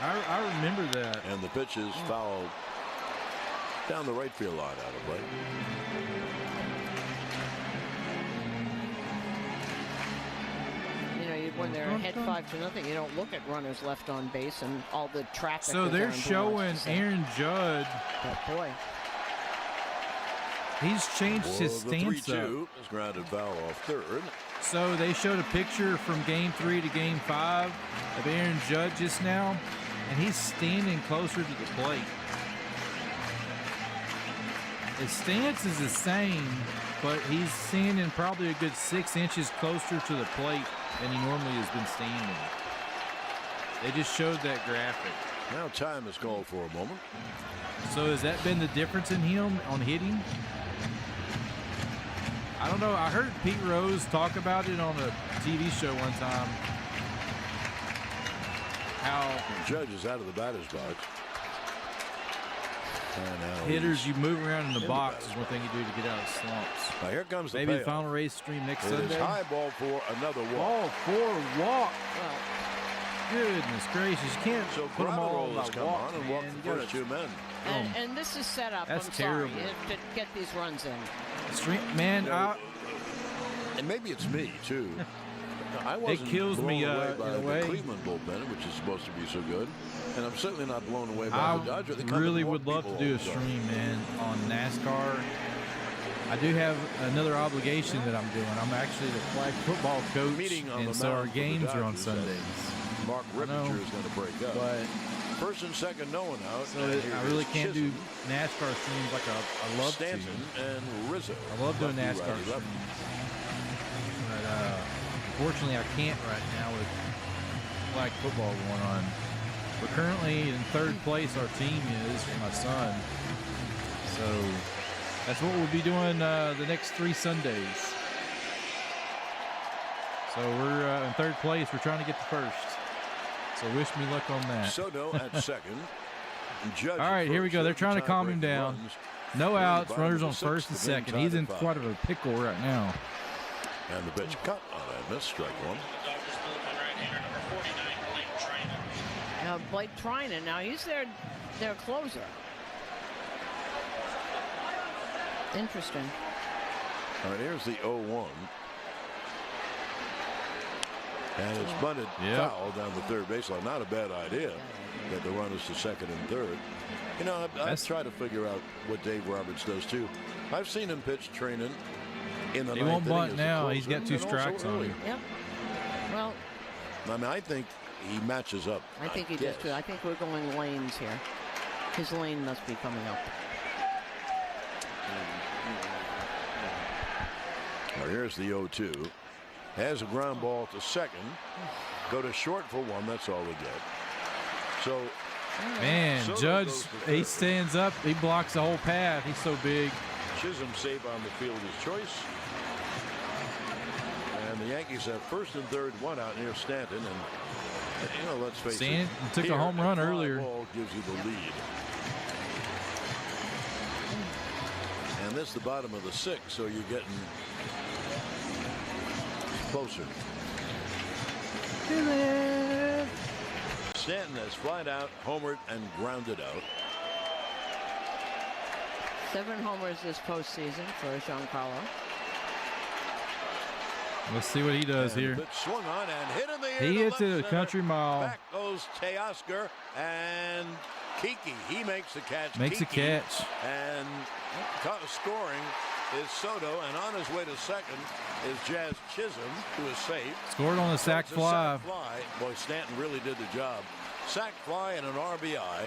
I remember that. And the pitch is fouled down the right field line out of play. You know, when they're ahead 5-0, you don't look at runners left on base and all the traffic. So they're showing Aaron Judge. Oh, boy. He's changed his stance The 3-2 is grounded foul off third. So they showed a picture from Game 3 to Game 5 of Aaron Judge just now, and he's standing closer to the plate. His stance is the same, but he's standing probably a good 6 inches closer to the plate than he normally has been standing. They just showed that graphic. Now time is called for a moment. So has that been the difference in him on hitting? I don't know. I heard Pete Rose talk about it on a TV show one time. How Judge is out of the batter's box. Hitters, you move around in the box is one thing you do to get out of slumps. Now here comes the maybe payoff. The final race stream next It Sunday. is high ball for another walk. Ball for walk. Goodness gracious, you can't put them all on come walk, on and walk the first 2 men. And this is set up. That's I'm terrible. sorry, to get these runs in. And maybe it's me too. I it wasn't kills blown me away by in a the way. Cleveland bullpen, which is supposed to be so good, and I'm certainly not blown away by I the Dodgers. They really would love to do a stream, man, on NASCAR. I do have another obligation that I'm doing. I'm actually the flag football coach, and so our games are on Sundays. Mark Rippinger is going to break up. But first and second, no one out. So I really can't do NASCAR streams like I love Stanton to. And Rizzo. I love doing NASCAR streams. But unfortunately, I can't right now with flag football going on. We're currently in 3rd place, our team is, for my son. So that's what we'll be doing the next 3 Sundays. So we're in 3rd place. We're trying to get to 1st. So wish me luck on that. Soto at second. Judge all right, here we go. They're trying to calm him down. Runs. No outs, runners on 1st and 2nd. He's in quite of a pickle right now. And the pitch cut on a miss, strike 1. Blake Trinan. Now he's their closer. Interesting. All right, here's the 0-1. And it's bunted foul down the third baseline. Not a bad idea. Get the runners to second and third. You know, I try to figure out what Dave Roberts does too. I've seen him pitch training in the ninth inning. He won't bunt now. He's got 2 strikes on him. Yep. Well, I mean, I think he matches up. I think he does too. I think we're going lanes here. His lane must be coming up. Well, here's the 0-2. Has a ground ball to second. Go to short for 1. That's all we get. So, man, Judge, he stands up. He blocks the whole path. He's so big. Chisholm save on the field his choice. And the Yankees have first and third, 1 out near Stanton. And you know, let's face it. Stanton took a home run earlier. Ball gives you the lead. And this is the bottom of the 6th, so you're getting closer. Stanton has flied out, homered, and grounded out. 7 homers this postseason for Giancarlo. Let's see what he does here. Swung on and hit in the air. He hits it a country mile. Back goes Teoscar and Kiki. He makes the catch. Makes Kiki, a catch. And scoring is Soto, and on his way to second is Jazz Chisholm, who is safe. Scored on the sac fly. Boy, Stanton really did the job. Sac fly and an RBI,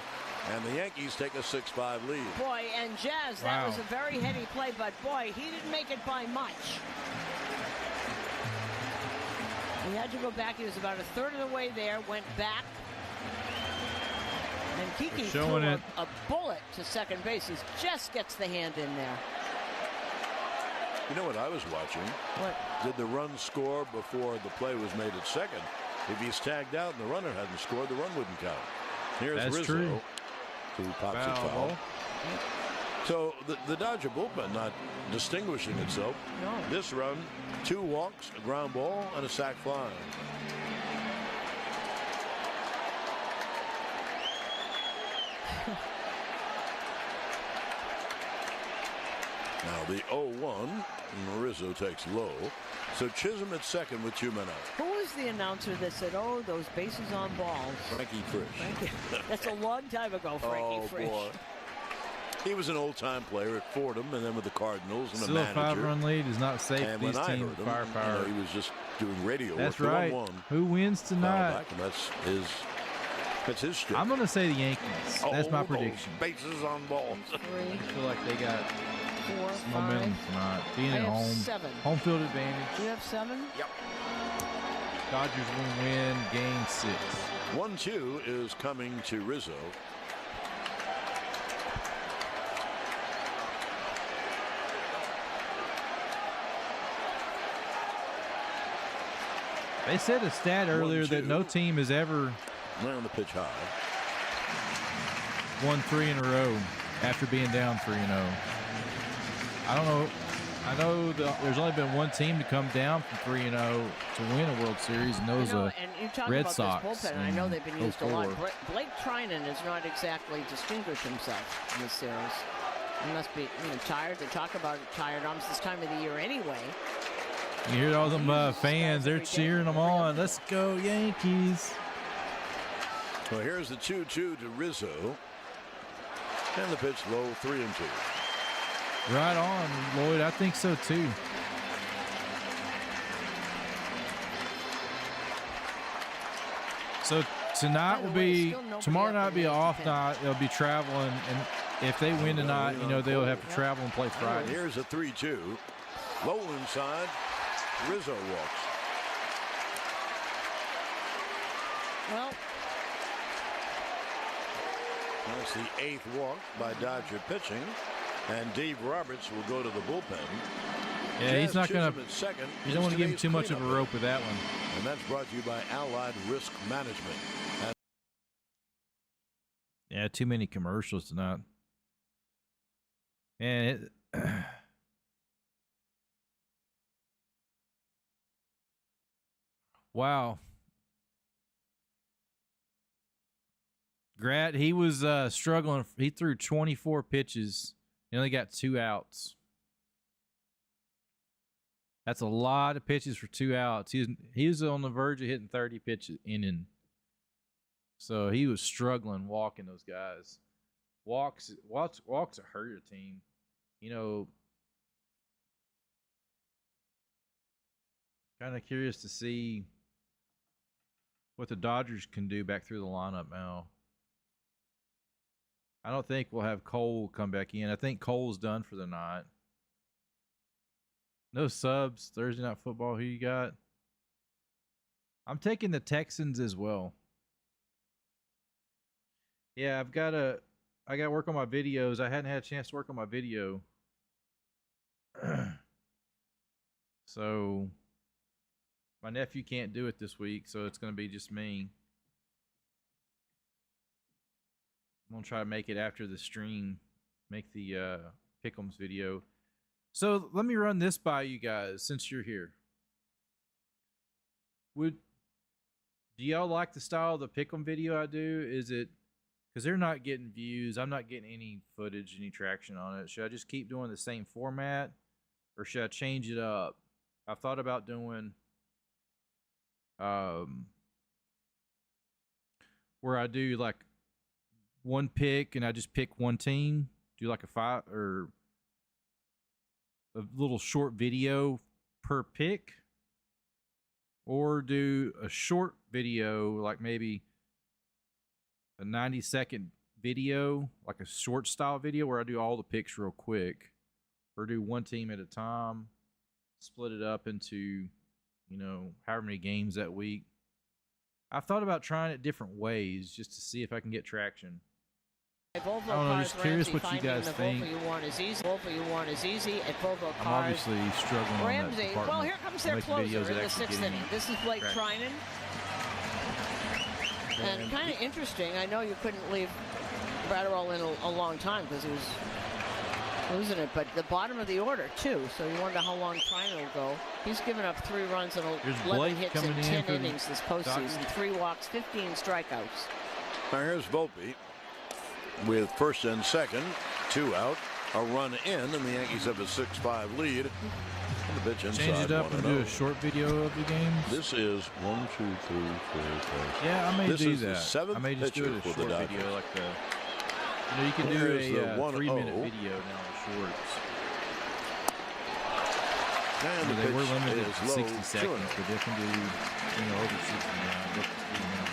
and the Yankees take a 6-5 lead. Boy, and Jazz, that was a very heady play, but boy, he didn't make it by much. He had to go back. He was about a third of the way there, went back. And Kiki threw a bullet to second base. He just gets the hand in there. You know what I was watching? What? Did the run score before the play was made at second? If he's tagged out and the runner hadn't scored, the run wouldn't count. Here's Rizzo, who pops a foul. So the Dodger bullpen not distinguishing itself. No. This run, 2 walks, a ground ball, and a sac fly. Now the 0-1, Rizzo takes low. So Chisholm at second with 2 men out. Who was the announcer that said, "Oh, those bases on balls"? Frankie Frisch. That's a long time ago, Frankie Frisch. Boy. He was an old-time player at Fordham and then with the Cardinals and Still a manager. Still a 5-run lead is not safe. And These when I teams heard him, firepower. he was just doing radio That's work. right. 1-1. Who wins tonight? And that's his shtick. I'm going to say the Yankees. That's my prediction. Bases on balls. I feel like they got 4, 5. momentum tonight. Being at home. 7. Home field advantage. Do you have 7? Yep. Dodgers will win game 6. 1-2 is coming to Rizzo. They said a stat earlier that no team has ever on the pitch high won 3 in a row after being down 3-0. I don't know. I know there's only been one team to come down from 3-0 to win a World Series, and those are Red Sox. This bullpen, I know they've been used a lot. Blake Trinan has not exactly distinguished himself in this series. He must be tired. They talk about tired almost this time of the year anyway. You hear all them fans, they're cheering them on. Let's go, Yankees. Well, here's the 2-2 to Rizzo. And the pitch low, 3-2. Right on, Lloyd. I think so, too. So tonight will be, tomorrow night will be an off night. They'll be traveling, and if they win tonight, they'll have to travel and play Friday. Here's a 3-2. Low inside. Rizzo walks. Well, that's the 8th walk by Dodger pitching, and Dave Roberts will go to the bullpen. Yeah, he's not going to. You don't want to give him too much of a rope with that one. And that's brought to you by Allied Risk Management. Yeah, too many commercials tonight. And wow. Grat, he was struggling. He threw 24 pitches. He only got 2 outs. That's a lot of pitches for 2 outs. He was on the verge of hitting 30 pitches inning. So he was struggling walking those guys. Walks hurt a team. You know, kind of curious to see what the Dodgers can do back through the lineup now. I don't think we'll have Cole come back in. I think Cole's done for the night. No subs. Thursday Night Football. Who you got? I'm taking the Texans as well. Yeah, I got to work on my videos. I hadn't had a chance to work on my video. So my nephew can't do it this week, so it's going to be just me. I'm going to try to make it after the stream, make the Pick'ems video. So let me run this by you guys since you're here. Do y'all like the style of the Pick'em video I do? Is it because they're not getting views? I'm not getting any footage, any traction on it. Should I just keep doing the same format, or should I change it up? I've thought about doing where I do like one pick and I just pick one team, do like a 5 or a little short video per pick, or do a short video, like maybe a 90-second video, like a short style video where I do all the picks real quick, or do one team at a time, split it up into, you know, however many games that week. I've thought about trying it different ways just to see if I can get traction. Volvo I don't know, Cars just curious Ramsey, what you guys think. Volvo you want is easy. Volvo you want is easy at Volvo Cars. I'm obviously struggling Ramsey. on that department. Well, here comes their closer in the 6th inning. This is Blake Trinan. And kind of interesting. I know you couldn't leave Bratterall in a long time because he was losing it, but the bottom of the order too. So you wonder how long Trinan will go. He's given up 3 runs and 11 hits in 10 innings this postseason. 3 walks, 15 strikeouts. Now here's Volpe with first and second, 2 out, a run in, and the Yankees have a 6-5 lead. And the pitch inside. Change it up and do a short video of the games. This is 1, 2, 3, 4, 5. Yeah, I may do that. This is the 7th I may just do it a pitcher short for the video, like the. You know, you can do a 3-minute video now with shorts. And You know, they were limited is to low, 60 seconds, but they can do, you know, over 60 now. Up to 3 minutes.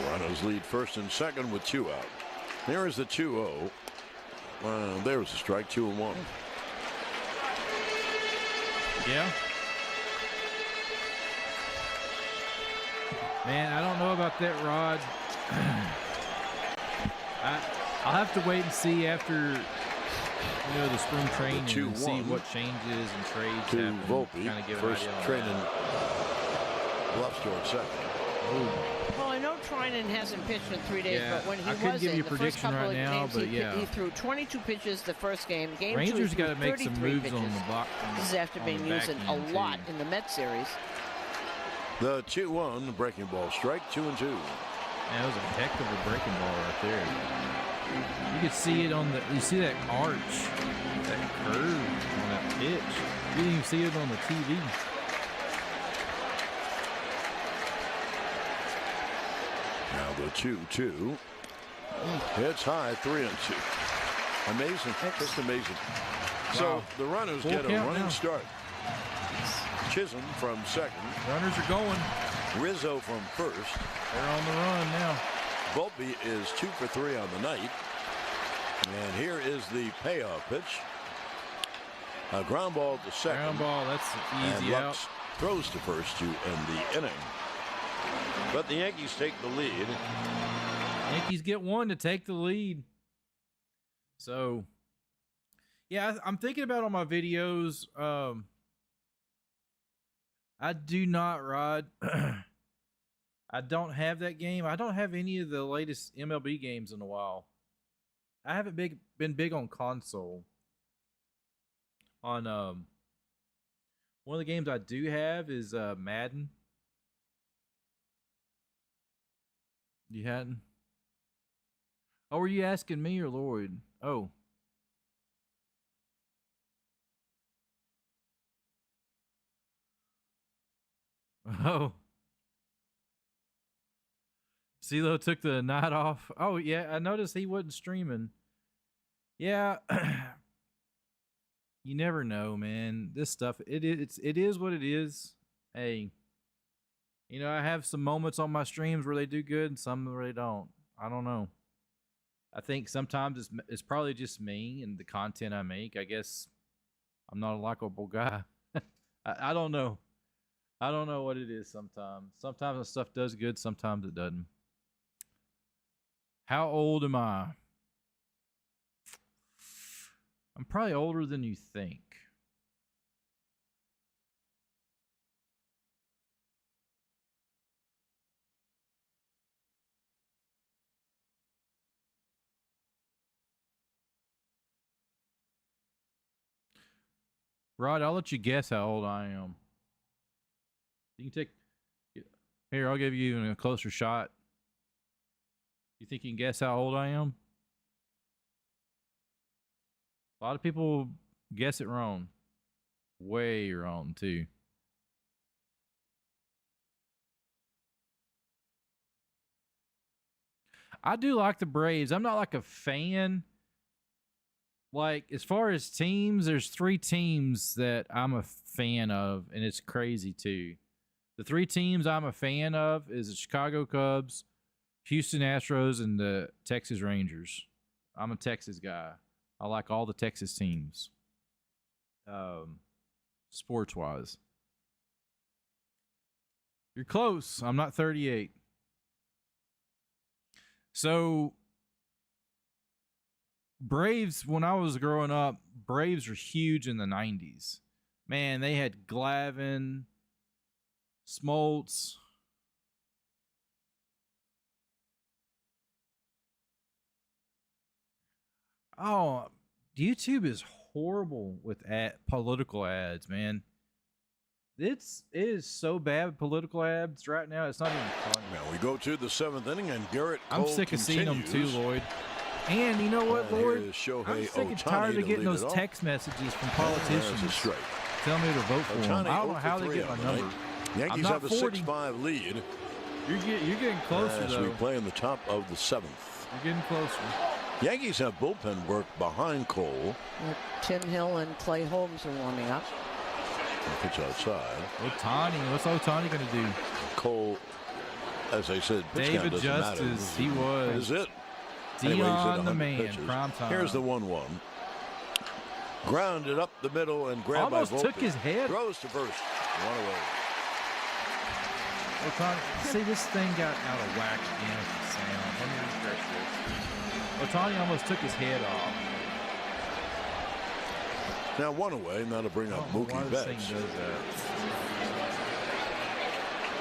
Toronto's lead first and second with 2 out. There is the 2-0. There's a strike, 2-1. Yeah. Man, I don't know about that, Rod. I'll have to wait and see after, you know, the spring training and see what changes and trades to happen. Volpe. Kind of give First an idea on training bluffs toward second. Well, I know Trinan hasn't pitched in 3 days, Yeah, but when he I couldn't was give in you the a first prediction couple right of now, games, but yeah. he threw 22 pitches the first game. Game Rangers 2, got to make some 33 moves pitches. on the block. This is after being used a lot in the Met series. The 2-1 breaking ball strike, 2-2. That was a heck of a breaking ball right there. You could see it on the. You see that arch, that curve on that pitch. You didn't even see it on the TV. Now the 2-2. It's high, 3-2. Amazing, just amazing. So the runners Full get a count running now. start. Chisholm from second. Runners are going. Rizzo from first. They're on the run now. Volpe is 2 for 3 on the night. And here is the payoff pitch. A ground ball to second. Ground ball, that's easy and out. Lux throws to first to end the inning. But the Yankees take the lead. Yankees get one to take the lead. So, yeah, I'm thinking about on my videos. I do not, Rod. I don't have that game. I don't have any of the latest MLB games in a while. I haven't been big on console. On one of the games I do have is Madden. You hadn't? Oh, were you asking me or Lloyd? Oh. Oh. CeeLo took the night off. Oh, yeah, I noticed he wasn't streaming. Yeah. You never know, man. This stuff, it is what it is. Hey, you know, I have some moments on my streams where they do good and some where they don't. I don't know. I think sometimes it's probably just me and the content I make. I guess I'm not a likable guy. I don't know. I don't know what it is sometimes. Sometimes the stuff does good, sometimes it doesn't. How old am I? I'm probably older than you think. Rod, I'll let you guess how old I am. You can take... Here, I'll give you a closer shot. You think you can guess how old I am? A lot of people guess it wrong. Way wrong, too. I do like the Braves. I'm not like a fan. Like, as far as teams, there's 3 teams that I'm a fan of, and it's crazy, too. The 3 teams I'm a fan of is the Chicago Cubs, Houston Astros, and the Texas Rangers. I'm a Texas guy. I like all the Texas teams, sports-wise. You're close. I'm not 38. So, Braves, when I was growing up, Braves were huge in the 90s. Man, they had Glavine, Smoltz. Oh, YouTube is horrible with political ads, man. It is so bad with political ads right now. It's not even funny. Now we go to the 7th inning, and Garrett Cole I'm sick of seeing them too, Lloyd. And you know what, Lloyd? I'm sick and tired of getting those text messages from politicians telling me to vote for them. I don't know how they get my number. Yankees have a 6-5 lead. You're getting closer, though. As we play in the top of the 7th. You're getting closer. Yankees have bullpen work behind Cole. Tim Hill and Clay Holmes are warming up. Pitch outside. Ohtani. What's Ohtani going to do? Cole, as I said, pitch David count Justice. He was. Is it? Dion the man. Pitches. Prime time. Here's the 1-1. Grounded up the middle and grabbed almost by Volpe. Took his head. Throws to first. 1 away. Ohtani. See, this thing got out of whack again with the sound. Let me refresh this. Ohtani almost took his head off. Now 1 away, and that'll bring up Mookie Betts. Why this thing does that?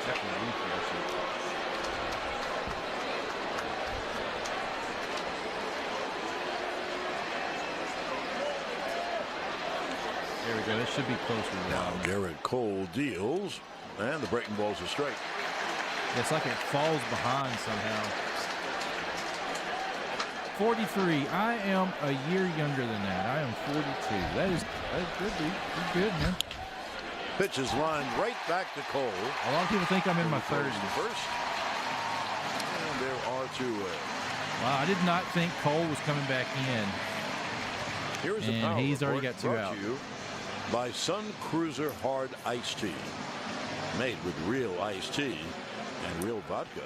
Have to refresh it. There we go. This should be closer now. Garrett Cole deals, and the breaking ball's a strike. It's like it falls behind somehow. 43. I am a year younger than that. I am 42. That's good, dude. You're good, man. Pitch is lined right back to Cole. A lot of people think I'm in my 30s. First. And there are 2 away. Wow, I did not think Cole was coming back in. Here's and a power he's already got 2 brought out. To you by Sun Cruiser Hard Iced Tea. Made with real iced tea and real vodka.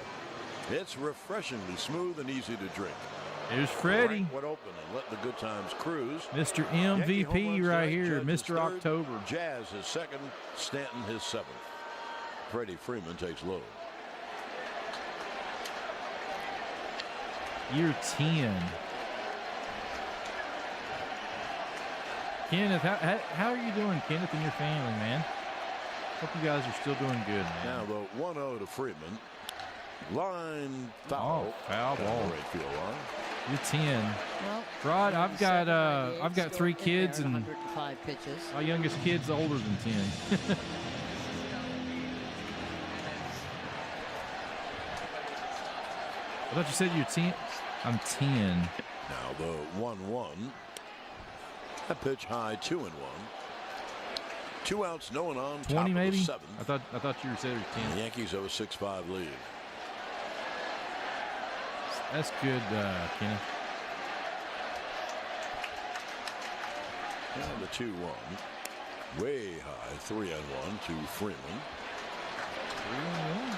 It's refreshingly smooth and easy to drink. There's Freddie. What open and let the good times cruise. Mr. MVP right here, Mr. October. Jazz his 2nd, Stanton his 7th. Freddie Freeman takes low. Year 10. Kenneth, how are you doing, Kenneth, and your family, man? Hope you guys are still doing good, man. Now the 1-0 to Freeman. Line foul. Oh, foul ball. Right field line. You're 10. Well, Rod, I've got 3 kids, and 105 pitches. My youngest kid's older than 10. I thought you said you're 10. I'm 10. Now the 1-1. A pitch high, 2-1. 2 outs, no one on. 20 top maybe. Of the 7th. I thought you said it was 10. The Yankees have a 6-5 lead. That's good, Kenneth. And the 2-1. Way high, 3-1 to Freeman. 3-1.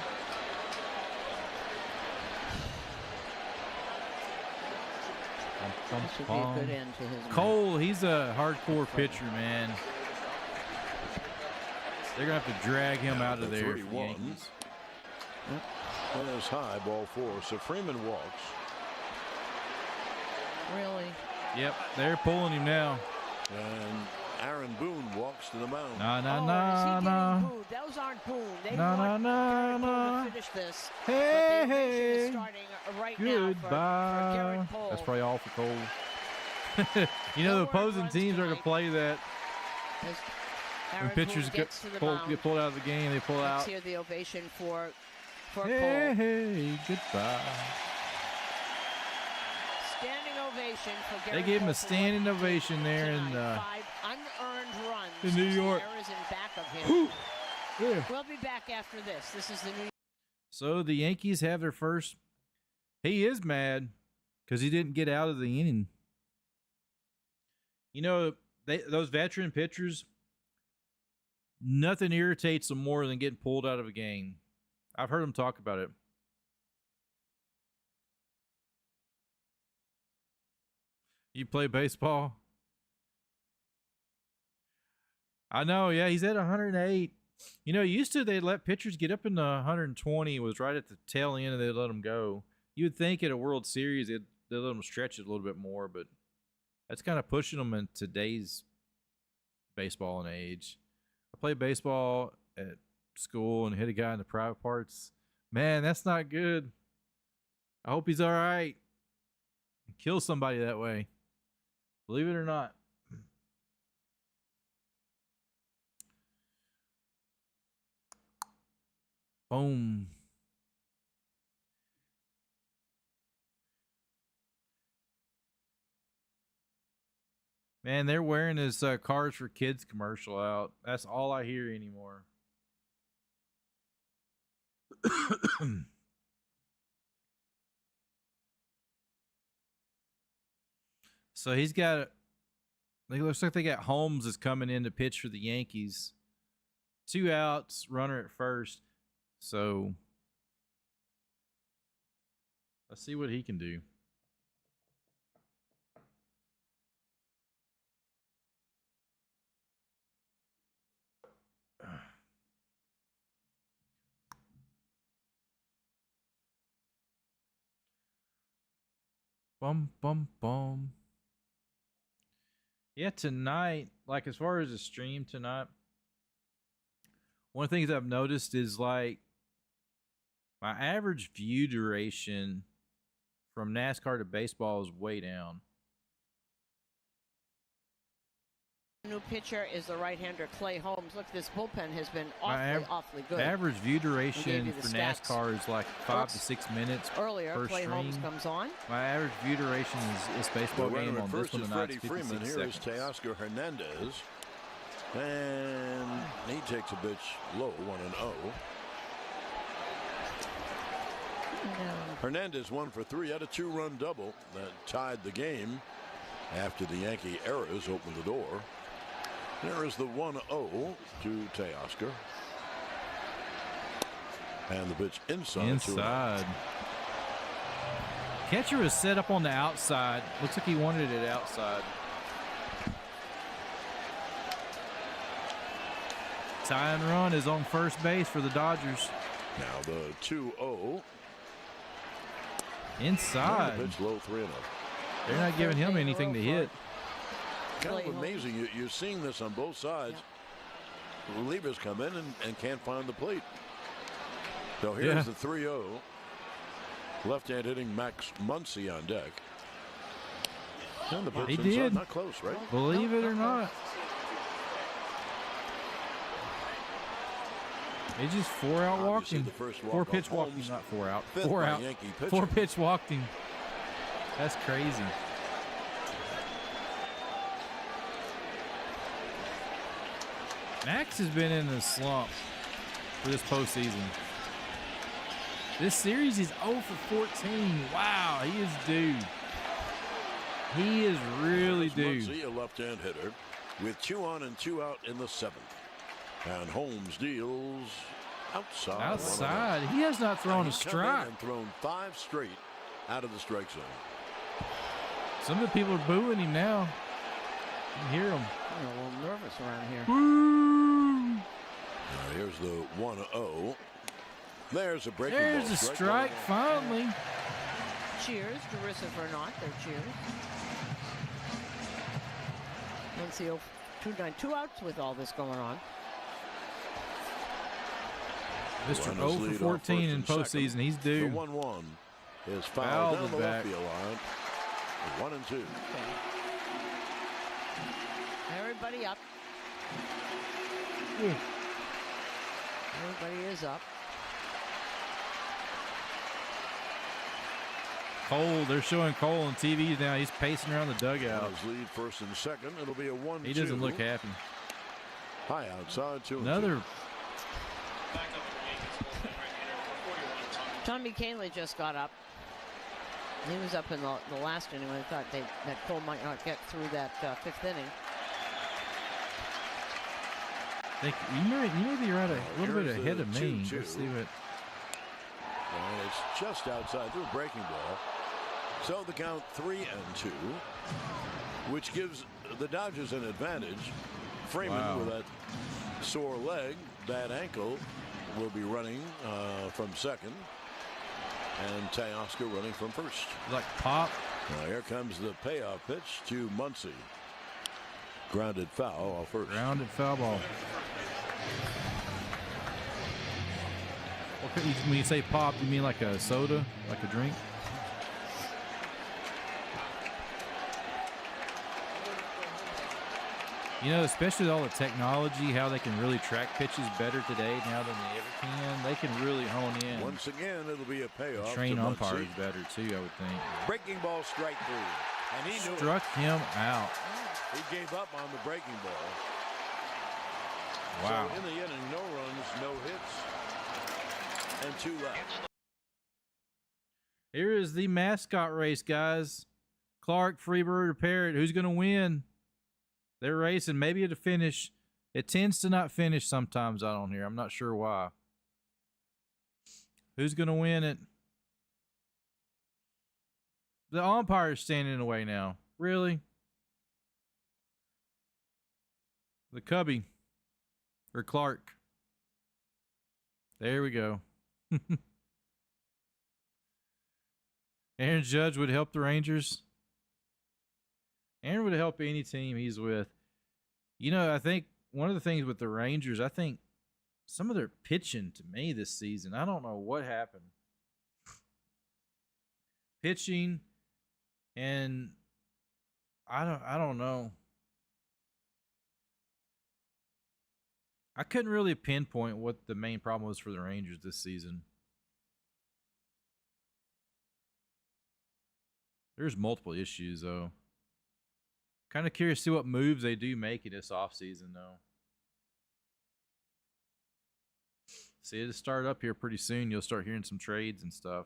This should be a good end to his Cole, he's a hardcore pitcher, man. They're going to have to drag him out of there. 3-1. That is high, ball 4. So Freeman walks. Really? Yep, they're pulling him now. And Aaron Boone walks to the mound. No. Those aren't Boone. They want Garrett Cole to finish this. Hey, but the ovation is starting right now for Garrett Cole. That's probably all for Cole. You know, the opposing teams are going to play that. When pitchers get pulled out of the game, they pull out. Let's hear the ovation for Cole. Hey, goodbye. Standing ovation for Garrett They gave him Cole a standing ovation there in 5 unearned runs. in New York. Errors in back of him. Yeah. We'll be back after this. This is the New York. So the Yankees have their first. He is mad because he didn't get out of the inning. You know, those veteran pitchers, nothing irritates them more than getting pulled out of a game. I've heard them talk about it. You play baseball? I know, yeah, he's at 108. You know, used to they'd let pitchers get up in the 120. It was right at the tail end, and they'd let them go. You would think at a World Series they'd let them stretch it a little bit more, but that's kind of pushing them in today's baseball and age. I played baseball at school and hit a guy in the private parts. Man, that's not good. I hope he's all right. Kill somebody that way. Believe it or not. Boom. Man, they're wearing this Cars for Kids commercial out. That's all I hear anymore. So he's got, it looks like they got Holmes is coming in to pitch for the Yankees. 2 outs, runner at first. So let's see what he can do. Bum, bum, bum. Yeah, tonight, like as far as the stream tonight, one of the things I've noticed is like my average view duration from NASCAR to baseball is way down. New pitcher is the right-hander Clay Holmes. Look, this bullpen has been awfully good. Average view duration for NASCAR is like 5 to 6 minutes earlier. per Clay stream. Holmes comes on. My average view duration is baseball game on this one tonight. Freeman. Here is Teoscar Hernandez, and he takes a pitch low, 1-0. Hernandez 1 for 3 had a 2-run double that tied the game after the Yankee errors opened the door. There is the 1-0 to Teoscar. And the pitch inside. Catcher was set up on the outside. Looks like he wanted it outside. Tying run is on first base for the Dodgers. Now the 2-0. Inside. The pitch low, 3-0. They're not giving him anything to hit. Kind of amazing. You're seeing this on both sides. Relievers come in and can't find the plate. So here's the 3-0. Left-hand hitting Max Muncy on deck. And the pitch he inside. did. Not close, right? Believe it or not. He just 4-out walked him. 4-pitch walked him, not 4-out. 4-out. 4-pitch walked him. That's crazy. Max has been in a slump for this postseason. This series is 0 for 14. Wow, he is due. He is really due. Muncy, a left-hand hitter, with 2 on and 2 out in the 7th. And Holmes deals outside. Outside. He has not thrown a strike. And thrown 5 straight out of the strike zone. Some of the people are booing him now. You can hear them. I'm a little nervous around here. Boo! Here's the 1-0. There's a breaking There's ball. a strike finally. Cheers, derisive or not, they're cheers. Muncy 2 outs with all this going on. Mr. 0 for 14 in postseason. He's due. The 1-1 is fouled down the left field line. 1-2. Okay. Everybody up. Everybody is up. Cole, they're showing Cole on TV now. He's pacing around the dugout. His lead first and second. It'll be a 1-2. He doesn't look happy. High outside, 2-2. Another. Tommy Canley just got up. He was up in the last inning when I thought that Cole might not get through that 5th inning. You may be right a little bit ahead of me. Let's see what. And it's just outside through a breaking ball. So the count 3-2, which gives the Dodgers an advantage. Freeman with that sore leg, bad ankle, will be running from second. And Teoscar running from first. Like pop. Now here comes the payoff pitch to Muncy. Grounded foul off first. Grounded foul ball. When you say pop, you mean like a soda, like a drink? You know, especially with all the technology, how they can really track pitches better today now than they ever can. They can really hone in. Once again, it'll be a payoff. Train umpires better too, I would think. Breaking ball, strike 3, and he knew struck him out. He gave up on the breaking ball. Wow. So in the inning, no runs, no hits, and 2 left. Here is the mascot race, guys. Clark, Freebird, or Parrott. Who's going to win? They're racing. Maybe at a finish. It tends to not finish sometimes out on here. I'm not sure why. Who's going to win it? The umpire's standing in the way now. Really? The Cubby. Or Clark. There we go. Aaron Judge would help the Rangers. Aaron would help any team he's with. You know, I think one of the things with the Rangers, I think some of their pitching to me this season, I don't know what happened. Pitching, and I don't know. I couldn't really pinpoint what the main problem was for the Rangers this season. There's multiple issues, though. Kind of curious to see what moves they do make in this offseason, though. See, it'll start up here pretty soon. You'll start hearing some trades and stuff.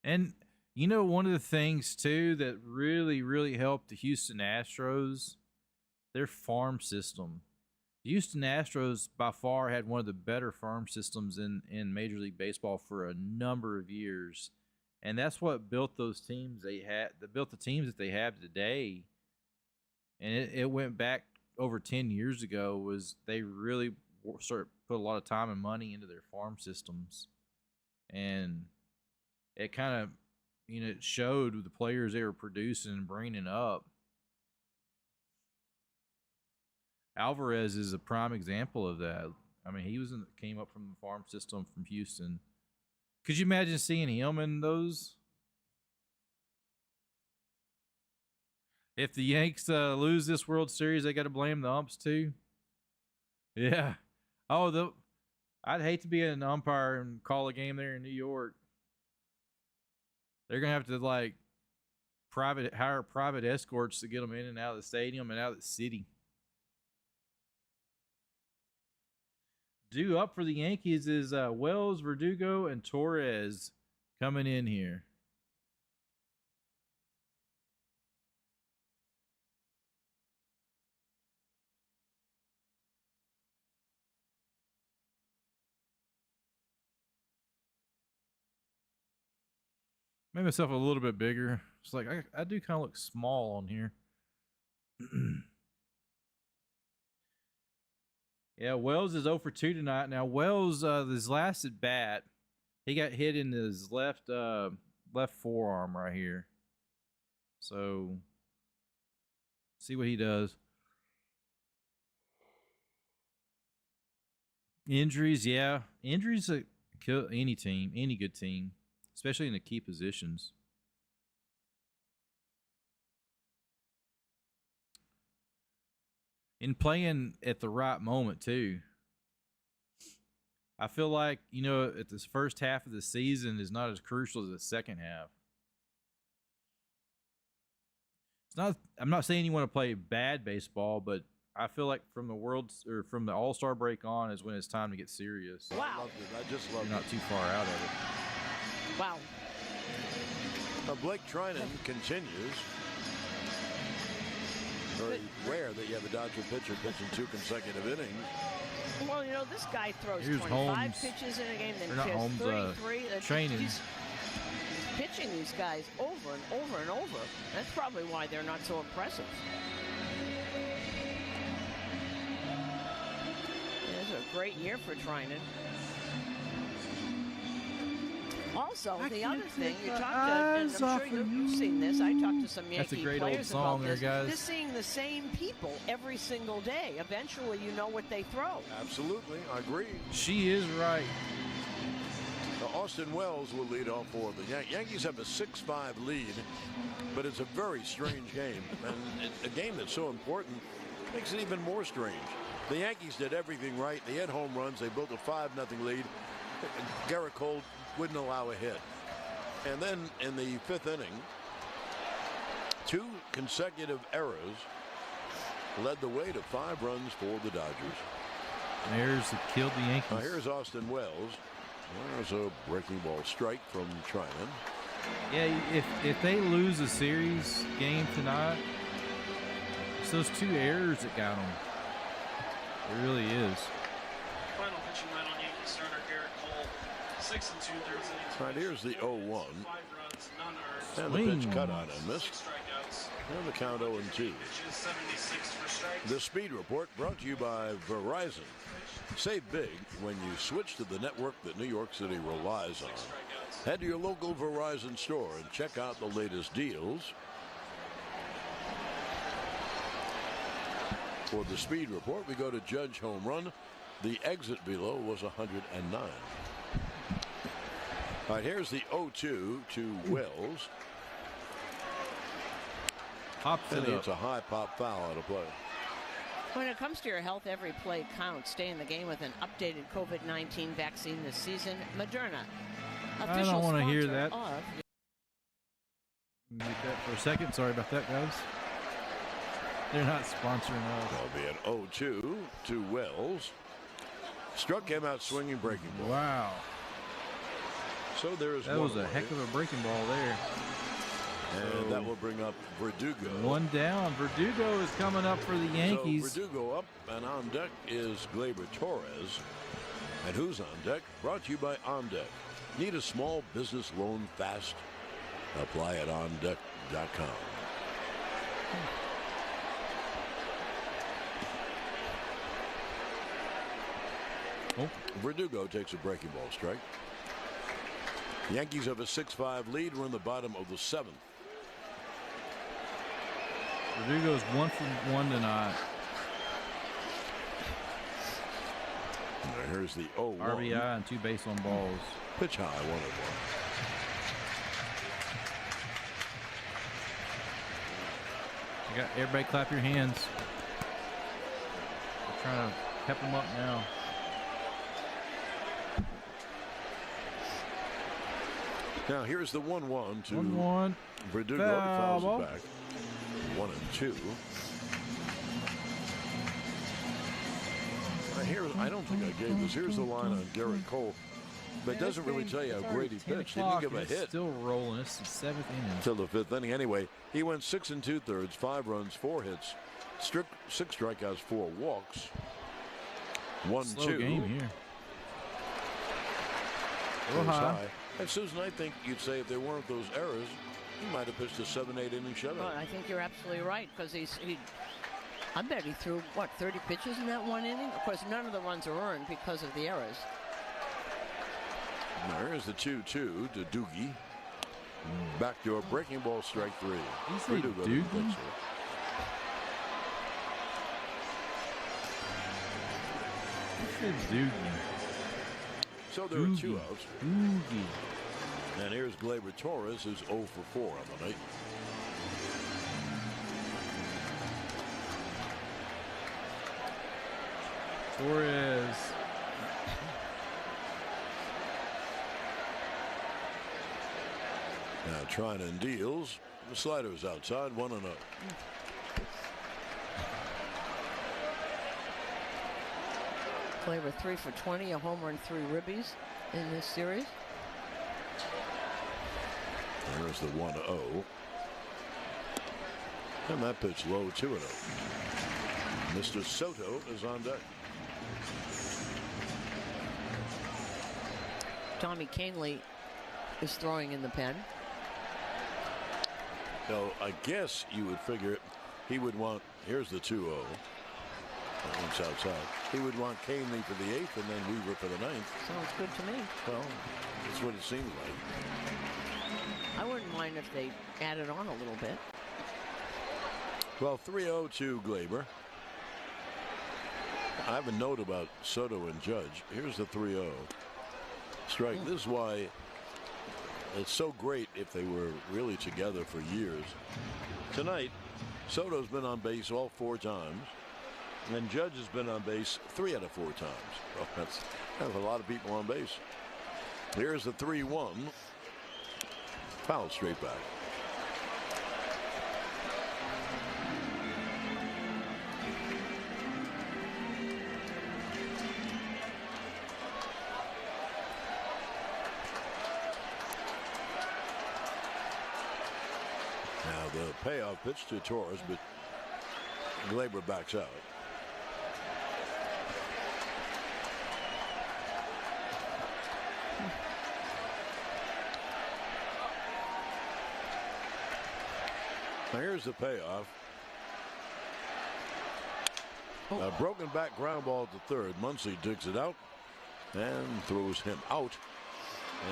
And, you know, one of the things, too, that really, really helped the Houston Astros, their farm system. The Houston Astros, by far, had one of the better farm systems in Major League Baseball for a number of years. And that's what built those teams they had, that built the teams that they have today. And it went back over 10 years ago, was they really sort of put a lot of time and money into their farm systems. And it kind of, you know, it showed the players they were producing and bringing up. Alvarez is a prime example of that. I mean, he came up from the farm system from Houston. Could you imagine seeing him in those? If the Yanks lose this World Series, they got to blame the umps too. Yeah. Oh, I'd hate to be an umpire and call a game there in New York. They're gonna have to like hire private escorts to get them in and out of the stadium and out of the city. Due up for the Yankees is Wells, Verdugo, and Torres coming in here. Made myself a little bit bigger. It's like I do kind of look small on here. Yeah, Wells is 0 for 2 tonight. Now Wells, his last at bat, he got hit in his left forearm right here. So see what he does. Injuries, yeah, injuries kill any team, any good team, especially in the key positions. In playing at the right moment too. I feel like, at this first half of the season is not as crucial as the second half. I'm not saying you want to play bad baseball, but I feel like from the All-Star break on is when it's time to get serious. Wow. I just love it. You're not too far out of it. Wow. Blake Trinan continues. Very rare that you have a Dodger pitcher pitching 2 consecutive innings. Well, this guy throws Here's 25 Holmes. pitches in a game, then Not pitches Holmes, 33. Training. He's pitching these guys over and over and over. That's probably why they're not so impressive. This is a great year for Trinan. Also, the other thing, you talked to, and I'm sure you've seen this, I talked to some Yankee players about this. They're seeing the same people every single day. Eventually, you know what they throw. Absolutely, I agree. She is right. Austin Wells will lead off for the Yankees. Have a 6-5 lead, but it's a very strange game. And a game that's so important makes it even more strange. The Yankees did everything right. They had home runs. They built a 5-0 lead. Garrett Cole wouldn't allow a hit. And then in the 5th inning, 2 consecutive errors led the way to 5 runs for the Dodgers. Errors that killed the Yankees. Now here's Austin Wells. There's a breaking ball strike from Trinan. Yeah, if they lose a series game tonight, it's those 2 errors that got them. It really is. Final pitching line on Yankee starter Garrett Cole, 6 2/3 innings. Right, here's the 0-1. 5 runs, none earned. And the pitch cut on and missed. And the count 0-2. The Speed Report brought to you by Verizon. Save big when you switch to the network that New York City relies on. Head to your local Verizon store and check out the latest deals. For the Speed Report, we go to Judge home run. The exit below was 109. All right, here's the 0-2 to Wells. Pops and it up. it's a high pop foul out of play. When it comes to your health, every play counts. Stay in the game with an updated COVID-19 vaccine this season. Moderna. I don't want to hear that. Of... Mute that for a second. Sorry about that, guys. They're not sponsoring us. That'll be an 0-2 to Wells. Struck him out swinging breaking ball. Wow. So there's that was a heck of a breaking ball there. And that will bring up Verdugo. 1 down. Verdugo is coming up for the Yankees. So Verdugo up, and on deck is Gleyber Torres. And who's on deck? Brought to you by On Deck. Need a small business loan fast? Apply at ondeck.com. Oh. Verdugo takes a breaking ball strike. The Yankees have a 6-5 lead. We're in the bottom of the 7th. Verdugo's 1 for 1 tonight. Here's the 0-1. RBI and 2 base on balls. Pitch high, 1-1. You got everybody clap your hands. We're trying to pep them up now. Now here's the 1-1 to 1-1. Verdugo. He fouls it back. 1-2. I don't think I gave this. Here's the line on Garrett Cole. But it doesn't really tell you how great he pitched. He didn't give a hit. Still rolling. It's the 7th inning. Until the 5th inning. Anyway, he went 6 2/3, 5 runs, 4 hits, 6 strikeouts, 4 walks. 1-2. Slow game here. High. And Susan, I think you'd say if there weren't those errors, he might have pitched a 7-8 inning shutout. Well, I think you're absolutely right because I bet he threw, 30 pitches in that 1 inning? Of course, none of the runs are earned because of the errors. There's the 2-2 to Doogie. Backdoor breaking ball, strike 3. You say Doogie? Doogie. So there are 2 outs. Doogie. And here's Gleyber Torres, who's 0 for 4 on the night. Torres. Now Trinan deals. The slider's outside, 1-0. Gleyber 3 for 20, a homer and 3 ribbies in this series. There's the 1-0. And that pitch low, 2-0. Mr. Soto is on deck. Tommy Kahnle is throwing in the pen. So I guess you would figure he would want, here's the 2-0. That one's outside. He would want Kahnle for the 8th and then Weaver for the 9th. Sounds good to me. Well, that's what it seems like. I wouldn't mind if they added on a little bit. Well, 3-0 to Gleyber. I have a note about Soto and Judge. Here's the 3-0. Strike. This is why it's so great if they were really together for years. Tonight, Soto's been on base all 4 times. And Judge has been on base 3 out of 4 times. Well, that's a lot of people on base. Here's the 3-1. Foul straight back. Now the payoff pitch to Torres, but Gleyber backs out. Now here's the payoff. A broken back ground ball to third. Muncy digs it out and throws him out.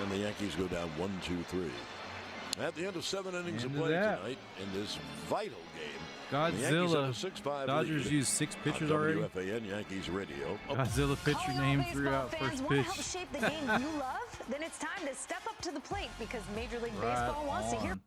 And the Yankees go down 1-2-3. At the end of 7 innings of play tonight in this vital game. Godzilla. Dodgers used 6 pitchers already. WFAN Yankees Radio. Godzilla pitcher name threw out first pitch. Want to help shape the game you love? Then it's time to step up to the plate because Major League Baseball wants to hear.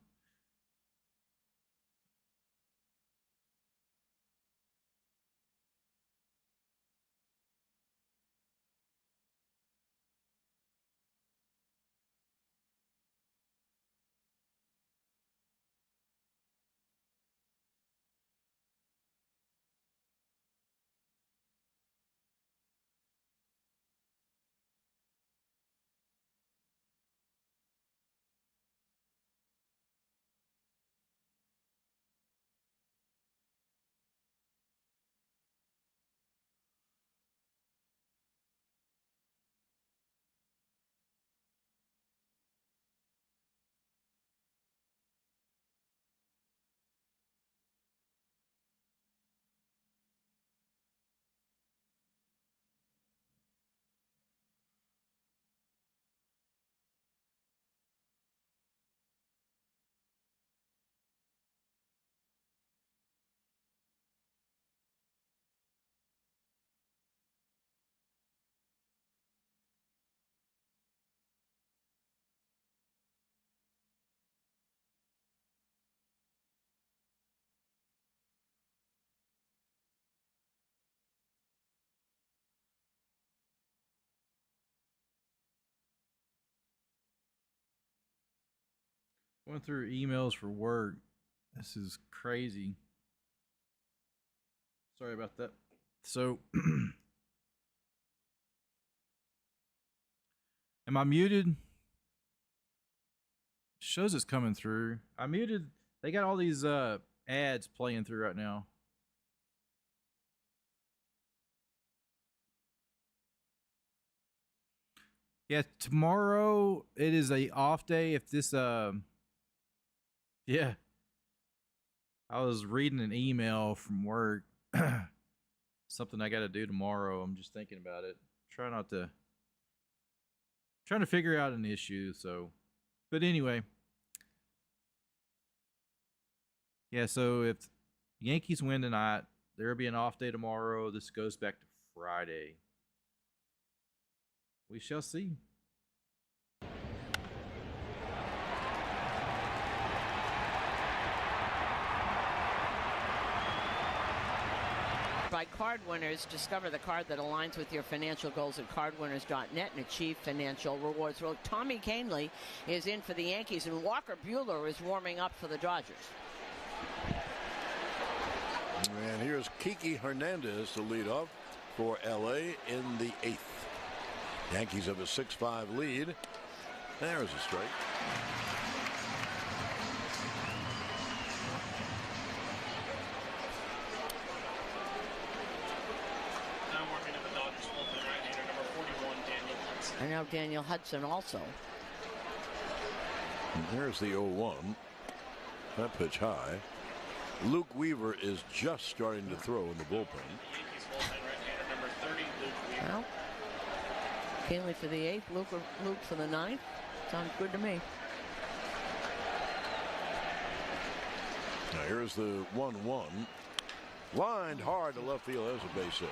Went through emails for work. This is crazy. Sorry about that. So, am I muted? Shows it's coming through. I muted. They got all these ads playing through right now. Yeah, tomorrow it is a off day. If this yeah. I was reading an email from work. Something I got to do tomorrow. I'm just thinking about it. Trying to figure out an issue, so. But anyway. Yeah, so if Yankees win tonight, there'll be an off day tomorrow. This goes back to Friday. We shall see. By card winners, discover the card that aligns with your financial goals at cardwinners.net and achieve financial rewards. Well, Tommy Kahnle is in for the Yankees, and Walker Buehler is warming up for the Dodgers. And here's Kiki Hernandez to lead off for L.A. in the 8th. Yankees have a 6-5 lead. There's a strike. Now working at the Dodgers bullpen, right-hander number 41, Daniel Hudson. And now Daniel Hudson also. And there's the 0-1. That pitch high. Luke Weaver is just starting to throw in the bullpen. The Yankees bullpen, right-hander number 30, Luke Weaver. Well, Kahnle for the 8th, Luke for the 9th. Sounds good to me. Now here's the 1-1. Lined hard to left field as a base hit.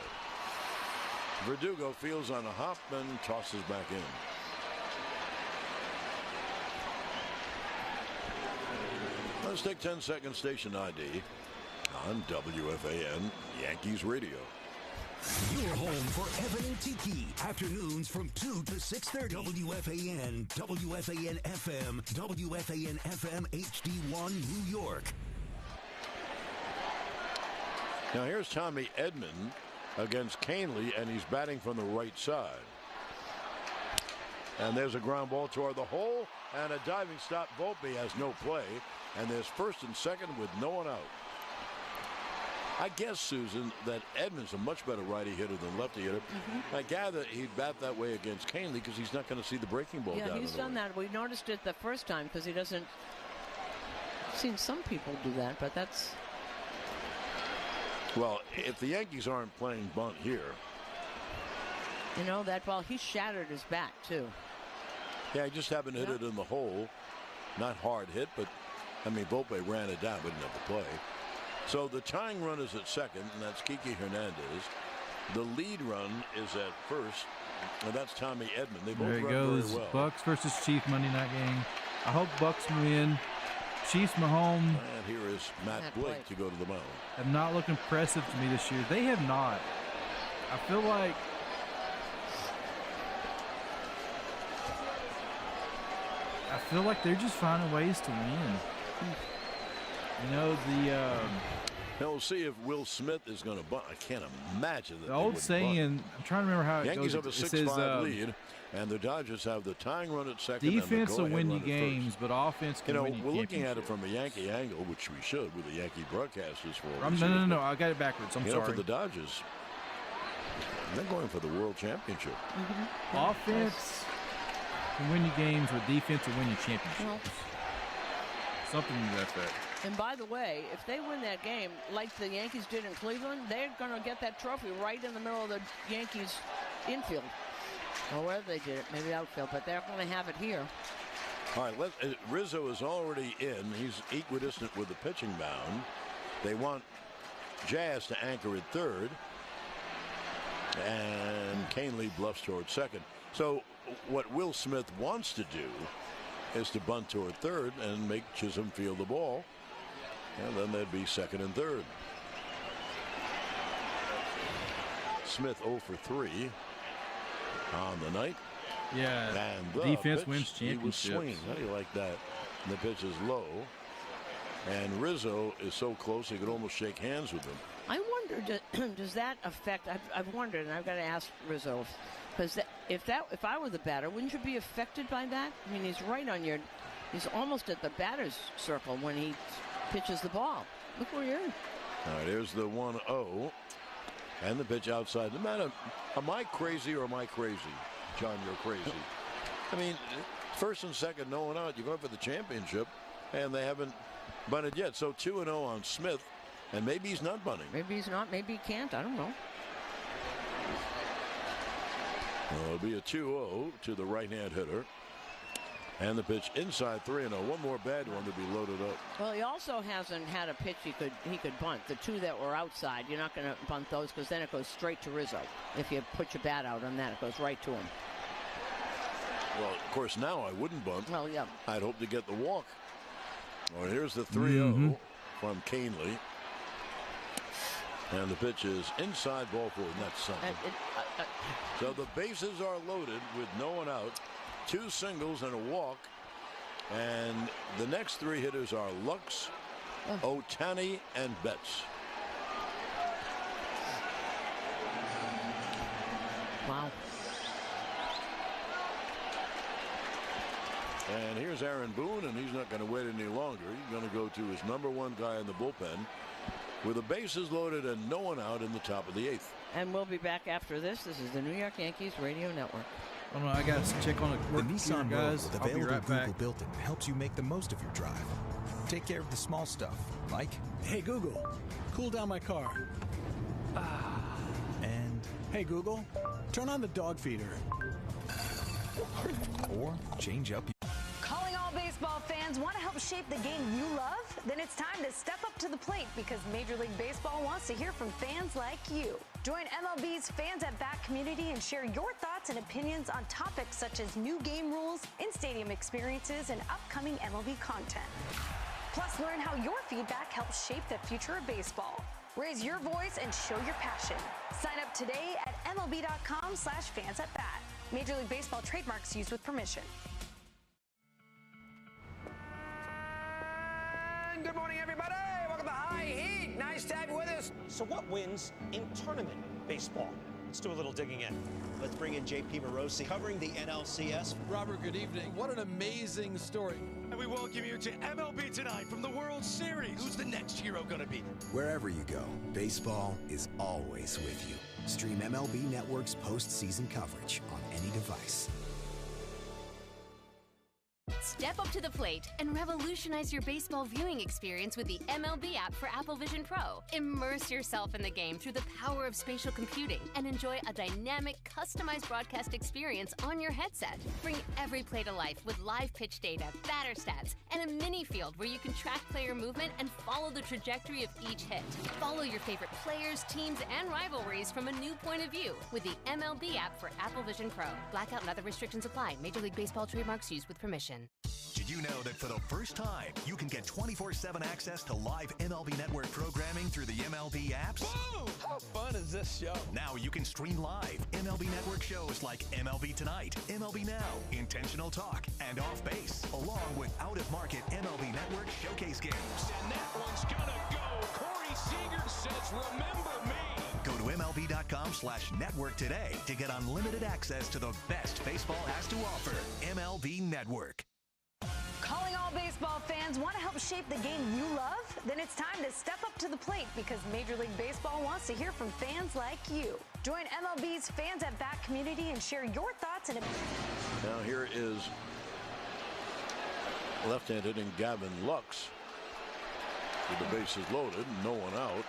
Verdugo fields on a hop and tosses back in. Let's take 10-second station ID on WFAN Yankees Radio. Your home for Evan and Tiki. Afternoons from 2 to 6:30. WFAN, WFAN FM, WFAN FM HD1 New York. Now here's Tommy Edman against Kahnle, and he's batting from the right side. And there's a ground ball toward the hole, and a diving stop. Volpe has no play, and there's first and second with no one out. I guess, Susan, that Edman's a much better righty hitter than lefty hitter. I gather he'd bat that way against Kahnle because he's not going to see the breaking ball down. Yeah, he's done that. We noticed it the first time because he doesn't. I've seen some people do that, but that's. Well, if the Yankees aren't playing bunt here. You know, that ball, he shattered his bat, too. Yeah, he just happened to hit it in the hole. Not hard hit, but, I mean, Volpe ran it down, but didn't have the play. So the tying run is at second, and that's Kiki Hernandez. The lead run is at first, and that's Tommy Edman. They both there it run goes. very well. Bucks versus Chiefs Monday night game. I hope Bucks win. Chiefs Mahomes. And here is Matt Blake to go to the mound. Have not looked impressive to me this year. They have not. I feel like they're just finding ways to win. You know, Now we'll see if Will Smith is going to bunt. I can't imagine that. The old saying, bunt. I'm trying to remember how it Yankees goes. Yankees have a 6-5 lead, and the Dodgers have the tying run at second. Defense will win you games, but offense can win you we're looking at it from a Yankee angle, which we should with the Yankee broadcasters for. No, I got it backwards. I'm sorry. For the Dodgers, they're going for the World Championship. Offense can win you games, but defense will win you championships. Something to that effect. And by the way, if they win that game, like the Yankees did in Cleveland, they're going to get that trophy right in the middle of the Yankees infield. Or wherever they did it, maybe outfield, but they're going to have it here. All right, Rizzo is already in. He's equidistant with the pitching mound. They want Jazz to anchor at third. And Kahnle bluffs toward second. So what Will Smith wants to do is to bunt toward third and make Chisholm field the ball. And then there'd be second and third. Smith 0 for 3 on the night. Yeah, and defense pitch, wins championships. He was swinging. How do you like that? The pitch is low. And Rizzo is so close he could almost shake hands with him. I wonder, does that affect? I've wondered, and I've got to ask Rizzo, because if I were the batter, wouldn't you be affected by that? I mean, he's right on your, he's almost at the batter's circle when he pitches the ball. Look where you're. All right, here's the 1-0, and the pitch outside. No matter, am I crazy or am I crazy? John, you're crazy. I mean, first and second, no one out. You're going for the championship, and they haven't bunted yet. So 2-0 on Smith, and maybe he's not bunting. Maybe he's not. Maybe he can't. I don't know. Well, it'll be a 2-0 to the right-hand hitter. And the pitch inside 3-0. One more bad one to be loaded up. Well, he also hasn't had a pitch he could bunt. The two that were outside, you're not going to bunt those because then it goes straight to Rizzo. If you put your bat out on that, it goes right to him. Well, of course, now I wouldn't bunt. Well, yeah. I'd hope to get the walk. Well, here's the 3-0 from Canely. And the pitch is inside ball four. That's something. So the bases are loaded with no one out. 2 singles and a walk. And the next 3 hitters are Lux, Ohtani, and Betts. Wow. And here's Aaron Boone, and he's not going to wait any longer. He's going to go to his #1 guy in the bullpen with the bases loaded and no one out in the top of the 8th. And we'll be back after this. This is the New York Yankees Radio Network. Oh no, I got to check on the Nissan guys. Rogue with I'll be available right back. Google built-in helps you make the most of your drive. Take care of the small stuff, like, Hey Google, cool down my car. and Hey Google, turn on the dog feeder. or change up. Calling all baseball fans, want to help shape the game you love? Then it's time to step up to the plate because Major League Baseball wants to hear from fans like you. Join MLB's Fans at Bat community and share your thoughts and opinions on topics such as new game rules, in-stadium experiences, and upcoming MLB content. Plus, learn how your feedback helps shape the future of baseball. Raise your voice and show your passion. Sign up today at MLB.com/fansatbat. Major League Baseball trademarks used with permission. Good morning, everybody. Welcome to High Heat. Nice to have you with us. So what wins in tournament baseball? Let's do a little digging in. Let's bring in JP Morosi covering the NLCS. Robert, good evening. What an amazing story. And we welcome you to MLB Tonight from the World Series. Who's the next hero going to be? Wherever you go, baseball is always with you. Stream MLB Network's postseason coverage on any device. Step up to the plate and revolutionize your baseball viewing experience with the MLB app for Apple Vision Pro. Immerse yourself in the game through the power of spatial computing and enjoy a dynamic, customized broadcast experience on your headset. Bring every play to life with live pitch data, batter stats, and a mini field where you can track player movement and follow the trajectory of each hit. Follow your favorite players, teams, and rivalries from a new point of view with the MLB app for Apple Vision Pro. Blackout and other restrictions apply. Major League Baseball trademarks used with permission. Did you know that for the first time, you can get 24/7 access to live MLB Network programming through the MLB apps? Whoa! How fun is this show? Now you can stream live MLB Network shows like MLB Tonight, MLB Now, Intentional Talk, and Off Base, along with out-of-market MLB Network showcase games. And that one's gonna go. Corey Seager says, remember me. Go to MLB.com/network today to get unlimited access to the best baseball has to offer. MLB Network. Calling all baseball fans, want to help shape the game you love? Then it's time to step up to the plate because Major League Baseball wants to hear from fans like you. Join MLB's Fans at Bat community and share your thoughts and opinions. Now here is left-hand hitting Gavin Lux with the bases loaded, no one out.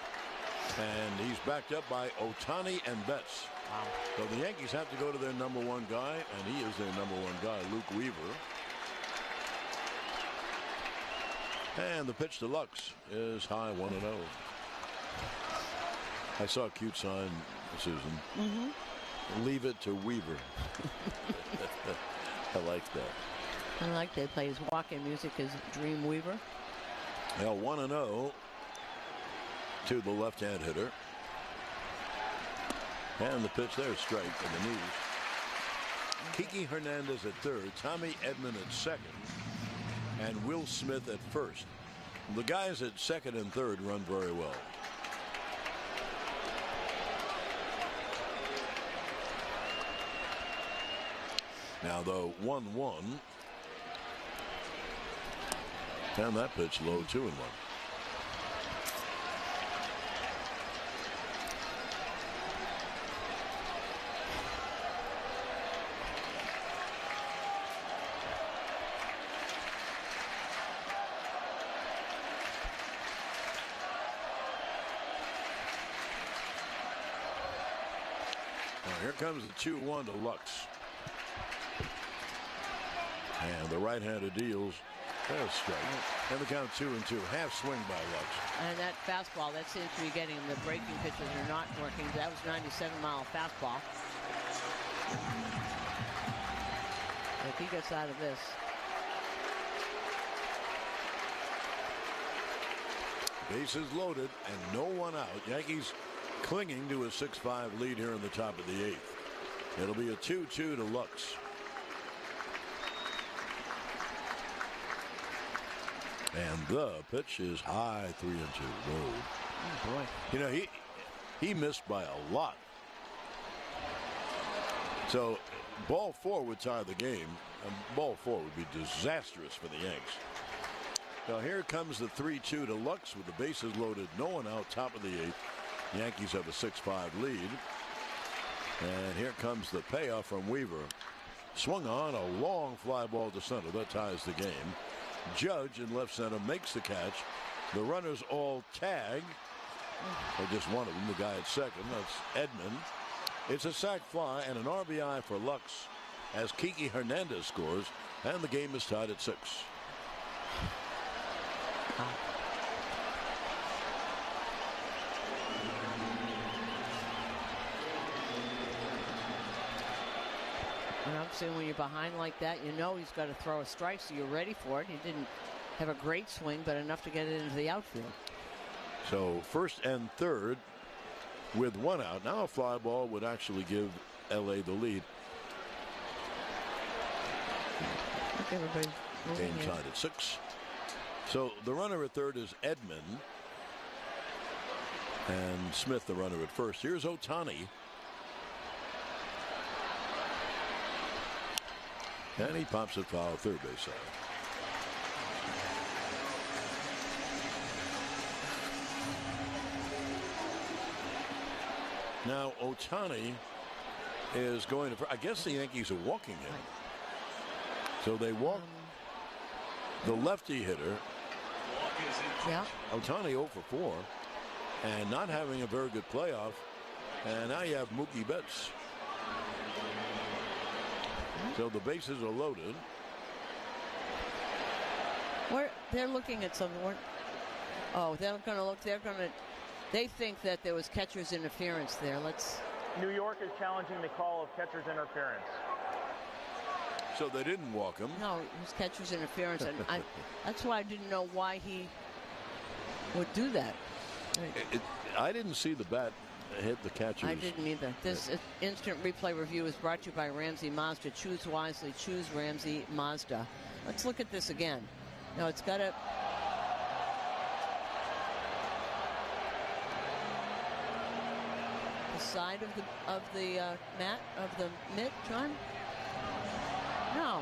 And he's backed up by Ohtani and Betts. Wow. So the Yankees have to go to their #1 guy, and he is their #1 guy, Luke Weaver. And the pitch to Lux is high, 1-0. I saw a cute sign, Susan. Leave it to Weaver. I like that. I like they play his walk-in music as Dream Weaver. Now 1-0 to the left-hand hitter. And the pitch there, strike in the knees. Kiki Hernandez at third, Tommy Edman at second. and Will Smith at first. The guys at second and third run very well. Now the 1-1. And that pitch low, 2-1. Here comes the 2-1 to Lux. And the right-handed deals. There's strike. And the count 2-2. Half swing by Lux. And that fastball, that seems to be getting the breaking pitches are not working. That was 97-mile fastball. If he gets out of this. Bases loaded and no one out. Yankees clinging to a 6-5 lead here in the top of the 8th. It'll be a 2-2 to Lux. And the pitch is high, 3-2. Whoa. Oh boy. You know, he missed by a lot. So ball 4 would tie the game. And ball 4 would be disastrous for the Yanks. Now here comes the 3-2 to Lux with the bases loaded, no one out, top of the 8th. Yankees have a 6-5 lead. And here comes the payoff from Weaver. Swung on a long fly ball to center. That ties the game. Judge in left center makes the catch. The runners all tag. Or just one of them, the guy at second. That's Edman. It's a sac fly and an RBI for Lux as Kiki Hernandez scores. And the game is tied at 6. And I'm saying when you're behind like that, you know he's got to throw a strike, so you're ready for it. He didn't have a great swing, but enough to get it into the outfield. So first and third with one out. Now a fly ball would actually give LA the lead. Game tied at 6. So the runner at third is Edman. And Smith the runner at first. Here's Ohtani. And he pops it foul, third base side. Now Ohtani is going to, I guess the Yankees are walking him. So they walk the lefty hitter. Yeah. Ohtani 0 for 4 and not having a very good playoff. And now you have Mookie Betts. So the bases are loaded. They're looking at something. Oh, they're going to look. They think that there was catcher's interference there. New York is challenging the call of catcher's interference. So they didn't walk him. No, it was catcher's interference, and that's why I didn't know why he would do that. I didn't see the bat hit the catcher. I didn't either. This instant replay review is brought to you by Ramsey Mazda. Choose wisely. Choose Ramsey Mazda. Let's look at this again. No, it's got to. The side of the mat of the mitt, John. No.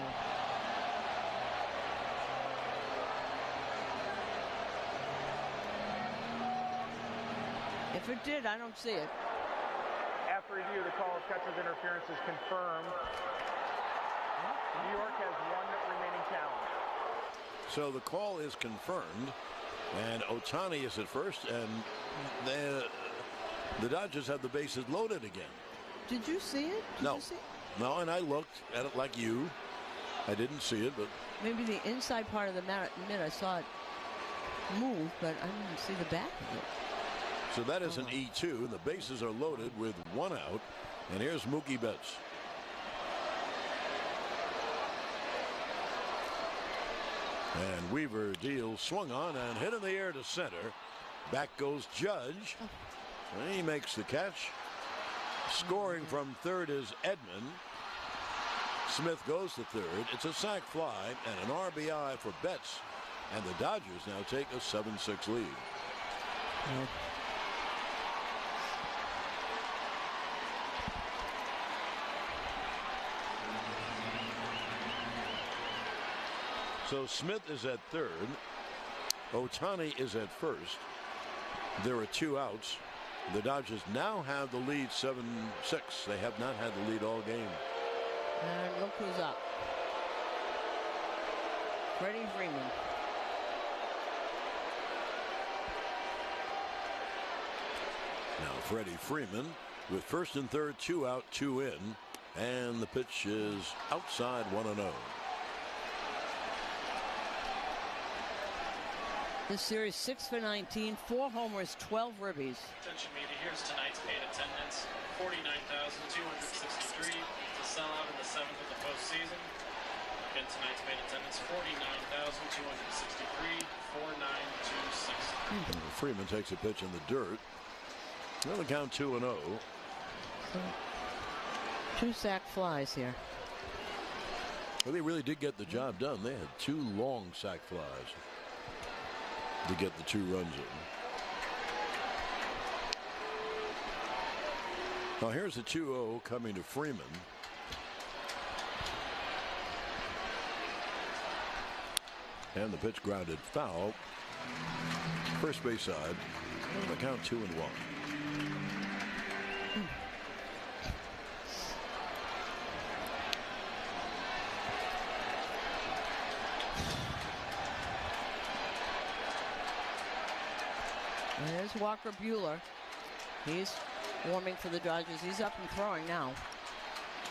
If it did, I don't see it. After review, the call of catcher's interference is confirmed. New York has one remaining challenge. So the call is confirmed, and Ohtani is at first, and the Dodgers have the bases loaded again. Did you see it? No. No, and I looked at it like you. I didn't see it, but maybe the inside part of the mitt, I saw it move, but I didn't see the back of it. So that is an E2. The bases are loaded with one out. And here's Mookie Betts. And Weaver deals, swung on and hit in the air to center. Back goes Judge. And he makes the catch. Scoring from third is Edman. Smith goes to third. It's a sac fly and an RBI for Betts. And the Dodgers now take a 7-6 lead. So Smith is at third. Ohtani is at first. There are 2 outs. The Dodgers now have the lead 7-6. They have not had the lead all game. And look who's up. Freddie Freeman. Now Freddie Freeman with first and third, 2 out, 2 in. And the pitch is outside 1-0. This series 6 for 19, 4 homers, 12 ribbies. Attention media, here's tonight's paid attendance, 49,263. To sell out in the 7th of the postseason. Again, tonight's paid attendance, 49,263, 4,926. Freeman takes a pitch in the dirt. Well, the count 2-0. 2 sac flies here. Well, they really did get the job done. They had 2 long sac flies to get the 2 runs in. Now here's the 2-0 coming to Freeman. And the pitch grounded foul. First base side. And the count 2-1. And there's Walker Buehler. He's warming for the Dodgers. He's up and throwing now.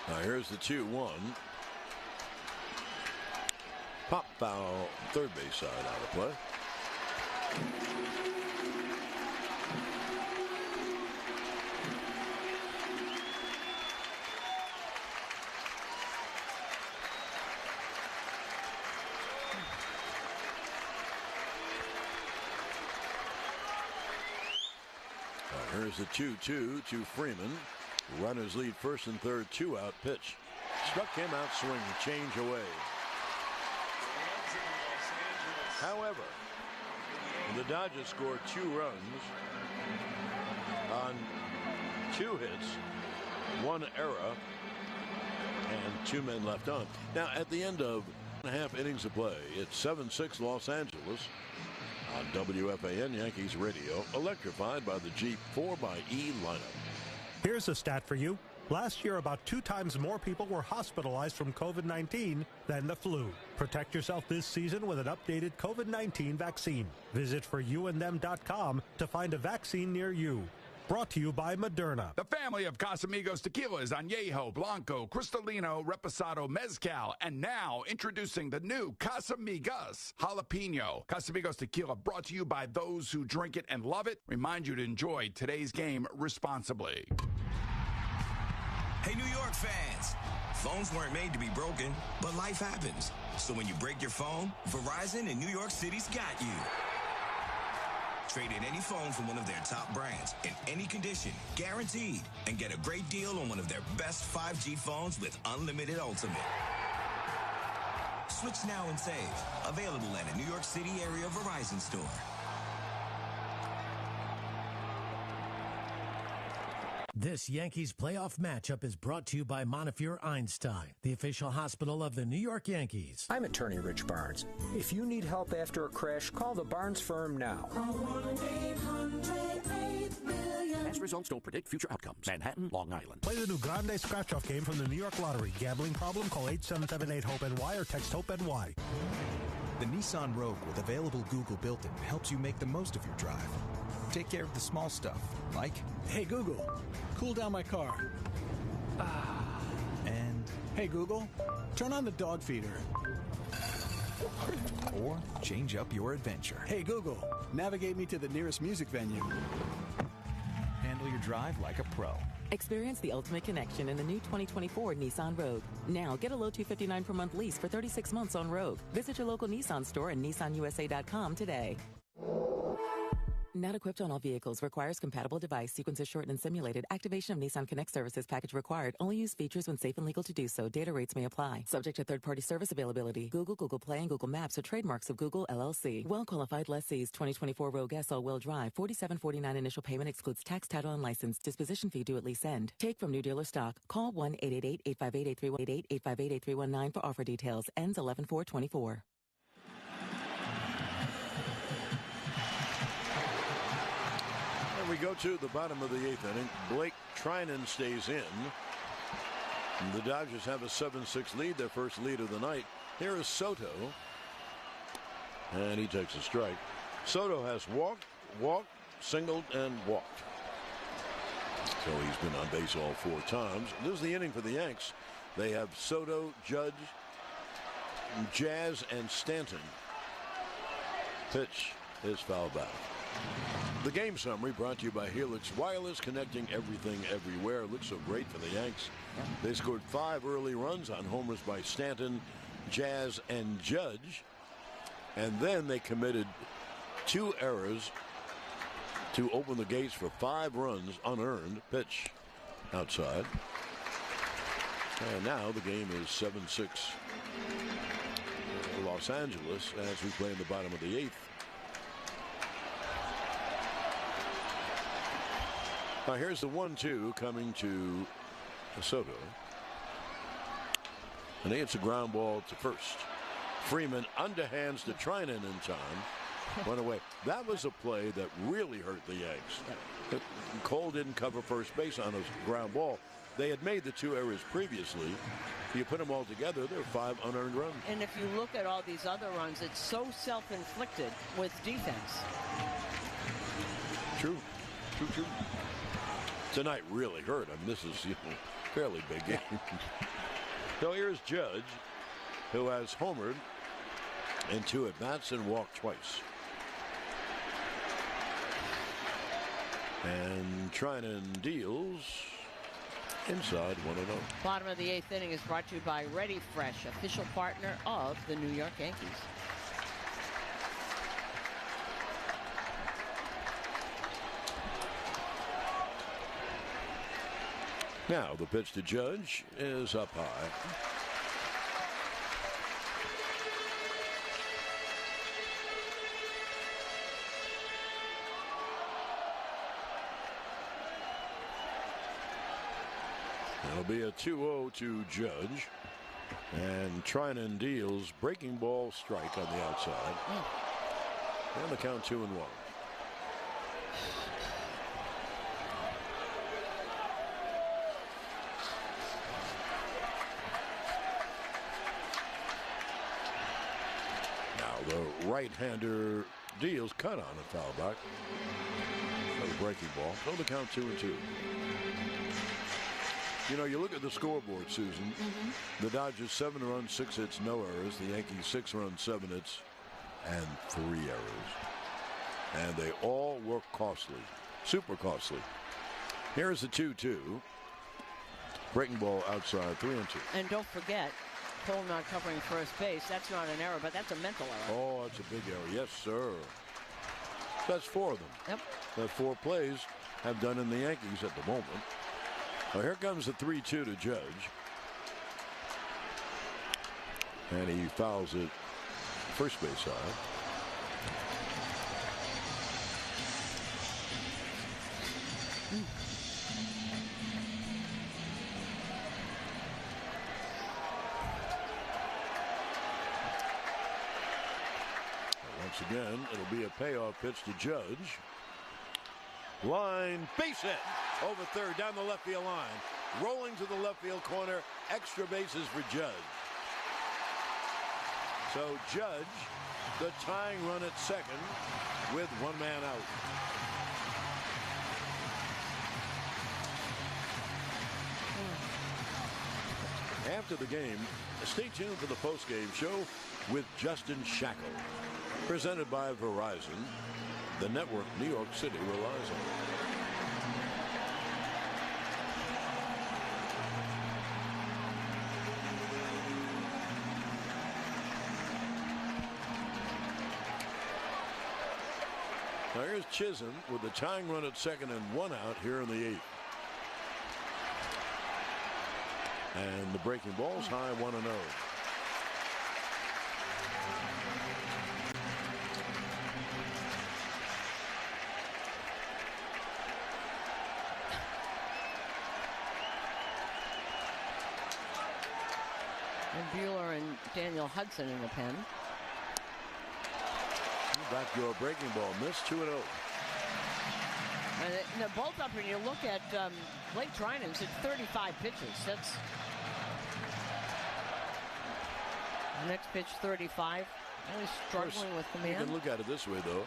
Now here's the 2-1. Pop foul, third base side out of play. Here's the 2-2 to Freeman. Runners lead first and third, 2 out pitch. Struck him out swinging, change away. However, the Dodgers scored 2 runs on 2 hits, 1 error, and 2 men left on. Now, at the end of 1.5 innings of play, it's 7-6 Los Angeles. On WFAN Yankees Radio, electrified by the Jeep 4xe lineup. Here's a stat for you. Last year, about 2 times more people were hospitalized from COVID-19 than the flu. Protect yourself this season with an updated COVID-19 vaccine. Visit foryouandthem.com to find a vaccine near you. Brought to you by Moderna. The family of Casamigos tequilas, Añejo, Blanco, Cristalino, Reposado, Mezcal, and now introducing the new Casamigos Jalapeno. Casamigos tequila brought to you by those who drink it and love it. Remind you to enjoy today's game responsibly. Hey, New York fans. Phones weren't made to be broken, but life happens. So when you break your phone, Verizon in New York City's got you. Trade in any phone from one of their top brands in any condition, guaranteed, and get a great deal on one of their best 5G phones with unlimited ultimate. Switch now and save. Available at a New York City area Verizon store. This Yankees playoff matchup is brought to you by Montefiore Einstein, the official hospital of the New York Yankees. I'm attorney Rich Barnes. If you need help after a crash, call the Barnes firm now. Call 1-800-8-billion. Past results don't predict future outcomes. Manhattan, Long Island. Play the new Grande Scratch-Off game from the New York Lottery. Gambling problem? Call 877-8-HOPE-NY or text HOPE-NY. The Nissan Rogue with available Google built-in helps you make the most of your drive. Take care of the small stuff, like, hey Google, cool down my car. And, hey Google, turn on the dog feeder. Or change up your adventure. Hey Google, navigate me to the nearest music venue. Handle your drive like a pro. Experience the ultimate connection in the new 2024 Nissan Rogue. Now, get a low $259 per month lease for 36 months on Rogue. Visit your local Nissan store and nissanusa.com today. Not equipped on all vehicles. Requires compatible device. Sequence is short and simulated. Activation of Nissan Connect services package required. Only use features when safe and legal to do so. Data rates may apply. Subject to third-party service availability. Google, Google Play, and Google Maps are trademarks of Google LLC. Well-qualified lessees. 2024 Rogue S all-wheel drive. $47.49 initial payment excludes tax, title, and license. Disposition fee due at lease end. Take from new dealer stock. Call 1-888-858-8318, 858-8319 for offer details. Ends 11/4/24. We go to the bottom of the 8th inning. Blake Trinan stays in. The Dodgers have a 7-6 lead, their first lead of the night. Here is Soto. And he takes a strike. Soto has walked, singled, and walked. So he's been on base all 4 times. This is the inning for the Yanks. They have Soto, Judge, Jazz, and Stanton. Pitch is foul back. The game summary brought to you by Helix Wireless, connecting everything everywhere. It looks so great for the Yanks. They scored 5 early runs on homers by Stanton, Jazz, and Judge. And then they committed 2 errors to open the gates for 5 runs unearned. Pitch outside. And now the game is 7-6 Los Angeles as we play in the bottom of the 8th. Now here's the 1-2 coming to Soto. And he hits a ground ball to first. Freeman underhands to Trinan in time. Went away. That was a play that really hurt the Yanks. Cole didn't cover first base on a ground ball. They had made the 2 errors previously. You put them all together, there are 5 unearned runs. And if you look at all these other runs, it's so self-inflicted with defense. True. Tonight really hurt. I mean, this is fairly big game. So here's Judge, who has homered in 2 at-bats and walked twice. And Trinan deals inside 1-0. Bottom of the 8th inning is brought to you by Ready Fresh, official partner of the New York Yankees. Now the pitch to Judge is up high. It'll be a 2-0 to Judge. And Trinan deals breaking ball strike on the outside. And the count 2-1. The right-hander deals cut on a foul back. Another breaking ball. So the count 2-2. You know, you look at the scoreboard, Susan. The Dodgers 7 runs, 6 hits, no errors. The Yankees 6 runs, 7 hits, and 3 errors. And they all were costly, super costly. Here's the 2-2. Breaking ball outside, 3-2. And don't forget, Cole not covering first base. That's not an error, but that's a mental error. Oh, that's a big error. Yes, sir. That's 4 of them. Yep. That 4 plays have done in the Yankees at the moment. Well, here comes the 3-2 to Judge. And he fouls it first base side. Once again, it'll be a payoff pitch to Judge. Line, base hit over third, down the left field line. Rolling to the left field corner, extra bases for Judge. So Judge, the tying run at second with 1 man out. After the game, stay tuned for the postgame show with Justin Shackle. Presented by Verizon, the network New York City relies on. Now here's Chisholm with the tying run at second and 1 out here in the 8th. And the breaking ball's high, 1-0. And Buehler and Daniel Hudson in the pen. Back to a breaking ball, missed 2-0. And they're both up, and you look at Blake Treinen's at 35 pitches. That's the next pitch, 35. Really struggling with command. You can look at it this way, though.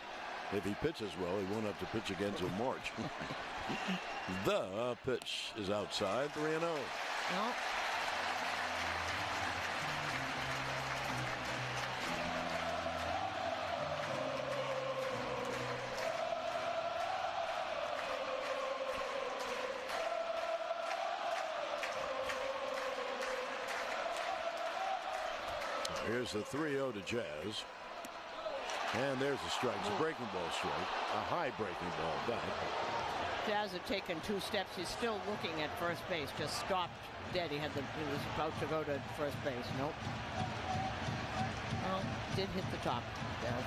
If he pitches well, he won't have to pitch again until March. The pitch is outside, 3-0. No. Here's the 3-0 to Jazz. And there's a strike. It's a breaking ball strike. A high breaking ball back. Jazz had taken 2 steps. He's still looking at first base. Just stopped dead. He was about to go to first base. Nope. Well, did hit the top. Jazz.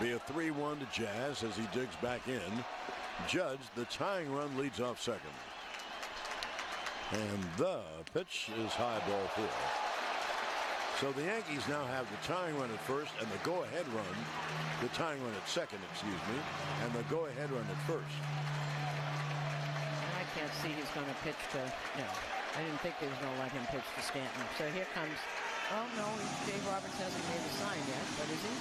Be a 3-1 to Jazz as he digs back in. Judge, the tying run, leads off second. And the pitch is high, ball 4. So the Yankees now have the tying run at first and the go-ahead run, the tying run at second, excuse me, and the go-ahead run at first. I can't see he's going to pitch to, no. I didn't think they was going to let him pitch to Stanton. So here comes, oh no, Dave Roberts hasn't made a sign yet, but is he?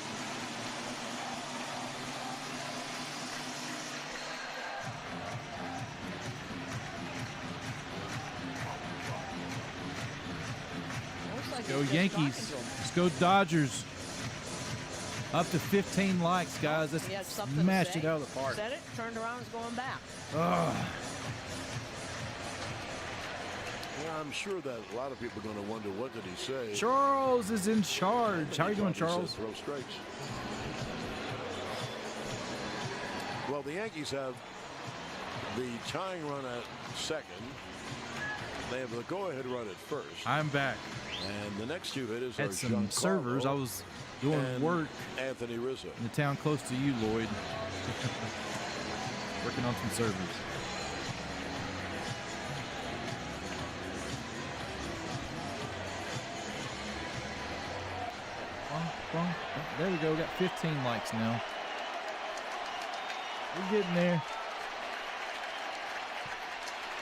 Go Yankees. Let's go Dodgers. Up to 15 likes, guys. Let's smash it out of the park. Said it, turned around, is going back. Yeah, I'm sure that a lot of people are going to wonder, what did he say? Charles is in charge. How are you doing, Charles? Throw strikes. Well, the Yankees have the tying run at second. They have the go-ahead run at first. I'm back. And the next 2 hitters had are some servers. I was doing work. Anthony Rizzo. In the town close to you, Lloyd. Working on some servers. There we go. Got 15 likes now. We're getting there.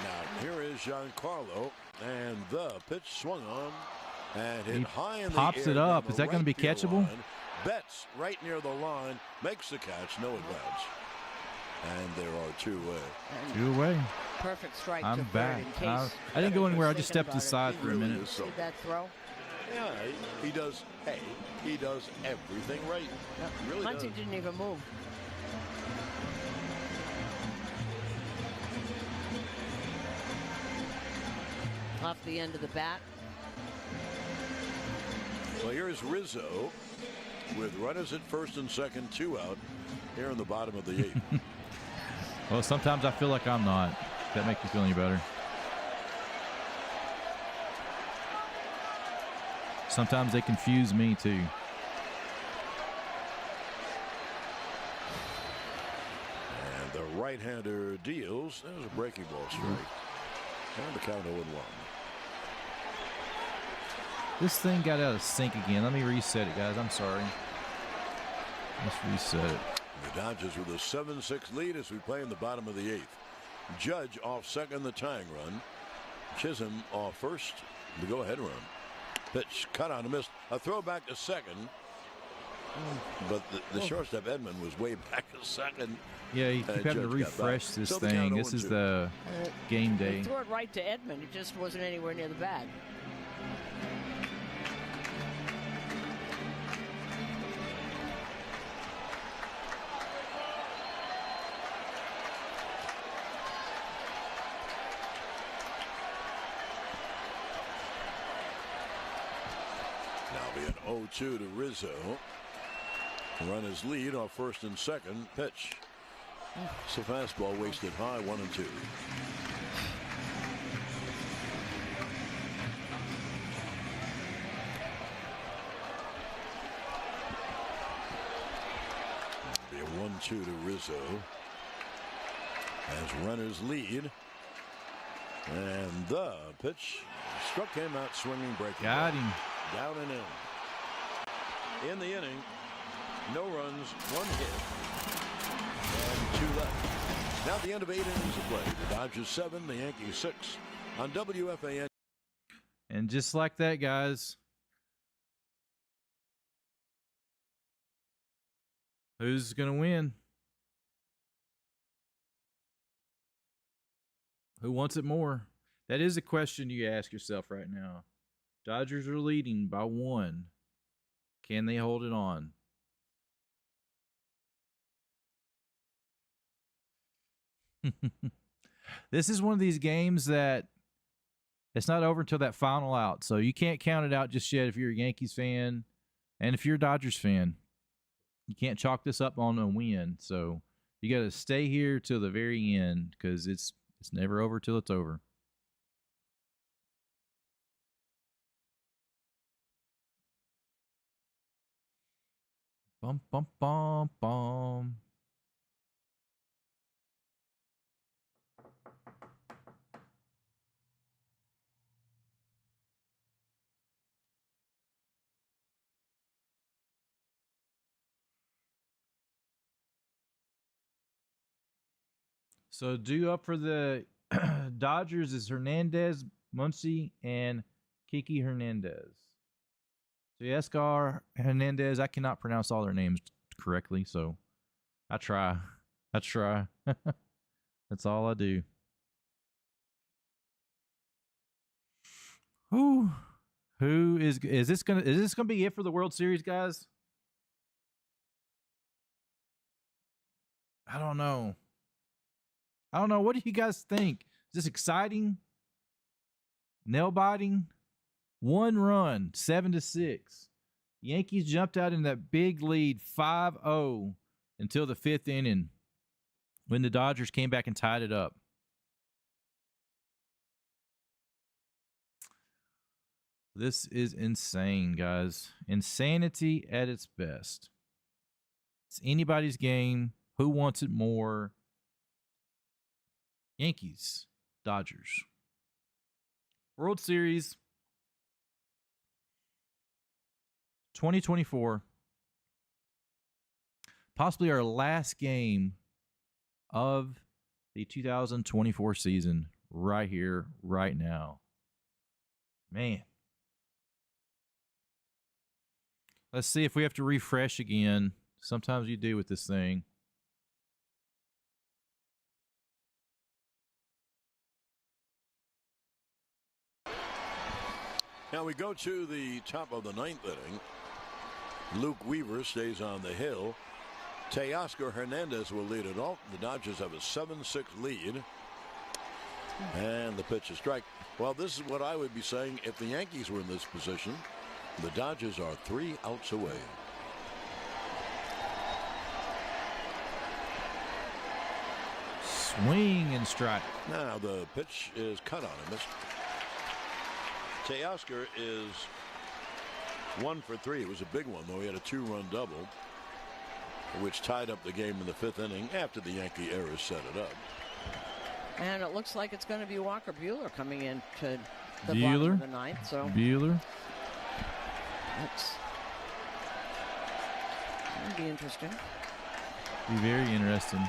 Now, here is Giancarlo, and the pitch swung on and hit high in the air. Pops it up. Is that going to be catchable? Betts right near the line, makes the catch, no advance. And there are 2 away. 2 away. Perfect strike. I'm to back. Third in case I didn't go anywhere. I just stepped aside for a minute. See that throw? Yeah, he does. Hey, he does everything right. Yep. He really Muncy does. didn't even move. Off the end of the bat. Well, here's Rizzo with runners at first and second, 2 out here in the bottom of the 8th. Well, sometimes I feel like I'm not. If that makes you feel any better. Sometimes they confuse me too. And the right-hander deals. There's a breaking ball strike. And the count 0-1. This thing got out of sync again. Let me reset it, guys. I'm sorry. Let's reset it. The Dodgers with a 7-6 lead as we play in the bottom of the 8th. Judge off second, the tying run. Chisholm off first, the go-ahead run. Pitch cut on a miss. A throw back to second. But the shortstop Edman was way back to second. Yeah, you keep having to refresh this thing. This is the game day. He threw it right to Edman. It just wasn't anywhere near the bat. 0-2 to Rizzo. Runners lead off first and second. Pitch. It's a fastball wasted high, 1-2. Be a 1-2 to Rizzo as runners lead. And the pitch struck him out swinging, breaking. Got him. Down and in. In the inning, no runs, 1 hit, and 2 left. Now the end of 8 innings of play. The Dodgers 7, the Yankees 6 on WFAN. And just like that, guys, who's going to win? Who wants it more? That is a question you ask yourself right now. Dodgers are leading by 1. Can they hold it on? This is one of these games that it's not over until that final out. So you can't count it out just yet if you're a Yankees fan. And if you're a Dodgers fan, you can't chalk this up on a win. So you got to stay here till the very end because it's never over till it's over. Bum, bum, bum, bum. So due up for the Dodgers is Hernandez, Muncy, and Kiki Hernandez. So Escar Hernandez, I cannot pronounce all their names correctly, so I try. That's all I do. Who is this gonna be it for the World Series, guys? I don't know. What do you guys think? Is this exciting? Nail biting? 1 run, 7-6. Yankees jumped out in that big lead, 5-0, until the 5th inning, when the Dodgers came back and tied it up. This is insane, guys. Insanity at its best. It's anybody's game. Who wants it more? Yankees, Dodgers. World Series 2024. Possibly our last game of the 2024 season right here, right now. Man. Let's see if we have to refresh again. Sometimes you do with this thing. Now we go to the top of the 9th inning. Luke Weaver stays on the hill. Teoscar Hernandez will lead it off. The Dodgers have a 7-6 lead. And the pitch is strike. Well, this is what I would be saying if the Yankees were in this position. The Dodgers are 3 outs away. Swing and strike. Now the pitch is cut on him. Teoscar is 1 for 3. It was a big one, though. He had a 2-run double, which tied up the game in the 5th inning after the Yankee errors set it up. And it looks like it's going to be Walker Buehler coming in to the bottom of the 9th. So Buehler. That's going to be interesting. Be very interesting.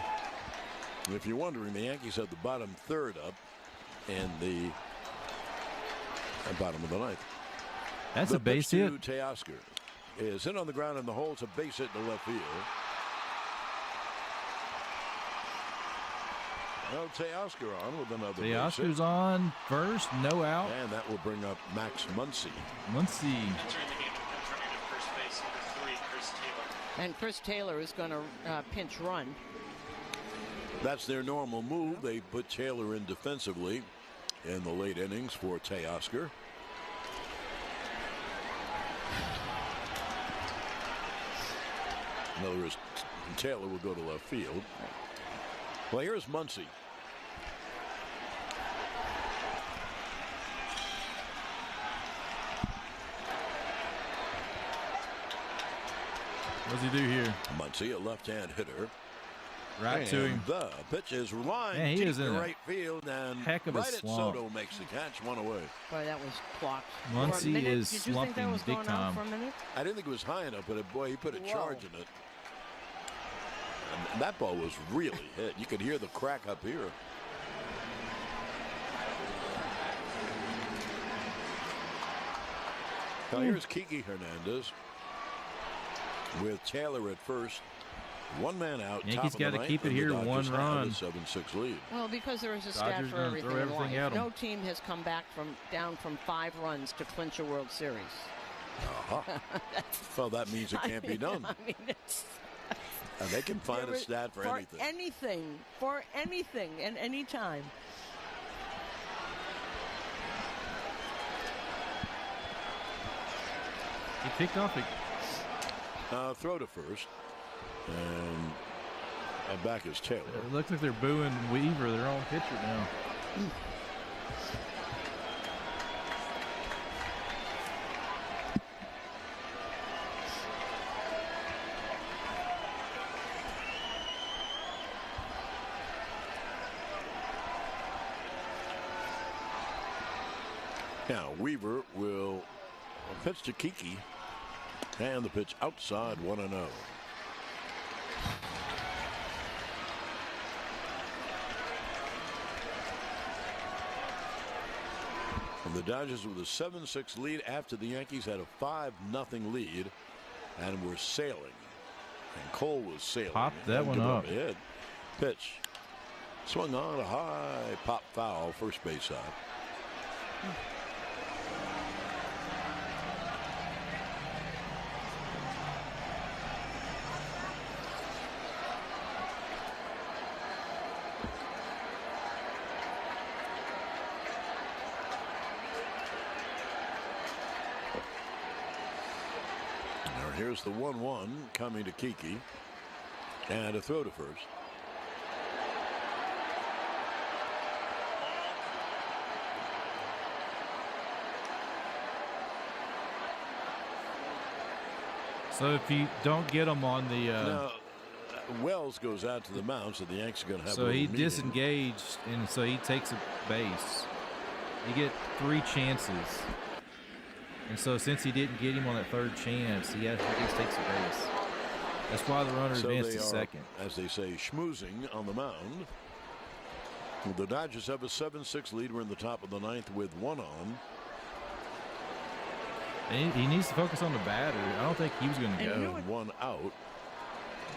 If you're wondering, the Yankees have the bottom 3rd up and the bottom of the 9th. That's a base hit. Teoscar is hit on the ground in the hole. It's a base hit to left field. Well, Teoscar on with another. Teoscar's on first, no out. And that will bring up Max Muncy. And Chris Taylor is going to pinch run. That's their normal move. They put Taylor in defensively in the late innings for Teoscar. In other words, Taylor will go to left field. Well, here's Muncy. What does he do here? Muncy, a left-hand hitter. Right to him. The pitch is lined deep to right field, and heck of a right at slump. Soto makes the catch, one away. Boy, that was clocked. Muncy is Did you think that slumping was big going on time. for a minute? I didn't think it was high enough, but boy, he put a charge in it. And that ball was really hit. You could hear the crack up here. Now here's Kiki Hernandez with Taylor at first. One man out. Yankees got to keep it here, one run. 7-6 lead. Well, because there is a stat Dodgers for gonna everything throw in everything life. at 'em. No team has come back down from 5 runs to clinch a World Series. Well, that means it can't be done. I mean, it's And they can find a stat for anything. For anything, and any time. He picked off it. Throw to first. And back is Taylor. It looks like they're booing Weaver, their own pitcher now. Now Weaver will pitch to Kiki, and the pitch outside 1-0. And the Dodgers with a 7-6 lead after the Yankees had a 5-0 lead and were sailing. And Cole was sailing. Popped that one up. Ahead. Pitch. Swung on a high pop foul, first base side. Here's the 1-1 coming to Kiki, and a throw to first. So if you don't get him on the now, Wells goes out to the mound, so the Yankees are going to have. So a he meeting. disengaged, and so he takes a base. You get 3 chances. And so since he didn't get him on that third chance, he just takes a base. That's why the runner advanced to second. As they say, schmoozing on the mound. The Dodgers have a 7-6 lead. We're in the top of the 9th with 1 on. And he needs to focus on the batter. I don't think he was going to go. You know what, 1 out.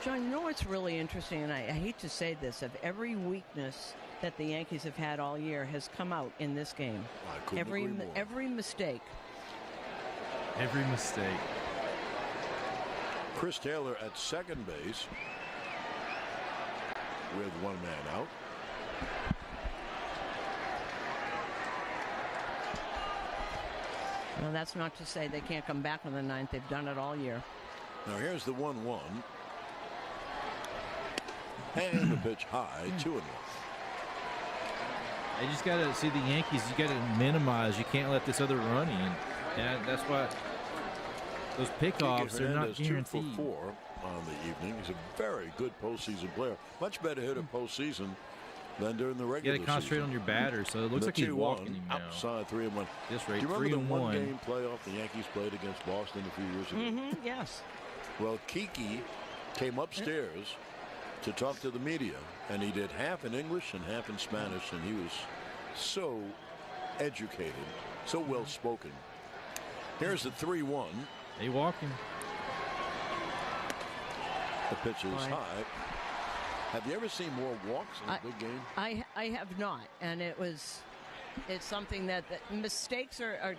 John, you know what's really interesting, and I hate to say this, of every weakness that the Yankees have had all year has come out in this game. I couldn't agree more. Every mistake. Every mistake. Chris Taylor at second base with 1 man out. Well, that's not to say they can't come back on the 9th. They've done it all year. Now here's the 1-1. And the pitch high, 2-1. You just got to see the Yankees. You got to minimize. You can't let this other run in. And that's why those pickoffs are not guaranteed. 2 for 4 on the evening. He's a very good postseason player. Much better hitter postseason than during the regular season. You got to concentrate on your batter, so it looks like he's walking him now. Outside 3-1. This rate, do you remember 3-1. the one-game playoff the Yankees played against Boston a few years ago? Yes. Well, Kiki came upstairs to talk to the media, and he did half in English and half in Spanish, and he was so educated, so well spoken. Here's the 3-1. They walking. The pitch is high. Have you ever seen more walks in a big game? I have not, and it's something that mistakes are,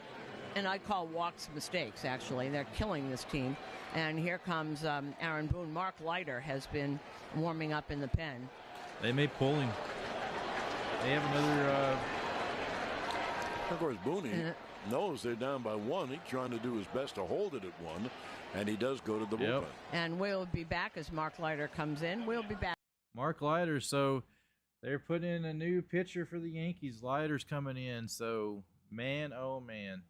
and I call walks mistakes. Actually, they're killing this team. And here comes Aaron Boone. Mark Leiter has been warming up in the pen. They may pull him. They have another. Of course, Boone knows they're down by 1. He's trying to do his best to hold it at 1. And he does go to the bullpen. And we'll be back as Mark Leiter comes in. We'll be back. Mark Leiter. So they're putting in a new pitcher for the Yankees. Leiter's coming in. So, man, oh, man.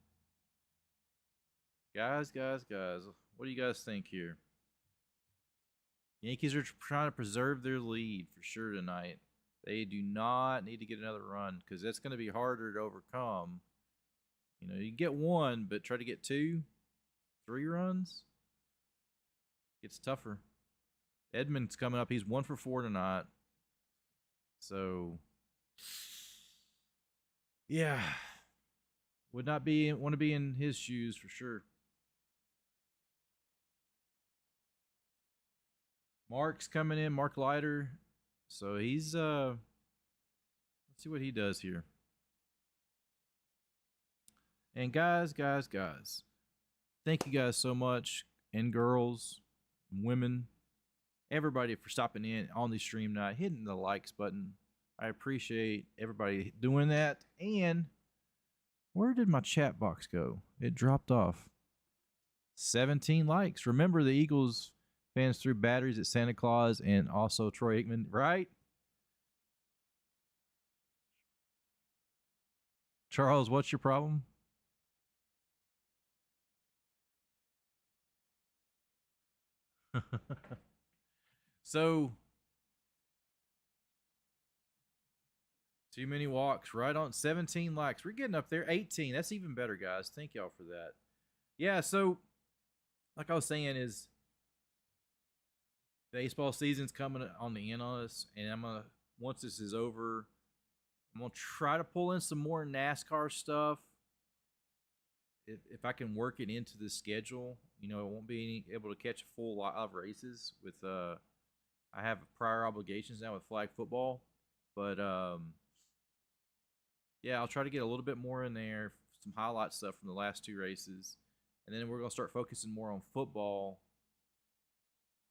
Guys, what do you guys think here? Yankees are trying to preserve their lead for sure tonight. They do not need to get another run because that's going to be harder to overcome. You know, you can get one, but try to get 2, 3 runs. It's tougher. Edmonds coming up. He's 1 for 4 tonight. So, yeah, would not want to be in his shoes for sure. Mark's coming in. Mark Leiter. So he's let's see what he does here. And guys, thank you guys so much, and girls, women, everybody for stopping in on the stream night, hitting the likes button. I appreciate everybody doing that. And where did my chat box go? It dropped off. 17 likes. Remember, the Eagles fans threw batteries at Santa Claus and also Troy Aikman, right? Charles, what's your problem? So, too many walks, right on 17 likes. We're getting up there. 18. That's even better, guys. Thank y'all for that. Yeah, so like I was saying is baseball season's coming on the end on us, and once this is over, I'm going to try to pull in some more NASCAR stuff. If I can work it into the schedule, you know, I won't be able to catch a full lot of races with I have prior obligations now with flag football, but yeah, I'll try to get a little bit more in there, some highlight stuff from the last 2 races, and then we're going to start focusing more on football.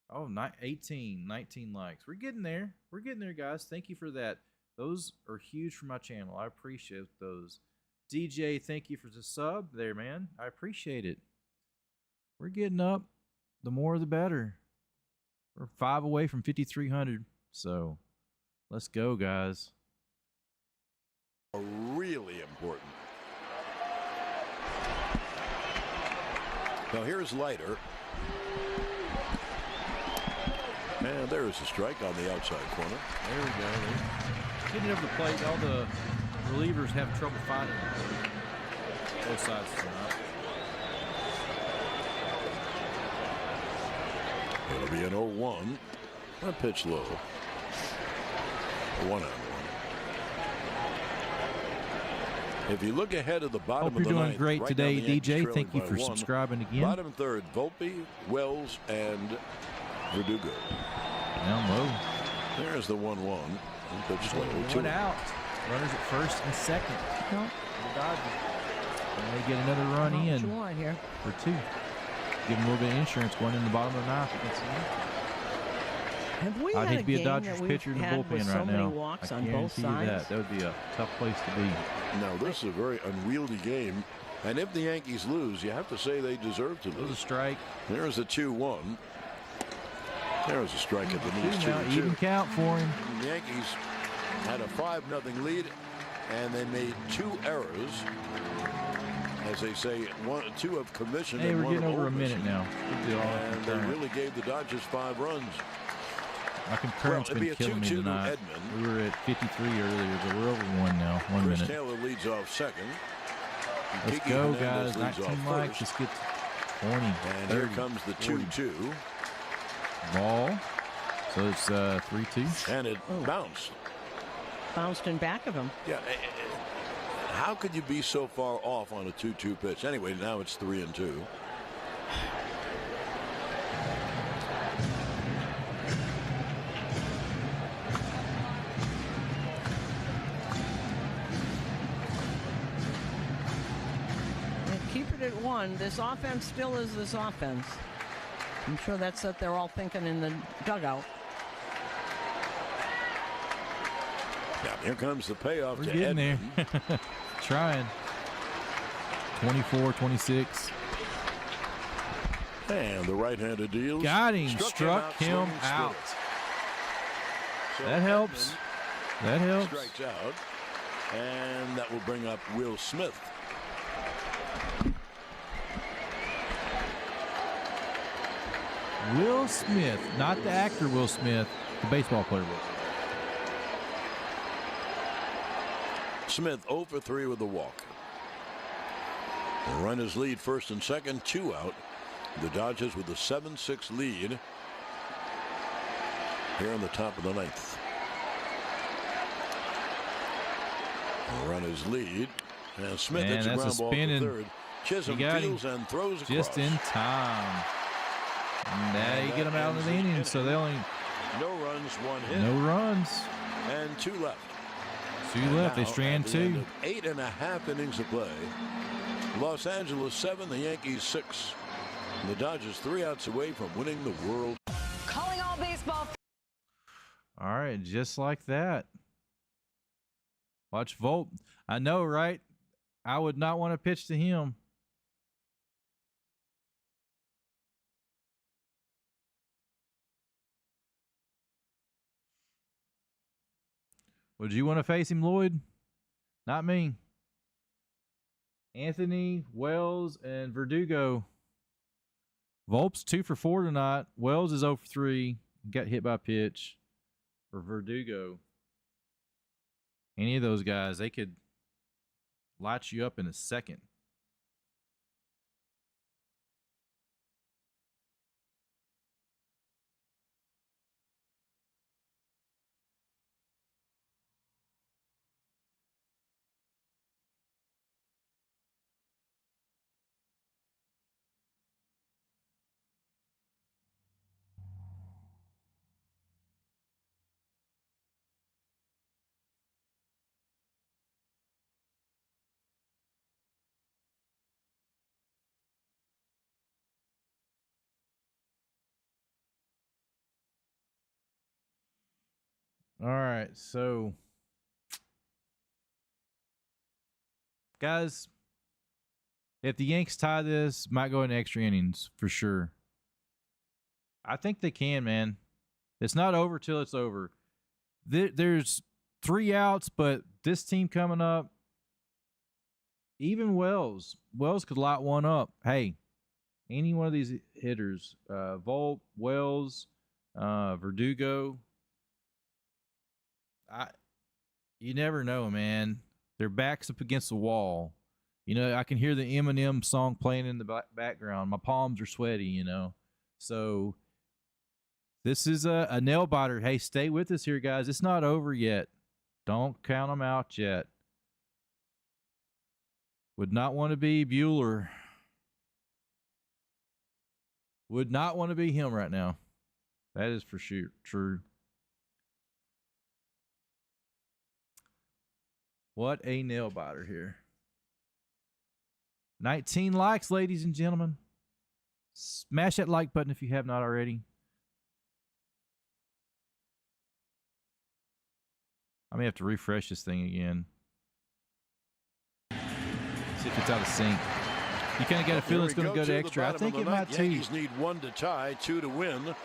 Oh, 19 likes. We're getting there. We're getting there, guys. Thank you for that. Those are huge for my channel. I appreciate those. DJ, thank you for the sub there, man. I appreciate it. We're getting up. The more, the better. We're 5 away from 5,300. So, let's go, guys. Really important. Now, here's Leiter. And there is a strike on the outside corner. There we go. Getting over the plate, all the relievers have trouble finding it. Both sides tonight. It'll be an 0-1. A pitch low. A 1-on-1. If you look ahead of the bottom of the ninth. Hope you're doing great right today, now, DJ. Thank you for subscribing again. Bottom third, Volpe, Wells, and Verdugo. Down low. There's the 1-1. Pitch low. 1 out. Runners at first and second. No. The Dodgers. And they get another run in what you want here. For 2. Give them a little bit of insurance going in the bottom of the ninth. Have we I'd had hate to be a Dodgers that we've pitcher in the had bullpen with right so many now. walks I on both guarantee you sides? that would be a tough place to be. Now, this is a very unwieldy game. And if the Yankees lose, you have to say they deserve to lose. There's a strike. There's a 2-1. There's a strike at the knees, 2-2. Even count for him. The Yankees had a 5-0 lead, and they made 2 errors. As they say, 2 of commission Hey, and we're 1 getting of over a omission. minute now. And they really gave the Dodgers 5 runs. My concurrent's been killing me tonight. We were at 53 earlier, but we're over 1 now. 1 Chris minute. Taylor leads off second. Let's Kiki go, Hernandez guys. leads 19 off likes. first. Let's get to 20. And 30, here comes the 2-2. Ball. So it's 3-2. And it bounced. Bounced in back of him. Yeah. How could you be so far off on a 2-2 pitch? Anyway, now it's 3-2. Keep it at 1. This offense still is this offense. I'm sure that's what they're all thinking in the dugout. Now, here comes the payoff We're to getting Edman. there. Trying. 24, 26. And the right-handed deals. Got him. Struck him out. So that helps. That helps. Strikes out. And that will bring up Will Smith. Will Smith, not the actor Will Smith, the baseball player Will Smith. Smith 0 for 3 with the walk. The runners lead first and second, 2 out. The Dodgers with a 7-6 lead here in the top of the 9th. The runners lead, and Smith hits a ground ball to third. Chisholm fields and throws across. Just in time. Now you get them out of the inning, so they only no runs, 1 hit. No runs. And 2 left. 2 left. They strand 2. 8.5 innings of play. Los Angeles 7, the Yankees 6. And the Dodgers 3 outs away from winning the World. Calling all baseball. All right, just like that. Watch Volt. I know, right? I would not want to pitch to him. Would you want to face him, Lloyd? Not me. Anthony, Wells, and Verdugo. Volp's 2 for 4 tonight. Wells is 0 for 3. Got hit by a pitch. For Verdugo. Any of those guys, they could light you up in a second. All right, so guys, if the Yanks tie this, might go into extra innings for sure. I think they can, man. It's not over till it's over. There's 3 outs, but this team coming up, even Wells could light one up. Hey, any one of these hitters, Volt, Wells, Verdugo. You never know, man. Their back's up against the wall. You know, I can hear the Eminem song playing in the background. My palms are sweaty, you know. So this is a nail biter. Hey, stay with us here, guys. It's not over yet. Don't count them out yet. Would not want to be Bueller. Would not want to be him right now. That is for sure true. What a nail biter here. 19 likes, ladies and gentlemen. Smash that like button if you have not already. I may have to refresh this thing again. See if it's out of sync. You kind of got a feeling it's going to go to extra. I think it might too. Yankees need 1 to tie, 2 to win.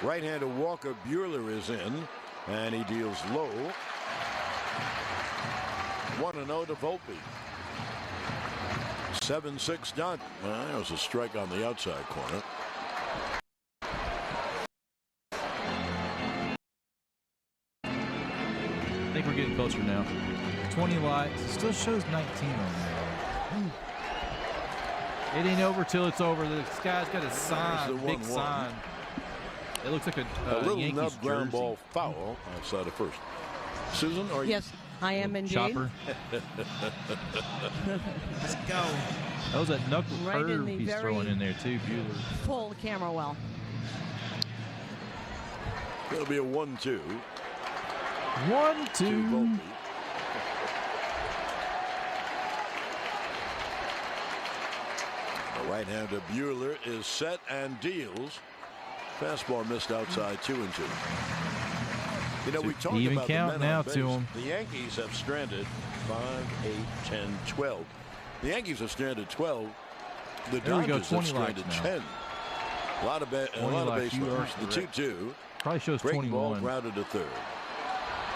Right-hander Walker Bueller is in, and he deals low. 1-0 to Volpe. 7-6 done. That was a strike on the outside corner. I think we're getting closer now. 20 likes. It still shows 19 on there. It ain't over till it's over. This guy's got a sign, big sign. It looks like a little Yankees nub ground jersey. ball foul outside of first. Susan, are you? Yes, I am indeed. Chopper. Let's go. That was that knuckle Right in curve the he's very throwing in there too, Bueller. Pull the camera well. It'll be a 1-2. 1-2. The right-hander Bueller is set and deals. Fastball missed outside 2-2. You know, we talked even about count the men now on base. to him. The Yankees have stranded 5, 8, 10, 12. The Yankees have stranded 12. The There we go, Dodgers 20 have stranded likes now. 10. A lot of base runners. The 2-2. Probably shows breaking 21. Ball grounded to third.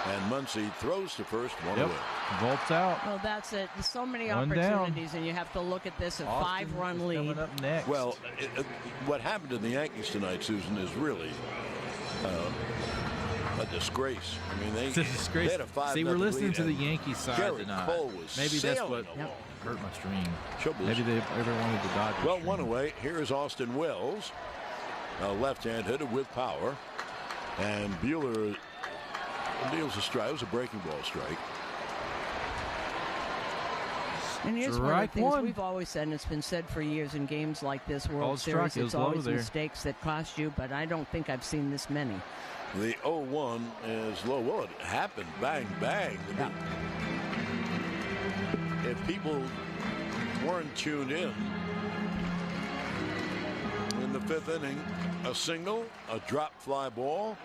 And Muncy throws to first, one away. Vaults out. Well, that's it. There's so many One opportunities, and you have to look at this, a Austin 5-run is lead. coming up next. Well, what happened to the Yankees tonight, Susan, is really a disgrace. I mean, It's a disgrace. they had a 5-0 See, we're listening lead, to the and Yankee side Garrett tonight. Cole was Maybe that's sailing what along. hurt my stream. Showbiz. Maybe they ever wanted the Dodgers. Well, stream. one away. Here is Austin Wells, a left-hand hitter with power. And Buehler deals a strike. It was a breaking ball strike. And here's one of the things we've always said, and it's been said for years in games like this, World Series, it's always mistakes that cost you, but I don't think I've seen this many. The 0-1 is low. Well, it happened. Bang, bang. Yeah. If people weren't tuned in the 5th inning, a single, a drop fly ball,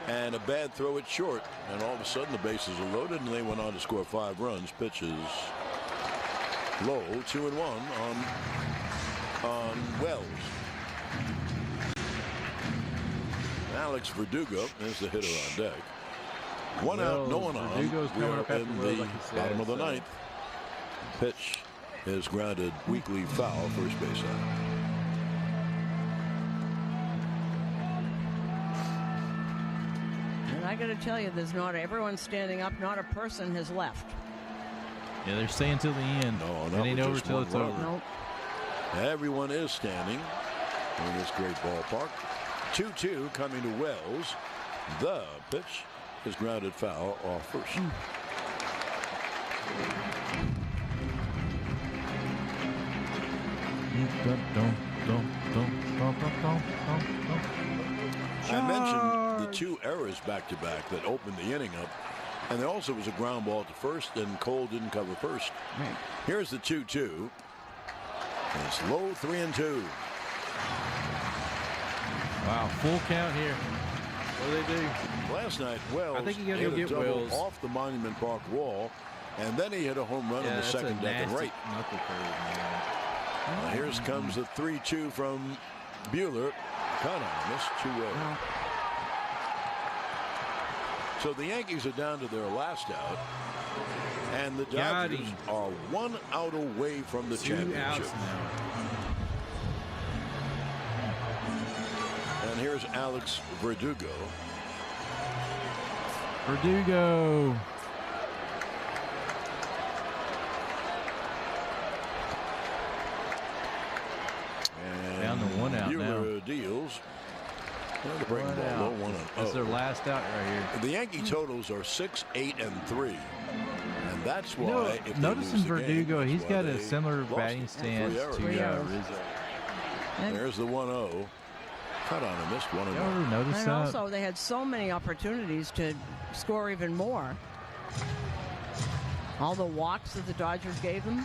and a bad throw at short. And all of a sudden the bases are loaded, and they went on to score 5 runs. Pitches low, 2-1 on Wells. Alex Verdugo is the hitter on deck. One out, no one on. Verdugo's We coming are up in after the Will, like you said, bottom of the so. 9th. Pitch is grounded, weakly foul, first base out. And I got to tell you, there's not everyone's standing up. Not a person has left. Yeah, they're staying till the end. No, it ain't over just till one it's run. over. Nope. Everyone is standing in this great ballpark. 2-2 coming to Wells. The pitch is grounded foul off first. I mentioned the 2 errors back-to-back that opened the inning up. And there also was a ground ball to first, and Cole didn't cover first. Right. Here's the 2-2. It's low, 3-2. Wow, full count here. What do they do? Last night, Wells I think you gotta hit go a get double Wells. off the Monument Park wall, and then he hit a home run in the that's second a deck and nasty right. knuckle curve, man. Now here comes the 3-2 from Buehler. Cut on this, 2-0. So the Yankees are down to their last out, and the Dodgers are 1 out away from the 2 championship. outs now. And here's Alex Verdugo. Verdugo. And Down to 1 out Buehler now. deals. Well, the breaking ball low, 1-0. That's their last out right here. The Yankee totals are 6, 8, and 3. And that's why, You know, if they noticing lose the Verdugo, game, he's that's got why a they similar lost batting it. stance to Rizzo. There's the 1-0. Cut on a missed 1-0. You ever notice And that? also, they had so many opportunities to score even more. All the walks that the Dodgers gave them.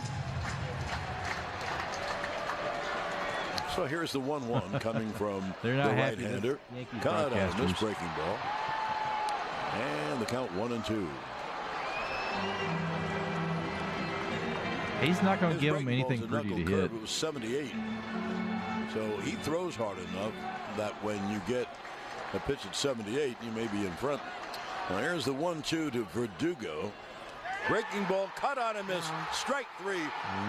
So here's the 1-1 coming from the They're not happy with right-hander. Yankees Cut on broadcasters. this breaking ball. And the count 1-2. He's not going to His give him breaking anything ball's a pretty to knuckle hit. curve. It was 78. So he throws hard enough that when you get a pitch at 78, you may be in front. Now here's the 1-2 to Verdugo. Breaking ball, cut on and miss. Strike 3.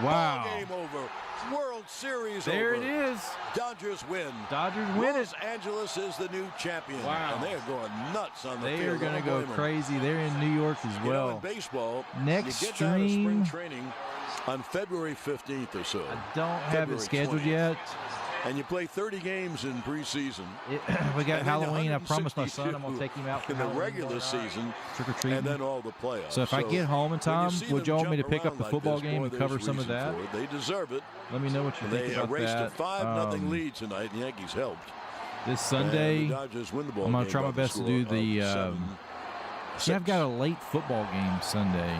Wow. Ball game over. World Series There over. it is. Dodgers win. Dodgers win Los it. Angeles is the new champion. Wow. And they are going nuts on the They field. are going to Don't go blame 'em. crazy. They're in New York as You know, well. in baseball, Next you get down to spring stream. training on February 15th or so. I don't have it February scheduled 20th. yet. And you play 30 games in preseason. We got And then Halloween. I promised my son I'm going to 162 take him out for in the Halloween regular going on. season, Trick or treating. and then all the playoffs. So if I get home in when time, you see would them you want me to jump pick up around the like football this, game boy, and there's cover some of reason that? for it. They deserve it. Let me know what you They think about erased that. a 5-0 lead tonight. The Yankees helped. This Sunday, And the Dodgers win the ball I'm going to game try by my the best to score do of the. 7-6. See, I've got a late football game Sunday.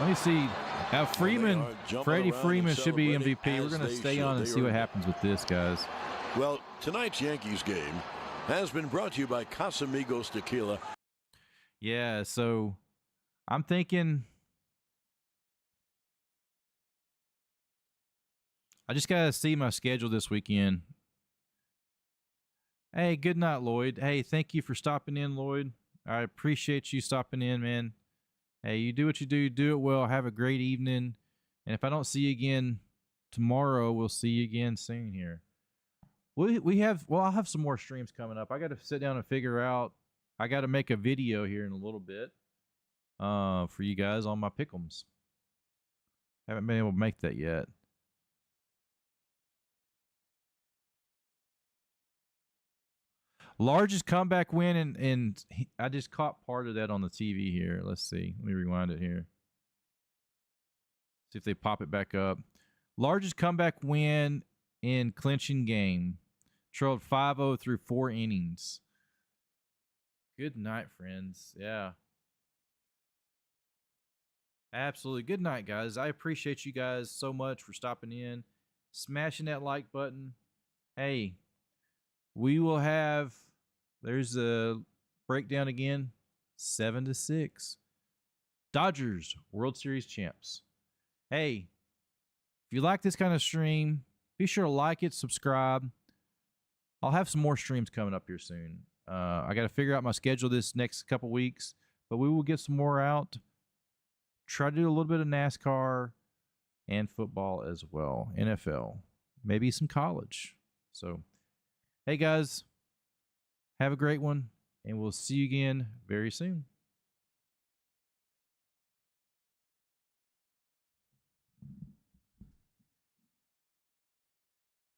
Let me see. Freeman, Freddie Freeman should be MVP. We're going to stay on and see what happens with this, guys. Well, tonight's Yankees game has been brought to you by Casamigos Tequila. Yeah, so I'm thinking I just got to see my schedule this weekend. Hey, good night, Lloyd. Hey, thank you for stopping in, Lloyd. I appreciate you stopping in, man. Hey, you do what you do it well. Have a great evening. And if I don't see you again tomorrow, we'll see you again soon here. I'll have some more streams coming up. I got to sit down and figure out. I got to make a video here in a little bit for you guys on my pick'ems. Haven't been able to make that yet. Largest comeback win, and I just caught part of that on the TV here. Let's see. Let me rewind it here. See if they pop it back up. Largest comeback win in clinching game. Trailed 5-0 through 4 innings. Good night, friends. Yeah. Absolutely. Good night, guys. I appreciate you guys so much for stopping in, smashing that like button. Hey, we will have, there's a breakdown again, 7-6. Dodgers, World Series champs. Hey, if you like this kind of stream, be sure to like it, subscribe. I'll have some more streams coming up here soon. I got to figure out my schedule this next couple weeks, but we will get some more out. Try to do a little bit of NASCAR and football as well. NFL, maybe some college. So, hey guys, have a great one, and we'll see you again very soon.